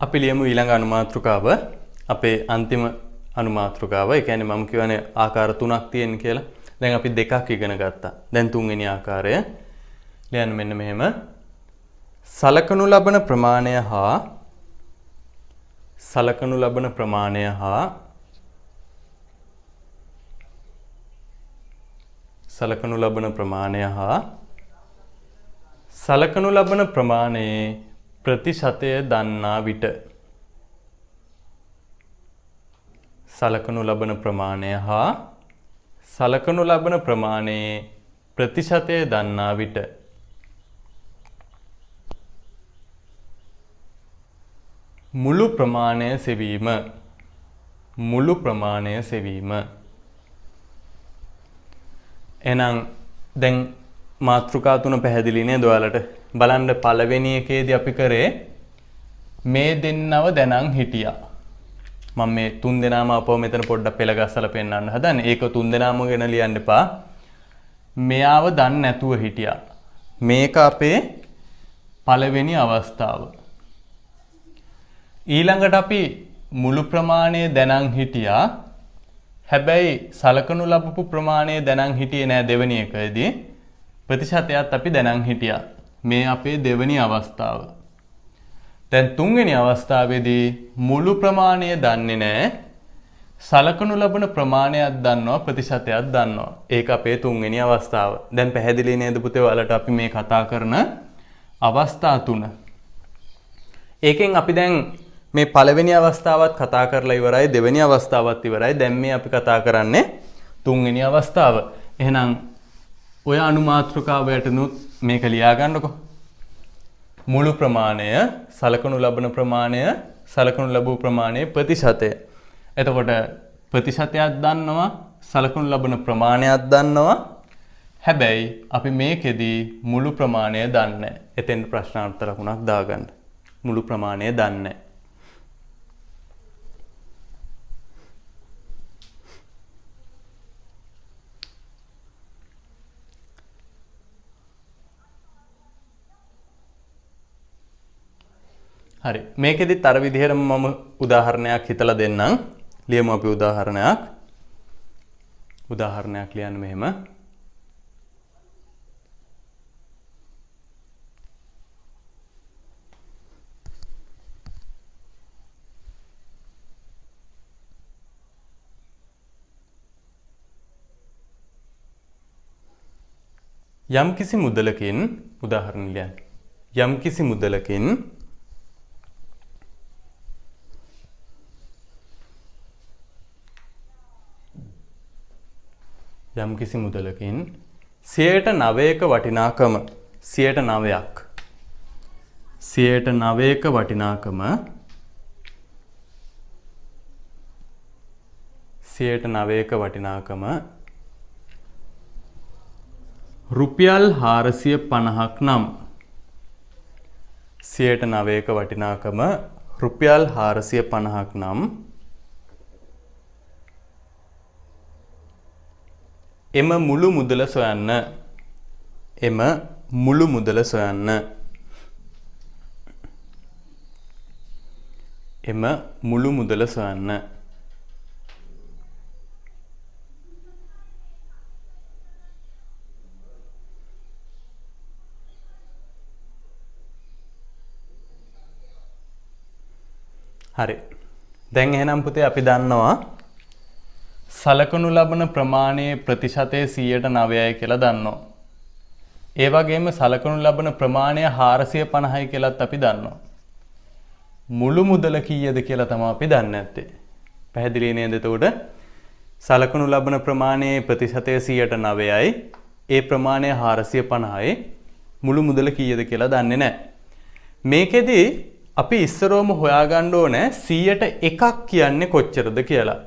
A: අපි ලියමු ඊළඟ අනුමාත්‍රකාව අපේ අන්තිම අනුමාත්‍රකාව. ඒ කියන්නේ මම කියවනේ ආකාර තුනක් තියෙන කියලා. දැන් අපි දෙකක් ඉගෙන ගත්තා. දැන් තුන්වෙනි ආකාරය ලියන්න මෙන්න මෙහෙම. සලකනු ලබන ප්‍රමාණය හා සලකනු ලබන ප්‍රමාණය හා සලකනු ලබන ප්‍රමාණය හා සලකනු ලබන ප්‍රමාණයේ ප්‍රතිශතය දන්නා විට සලකනු ලබන ප්‍රමාණය හා සලකනු ලබන ප්‍රමාණයේ ප්‍රතිශතය දන්නා විට මුළු ප්‍රමාණය සෙවීම මුළු ප්‍රමාණය සෙවීම. එහෙනම් දැන් මාතෘකා තුන පැහැදිලි නේද ඔයාලට? බලන්න පළවෙනි එකේදී අපි කරේ මේ දෙන්නව දැනන් හිටියා. මම මේ තුන් දෙනාම අපව මෙතන පොඩ්ඩක් පෙළ ගස්සලා පෙන්නන්න හදන්නේ. ඒක තුන් දෙනාම ගැන ලියන්න එපා. මෙයාව දන්නේ නැතුව හිටියා. මේක අපේ පළවෙනි අවස්ථාව. ඊළඟට අපි මුළු ප්‍රමාණය දැනන් හිටියා. හැබැයි සලකනු ලබපු ප්‍රමාණය දැනන් හිටියේ නෑ දෙවෙනි එකේදී. ප්‍රතිශතයත් අපි දැනන් හිටියා. මේ අපේ දෙවෙනි අවස්ථාව. දැන් තුන්වෙනි අවස්ථාවේදී මුළු ප්‍රමාණය දන්නේ නෑ. සලකනු ලබන ප්‍රමාණයක් දන්නවා ප්‍රතිශතයක් දන්නවා. ඒක අපේ තුන්වෙනි අවස්ථාව. දැන් පැහැදිලි නේද පුතේ ඔයාලට අපි මේ කතා කරන අවස්ථා තුන. ඒකෙන් අපි දැන් මේ පළවෙනි අවස්ථාවත් කතා කරලා ඉවරයි දෙවෙනි අවස්ථාවත් ඉවරයි. දැන් මේ අපි කතා කරන්නේ තුන්වෙනි අවස්ථාව. එහෙනම් ඔය අනුමාත්‍රකාවයටනුත් මේක ලියා ගන්නකො. මුළු ප්‍රමාණය, සලකනු ලබන ප්‍රමාණය, සලකනු ලැබූ ප්‍රමාණයේ ප්‍රතිශතය. එතකොට ප්‍රතිශතයක් දන්නවා, සලකනු ලබන ප්‍රමාණයක් දන්නවා. හැබැයි අපි මේකෙදී මුළු ප්‍රමාණය දන්නේ නැහැ. එතෙන් ප්‍රශ්නාර්ථ ලකුණක් දාගන්න. මුළු ප්‍රමාණය දන්නේ නැහැ. හරි. මේකෙදිත් අර විදිහටම මම උදාහරණයක් හිතලා දෙන්නම්. ලියමු අපි උදාහරණයක්. උදාහරණයක් ලියන්න මෙහෙම. යම්කිසි මුදලකින් උදාහරණ ලියන්න. යම්කිසි මුදලකින් යම්කිසි මුදලකින් 9%ක වටිනාකම 9%ක් 9%ක වටිනාකම 9%ක වටිනාකම රුපියල් 450ක් නම් 9%ක වටිනාකම රුපියල් 450ක් නම් එම මුළු මුදල සොයන්න. එම මුළු මුදල සොයන්න. එම මුළු මුදල සොයන්න. හරි. දැන් එහෙනම් පුතේ අපි දන්නවා සලකනු ලබන ප්‍රමාණයේ ප්‍රතිශතය 9%යි කියලා දන්නවා. ඒ වගේම සලකනු ලබන ප්‍රමාණය 450යි කියලාත් අපි දන්නවා. මුළු මුදල කීයද කියලා තමයි අපි දන්නේ නැත්තේ. පැහැදිලි නේද? එතකොට සලකනු ලබන ප්‍රමාණයේ ප්‍රතිශතය 9%යි. ඒ ප්‍රමාණය 450යි. මුළු මුදල කීයද කියලා දන්නේ නැහැ. මේකෙදි අපි ඉස්සරවම හොයාගන්න ඕනේ 100ට 1ක් කියන්නේ කොච්චරද කියලා.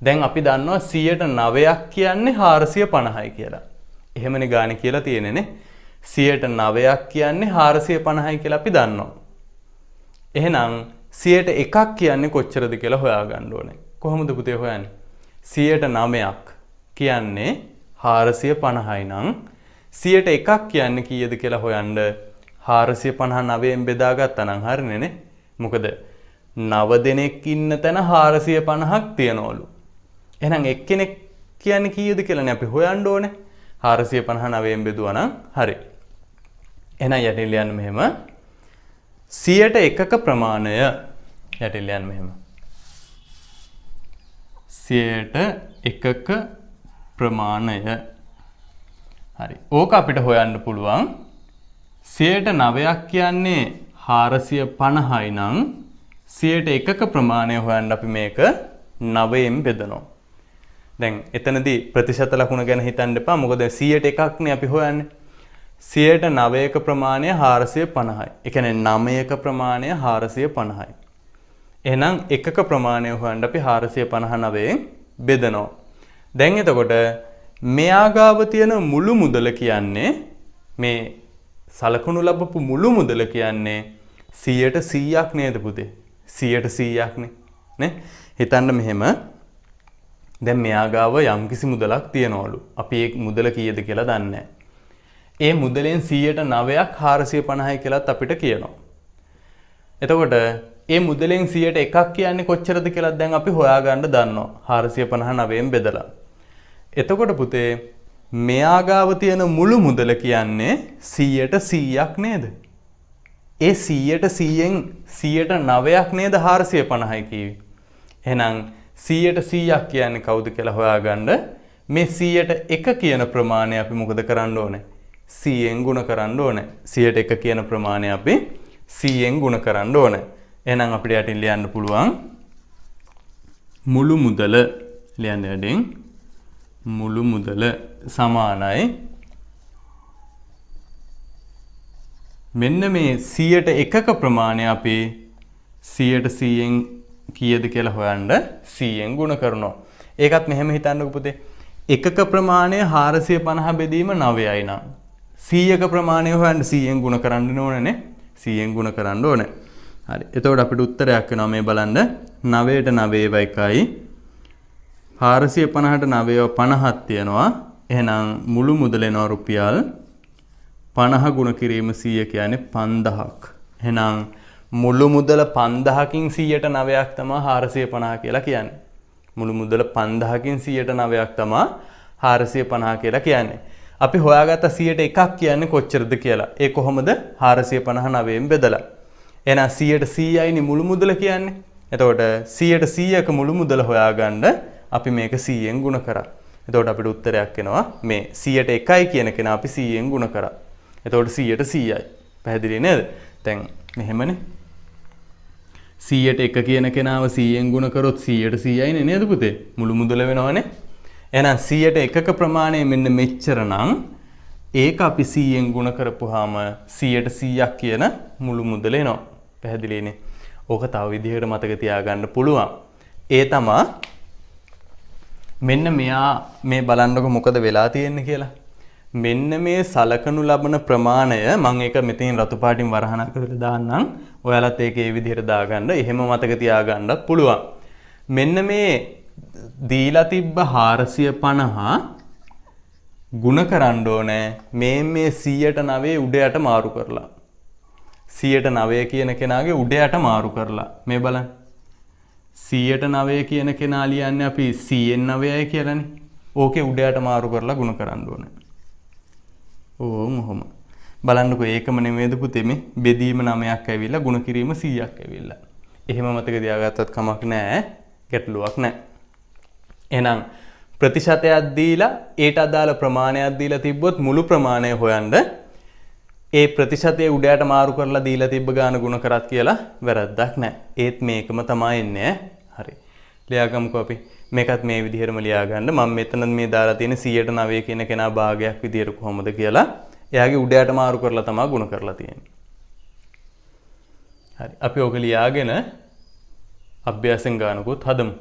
A: දැන් අපි දන්නවා 9%ක් කියන්නේ 450යි කියලා. එහෙමනේ ගානේ කියලා තියෙන්නේ නේ. 9%ක් කියන්නේ 450යි කියලා අපි දන්නවා. එහෙනම් 100ට 1ක් කියන්නේ කොච්චරද කියලා හොයාගන්න ඕනේ. කොහොමද පුතේ හොයන්නේ? 9%ක් කියන්නේ 450යි නම් 100ට 1ක් කියන්නේ කීයද කියලා හොයන්න 459න් බෙදාගත්තා නම් හරිනේ නේ. මොකද 9 දෙනෙක් ඉන්න තැන 450ක් තියනවලු. එහෙනම් එක්කෙනෙක් කියන්නේ කීයද කියලානේ අපි හොයන්න ඕනේ. 459න් බෙදුවා නම් හරි. එහෙනම් යටින් ලියන්න මෙහෙම 100ට 1ක ප්‍රමාණය යටින් ලියන්න මෙහෙම 100ට 1ක ප්‍රමාණය. හරි. ඕක අපිට හොයන්න පුළුවන් 100ට 9ක් කියන්නේ 450යි නම් 100ට 1ක ප්‍රමාණය හොයන්න අපි මේක 9න් බෙදනවා. දැන් එතනදී ප්‍රතිශත ලකුණ ගැන හිතන්න එපා. මොකද 100ට 1ක් නේ අපි හොයන්නේ. 100ට 9ක ප්‍රමාණය 450යි. ඒ කියන්නේ 9ක ප්‍රමාණය 450යි. එහෙනම් එකක ප්‍රමාණය හොයන්න අපි 459න් බෙදනවා. දැන් එතකොට මෙයා ගාව තියෙන මුළු මුදල කියන්නේ මේ සලකුණු ලැබපු මුළු මුදල කියන්නේ 100ට 100ක් නේද පුතේ? 100ට 100ක් නේ. හිතන්න මෙහෙම. දැන් මෙයා ගාව යම්කිසි මුදලක් තියනවලු. අපි ඒ මුදල කීයද කියලා දන්නේ නැහැ. ඒ මුදලෙන් 100ට 9ක් 450යි කියලාත් අපිට කියනවා. එතකොට ඒ මුදලෙන් 101ක් කියන්නේ කොච්චරද කියලා දැන් අපි හොයාගන්න දන්නවා. 459න් බෙදලා. එතකොට පුතේ මෙයා ගාව තියෙන මුළු මුදල කියන්නේ 100%ක් නේද? ඒ 100%න් 109ක් නේද 450යි කිව්වේ. එහෙනම් 100%ක් කියන්නේ කවුද කියලා හොයාගන්න මේ 101 කියන ප්‍රමාණය අපි මොකද කරන්න ඕනේ? 100න් ගුණ කරන්න ඕනේ. 101 කියන ප්‍රමාණය අපි 100න් ගුණ කරන්න ඕනේ. එහෙනම් අපිට යටින් ලියන්න පුළුවන් මුළු මුදල ලියන්න යටින් මුළු මුදල සමානයි මෙන්න මේ 101ක ප්‍රමාණය අපි 100න් කීයද කියලා හොයන්න 100න් ගුණ කරනවා. ඒකත් මෙහෙම හිතන්නකෝ පුතේ. එකක ප්‍රමාණය 450 බෙදීම 9යි නම් 100ක ප්‍රමාණය හොයන්න 100න් ගුණ කරන්න ඕනනේ. 100න් ගුණ කරන්න ඕනේ. හරි. එතකොට අපිට උත්තරයක් එනවා මේ බලන්න 9ට 9 1යි 450ට 9 50ක් තියෙනවා. එහෙනම් මුළු මුදල එනවා රුපියල් 50 ගුණ කිරීම 100 කියන්නේ 5000ක්. එහෙනම් මුළු මුදල 5000කින් 100ට 9ක් තමයි 450 කියලා කියන්නේ. මුළු මුදල 5000කින් 100ට 9ක් තමයි 450 කියලා කියන්නේ. අපි හොයාගත්ත 100ට එකක් කියන්නේ කොච්චරද කියලා. ඒ කොහොමද 459න් බෙදලා. එහෙනම් 100%යිනේ මුළු මුදල කියන්නේ. එතකොට 100%ක මුළු මුදල හොයාගන්න අපි මේක 100න් ගුණ කරා. එතකොට අපිට උත්තරයක් එනවා මේ 100ට 1යි කියන කෙනා අපි 100න් ගුණ කරා. එතකොට 100ට 100යි. පැහැදිලි නේද? දැන් මෙහෙමනේ. 100ට 1 කියන කෙනාව 100න් ගුණ කරොත් 100ට 100යිනේ නේද පුතේ? මුළු මුදල වෙනවනේ. එහෙනම් 100ට 1ක ප්‍රමාණය මෙන්න මෙච්චර නම් ඒක අපි 100න් ගුණ කරපුවාම 100ට 100ක් කියන මුළු මුදල එනවා. පැහැදිලිනේ? ඕක තව විදිහකට මතක තියාගන්න පුළුවන්. ඒ තමයි මෙන්න මෙයා මේ බලන්නකො මොකද වෙලා තියෙන්නේ කියලා. මෙන්න මේ සලකනු ලබන ප්‍රමාණය මම ඒක මෙතනින් රතු පාටින් වරහණක් කරලා දාන්නම්. ඔයාලත් ඒක ඒ විදිහට දාගන්න. එහෙම මතක තියාගන්නත් පුළුවන්. මෙන්න මේ දීලා තිබ්බ 450 ගුණ කරන්න ඕනේ මේ 100ට 9 උඩ යට මාරු කරලා. 100ට 9 කියන කෙනාගේ උඩ යට මාරු කරලා. මේ බලන්න. 100ට 9 කියන කෙනා ලියන්නේ අපි 100න් 9යි කියලානේ. ඕකේ උඩ යට මාරු කරලා ගුණ කරන්න ඕනේ. ඔහොම. බලන්නකෝ ඒකම නෙමෙයිද පුතේ මේ බෙදීම 9ක් ඇවිල්ලා ගුණ කිරීම 100ක් ඇවිල්ලා. එහෙම මතක තියාගත්තත් කමක් නැහැ. ගැටලුවක් නැහැ. එහෙනම් ප්‍රතිශතයක් දීලා ඒට අදාළ ප්‍රමාණයක් දීලා තිබ්බොත් මුළු ප්‍රමාණය හොයන්න ඒ ප්‍රතිශතයේ උඩ යට මාරු කරලා දීලා තිබ්බ ගාන ගුණ කරත් කියලා වැරද්දක් නැහැ. ඒත් මේකම තමයි එන්නේ. හරි. ලියාගමුකෝ අපි. මේකත් මේ විදිහටම ලියා ගන්න. මම මෙතන මේ දාලා තියෙන 100ට 9 කියන කෙනා භාගයක් විදිහට කොහොමද කියලා එයාගේ උඩ යට මාරු කරලා තමයි ගුණ කරලා තියෙන්නේ. හරි. අපි ඕක ලියාගෙන අභ්‍යාසෙන් ගන්නකොත් හදමු.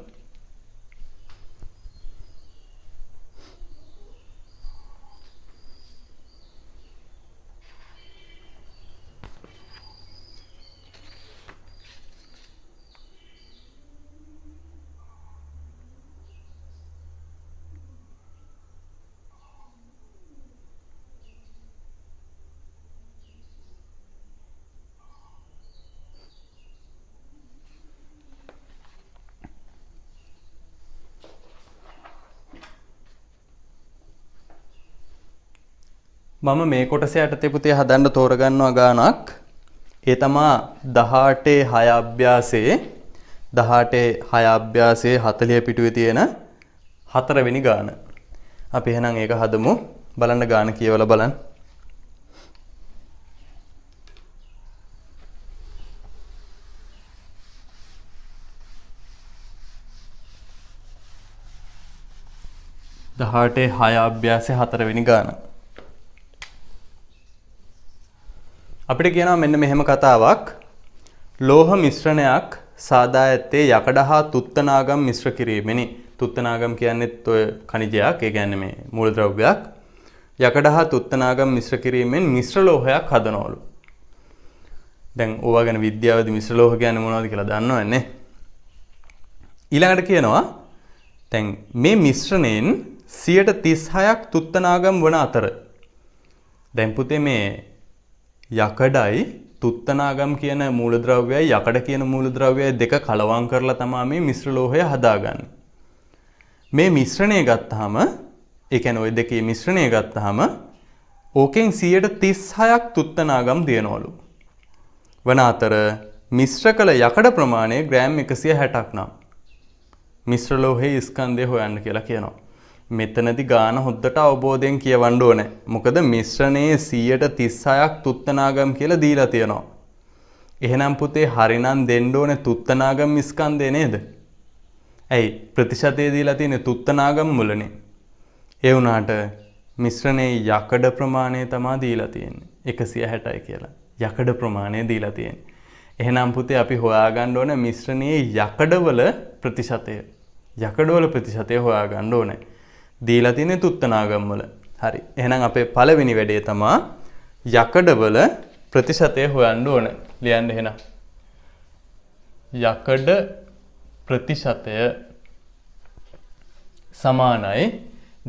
A: මම මේ කොටස යටතේ පුතේ හදන්න තෝරගන්නවා ගානක්. ඒ තමා 18 6 අභ්‍යාසයේ 40 පිටුවේ තියෙන 4 වෙනි ගාන. අපි එහෙනම් ඒක හදමු. බලන්න ගාන කියවලා බලන්න. දහටේ 6 අභ්‍යාසයේ 4 වෙනි ගාන. අපිට කියනවා මෙන්න මෙහෙම කතාවක්. ලෝහ මිශ්‍රණයක් සාදා ඇත්තේ යකඩ හා තුත්තනාගම් මිශ්‍ර කිරීමෙනි. තුත්තනාගම් කියන්නේත් ඔය ඛනිජයක්. ඒ කියන්නේ මේ මූලද්‍රව්‍යයක්. යකඩ හා තුත්තනාගම් මිශ්‍ර කිරීමෙන් මිශ්‍ර ලෝහයක් හදනවලු. දැන් ඕවා ගැන විද්‍යාවේදී මිශ්‍ර ලෝහ කියන්නේ මොනවද කියලා දන්නවන්නේ. ඊළඟට කියනවා දැන් මේ මිශ්‍රණයෙන් 36ක් තුත්තනාගම් වන අතර දැන් පුතේ මේ යකඩයි තුත්තනාගම් කියන මූලද්‍රව්‍යයයි යකඩ කියන මූලද්‍රව්‍යයයි දෙක කලවම් කරලා තමයි මේ මිශ්‍ර ලෝහය හදාගන්නේ. මේ මිශ්‍රණය ගත්තාම ඒ කියන්නේ ওই දෙකේ මිශ්‍රණය ගත්තාම ඕකෙන් 36ක් තුත්තනාගම් දිනවලු. වන අතර මිශ්‍ර කළ යකඩ ප්‍රමාණය ග්‍රෑම් 160ක් නම් මිශ්‍ර ලෝහයේ ස්කන්ධය හොයන්න කියලා කියනවා. මෙතනදි ගාන හොද්දට අවබෝධයෙන් කියවන්න ඕනේ. මොකද මිශ්‍රණයේ 36ක් තුත්තනාගම් කියලා දීලා තියෙනවා. එහෙනම් පුතේ හරිනම් දෙන්න ඕනේ තුත්තනාගම් ස්කන්ධය නේද? ඇයි ප්‍රතිශතය දීලා තියෙන්නේ තුත්තනාගම් වලනේ. ඒ වුණාට මිශ්‍රණයේ යකඩ ප්‍රමාණය තමයි දීලා තියෙන්නේ 160යි කියලා. යකඩ ප්‍රමාණය දීලා තියෙන්නේ. එහෙනම් පුතේ අපි හොයාගන්න ඕනේ මිශ්‍රණයේ යකඩවල ප්‍රතිශතය. යකඩවල ප්‍රතිශතය හොයාගන්න ඕනේ. දීලා තියෙන්නේ තුත්තනාගම් වල. හරි. එහෙනම් අපේ පළවෙනි වැඩේ තමයි යකඩවල ප්‍රතිශතය හොයන්න ඕනේ. ලියන්න එහෙනම්. යකඩ ප්‍රතිශතය සමානයි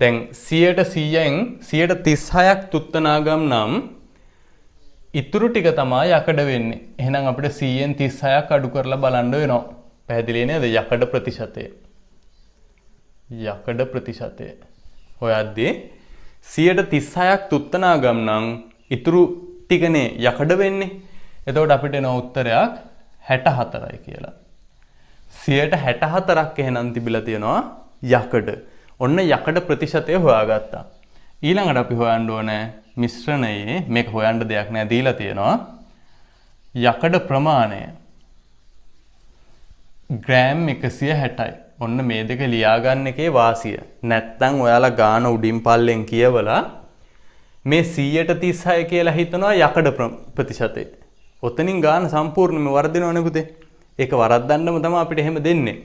A: දැන් 100%න් 136ක් තුත්තනාගම් නම් ඉතුරු ටික තමයි යකඩ වෙන්නේ. එහෙනම් අපිට 100න් 36ක් අඩු කරලා බලන්න වෙනවා. පැහැදිලි නේද? යකඩ ප්‍රතිශතය. යකඩ ප්‍රතිශතය හොයද්දී 136ක් තුත්තනාගම් නම් ඉතුරු ටිකනේ යකඩ වෙන්නේ. එතකොට අපිට එන උත්තරයක් 64යි කියලා. 64ක් එහෙනම් තිබිලා තියෙනවා යකඩ. ඔන්න යකඩ ප්‍රතිශතය හොයාගත්තා. ඊළඟට අපි හොයන්න ඕනේ මිශ්‍රණයේ මේක හොයන්න දෙයක් නෑ දීලා තියෙනවා. යකඩ ප්‍රමාණය ග්‍රෑම් 160යි. ඔන්න මේ දෙක ලියාගන්න එකේ වාසිය. නැත්තම් ඔයාලා ගාන උඩින් පල්ලෙන් කියවලා මේ 136 කියලා හිතනවා යකඩ ප්‍රතිශතය. ඔතනින් ගාන සම්පූර්ණයෙන්ම වර්ධිනවනේ පුතේ. ඒක වරද්දන්නම තමයි අපිට එහෙම දෙන්නේ.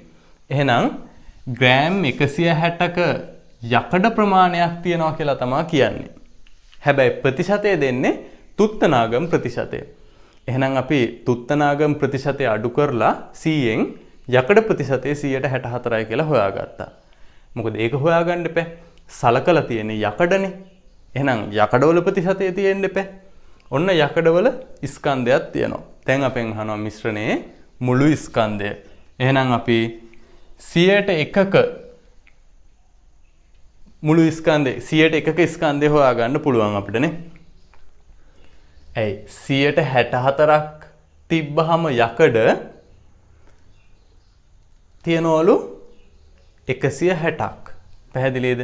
A: එහෙනම් ග්‍රෑම් 160ක යකඩ ප්‍රමාණයක් තියනවා කියලා තමයි කියන්නේ. හැබැයි ප්‍රතිශතය දෙන්නේ තුත්තනාගම් ප්‍රතිශතය. එහෙනම් අපි තුත්තනාගම් ප්‍රතිශතය අඩු කරලා 100න් යකඩ ප්‍රතිශතය 164යි කියලා හොයාගත්තා. මොකද ඒක හොයාගන්න එපා. සලකලා තියෙන්නේ යකඩනේ. එහෙනම් යකඩවල ප්‍රතිශතය තියෙන්න එපා. ඔන්න යකඩවල ස්කන්ධයක් තියෙනවා. දැන් අපෙන් අහනවා මිශ්‍රණයේ මුළු ස්කන්ධය. එහෙනම් අපි 101ක මුළු ස්කන්ධේ 101ක ස්කන්ධය හොයාගන්න පුළුවන් අපිටනේ. ඇයි 164ක් තිබ්බහම යකඩ තියනවලු 160ක්. පැහැදිලිද?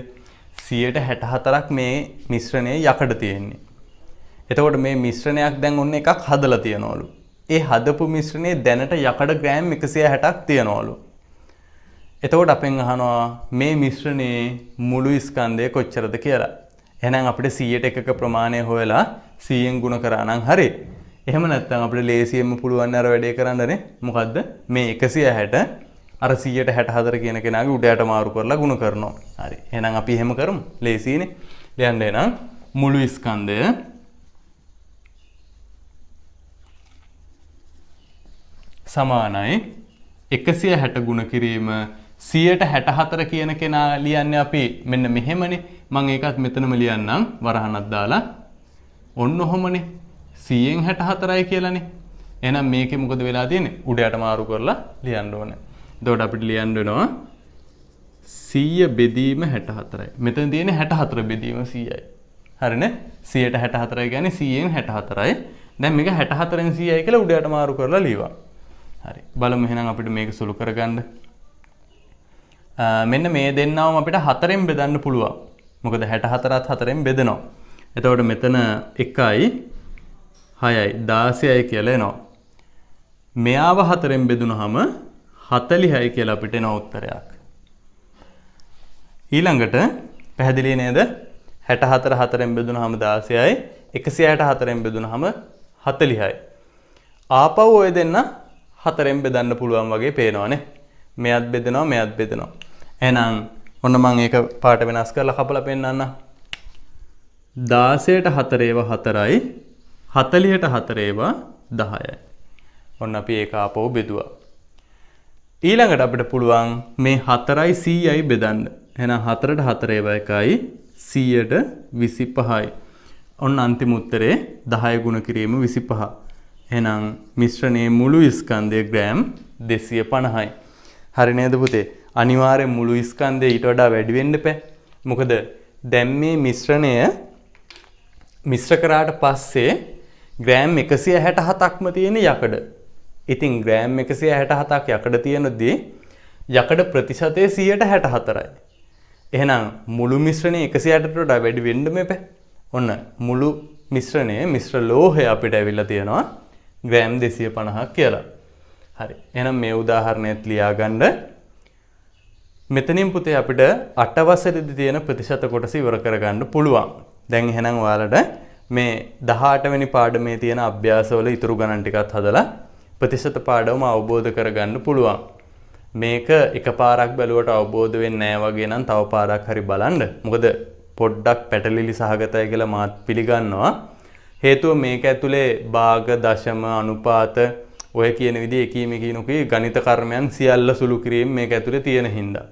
A: 164ක් මේ මිශ්‍රණයේ යකඩ තියෙන්නේ. එතකොට මේ මිශ්‍රණයක් දැන් ඔන්න එකක් හදලා තියනවලු. ඒ හදපු මිශ්‍රණයේ දැනට යකඩ ග්‍රෑම් 160ක් තියනවලු. එතකොට අපෙන් අහනවා මේ මිශ්‍රණයේ මුළු ස්කන්ධය කොච්චරද කියලා. එහෙනම් අපිට 101ක ප්‍රමාණය හොයලා 100න් ගුණ කරා නම් හරි. එහෙම නැත්නම් අපිට ලේසියෙන්ම පුළුවන් අර වැඩේ කරන්නනේ. මොකද්ද? මේ 160 අර 164 කියන කෙනාගේ උඩයට මාරු කරලා ගුණ කරනවා. හරි. එහෙනම් අපි එහෙම කරමු. ලේසියිනේ. ලියන්න එහෙනම් මුළු ස්කන්ධය සමානයි 160 ගුණ කිරීම 164 කියන කෙනා ලියන්නේ අපි මෙන්න මෙහෙමනේ. මම ඒකත් මෙතනම ලියන්නම් වරහනක් දාලා. ඔන්න ඔහොමනේ. 100න් 64යි කියලානේ. එහෙනම් මේකේ මොකද වෙලා තියෙන්නේ? උඩයට මාරු කරලා ලියන්න ඕනේ. එතකොට අපිට ලියන්න වෙනවා 100 බෙදීම 64යි. මෙතන තියෙන්නේ 64 බෙදීම 100යි. හරිනේ? 164 කියන්නේ 100න් 64යි. දැන් මේක 64න් 100යි කියලා උඩයට මාරු කරලා ලියවා. හරි. බලමු එහෙනම් අපිට මේක සුළු කරගන්න. මෙන්න මේ දෙන්නවම අපිට 4ෙන් බෙදන්න පුළුවන්. මොකද 64ත් 4ෙන් බෙදෙනවා. එතකොට මෙතන 1යි 6යි 16යි කියලා එනවා. මෙයාව 4ෙන් බෙදුනහම 40යි කියලා අපිට එන උත්තරයක්. ඊළඟට පැහැදිලි නේද? 64 4ෙන් බෙදුනහම 16යි 164ෙන් බෙදුනහම 40යි. ආපහු ඔය දෙන්න 4ෙන් බෙදන්න පුළුවන් වගේ පේනවනේ. මෙයත් බෙදෙනවා මෙයත් බෙදෙනවා. එහෙනම් ඔන්න මම ඒක පාට වෙනස් කරලා කපලා පෙන්නන්න. 16ට 4 ඒවා 4යි 40ට 4 ඒවා 10යි. ඔන්න අපි ඒක ආපහු බෙදුවා. ඊළඟට අපිට පුළුවන් මේ 4යි 100යි බෙදන්න. එහෙනම් 4ට 4 ඒවා 1යි 100ට 25යි. ඔන්න අන්තිම උත්තරේ 10 ගුණ කිරීම 25. එහෙනම් මිශ්‍රණයේ මුළු ස්කන්ධයේ ග්‍රෑම් 250යි. හරි නේද පුතේ? අනිවාර්යෙන් මුළු ස්කන්ධය ඊට වඩා වැඩි වෙන්න එපා. මොකද දැන් මේ මිශ්‍රණය මිශ්‍ර කරාට පස්සේ ග්‍රෑම් 167ක්ම තියෙන යකඩ. ඉතින් ග්‍රෑම් 167ක් යකඩ තියෙනදී යකඩ ප්‍රතිශතය 164යි. එහෙනම් මුළු මිශ්‍රණය 160ට වඩා වැඩි වෙන්න මෙපා. ඔන්න මුළු මිශ්‍රණයේ මිශ්‍ර ලෝහය අපිට ඇවිල්ලා තියෙනවා ග්‍රෑම් 250ක් කියලා. හරි. එහෙනම් මේ උදාහරණයත් ලියාගන්න. මෙතනින් පුතේ අපිට 8 වසරේදී තියෙන ප්‍රතිශත කොටස ඉවර කරගන්න පුළුවන්. දැන් එහෙනම් ඔයාලට මේ 18 වෙනි පාඩමේ තියෙන අභ්‍යාසවල ඉතුරු ගණන් ටිකත් හදලා ප්‍රතිශත පාඩම අවබෝධ කරගන්න පුළුවන්. මේක එකපාරක් බැලුවට අවබෝධ වෙන්නේ නැහැ වගේ නම් තව පාරක් හරි බලන්න. මොකද පොඩ්ඩක් පැටලිලි සහගතයි කියලා මාත් පිළිගන්නවා. හේතුව මේක ඇතුලේ භාග, දශම, අනුපාත ඔය කියන විදිහේ එකිනෙකිනුකී ගණිත කර්මයන් සියල්ල සුළු කිරීම මේක ඇතුලේ තියෙන හින්දා.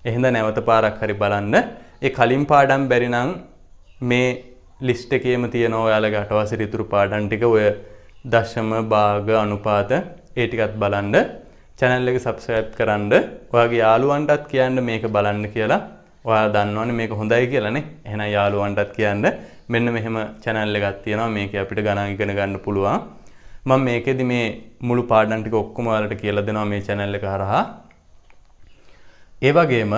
A: එහෙනම් නැවත පාරක් හරි බලන්න. ඒ කලින් පාඩම් බැරි නම් මේ ලිස්ට් එකේම තියෙන ඔයාලගේ 8 වසරේ ඉතුරු පාඩම් ටික ඔය දශම, භාග, අනුපාත ඒ ටිකත් බලන්න. channel එක subscribe කරන්න. ඔයාගේ යාළුවන්ටත් කියන්න මේක බලන්න කියලා. ඔයාලා දන්නවනේ මේක හොඳයි කියලානේ. එහෙනම් යාළුවන්ටත් කියන්න. මෙන්න මෙහෙම channel එකක් තියෙනවා. මේකේ අපිට ගණන් ඉගෙන ගන්න පුළුවන්. මම මේකෙදි මේ මුළු පාඩම් ටික ඔක්කොම ඔයාලට කියලා දෙනවා මේ channel එක හරහා. ඒ වගේම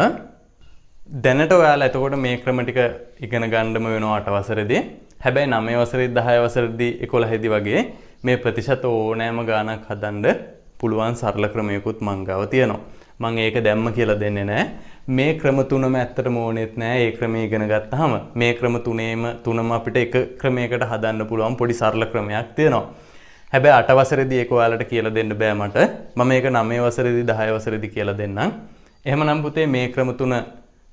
A: දැනට ඔයාලා එතකොට මේ ක්‍රම ටික ඉගෙන ගන්නම වෙනවා 8 වසරේදී. හැබැයි 9 වසරේදී 10 වසරේදී 11 වගේ මේ ප්‍රතිශත ඕනෑම ගාණක් හදන්න පුළුවන් සරල ක්‍රමයකුත් මං ගාව තියෙනවා. මං ඒක දැම්ම කියලා දෙන්නේ නැහැ. මේ ක්‍රම තුනම ඇත්තටම ඕනෙත් නැහැ. ඒ ක්‍රමය ඉගෙන ගත්තාම මේ ක්‍රම තුනම අපිට එක ක්‍රමයකට හදන්න පුළුවන් පොඩි සරල ක්‍රමයක් තියෙනවා. හැබැයි 8 වසරේදී ඒක ඔයාලට කියලා දෙන්න බෑ මට. මම ඒක 9 වසරේදී 10 වසරේදී කියලා දෙන්නම්. එහෙමනම් පුතේ මේ ක්‍රම තුන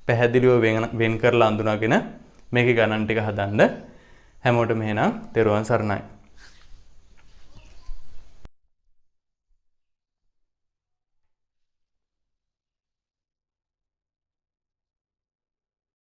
A: පැහැදිලිව වෙන් කරලා අඳුනගෙන මේකේ ගණන් ටික හදන්න. හැමෝටම එහෙනම් තෙරුවන් සරණයි.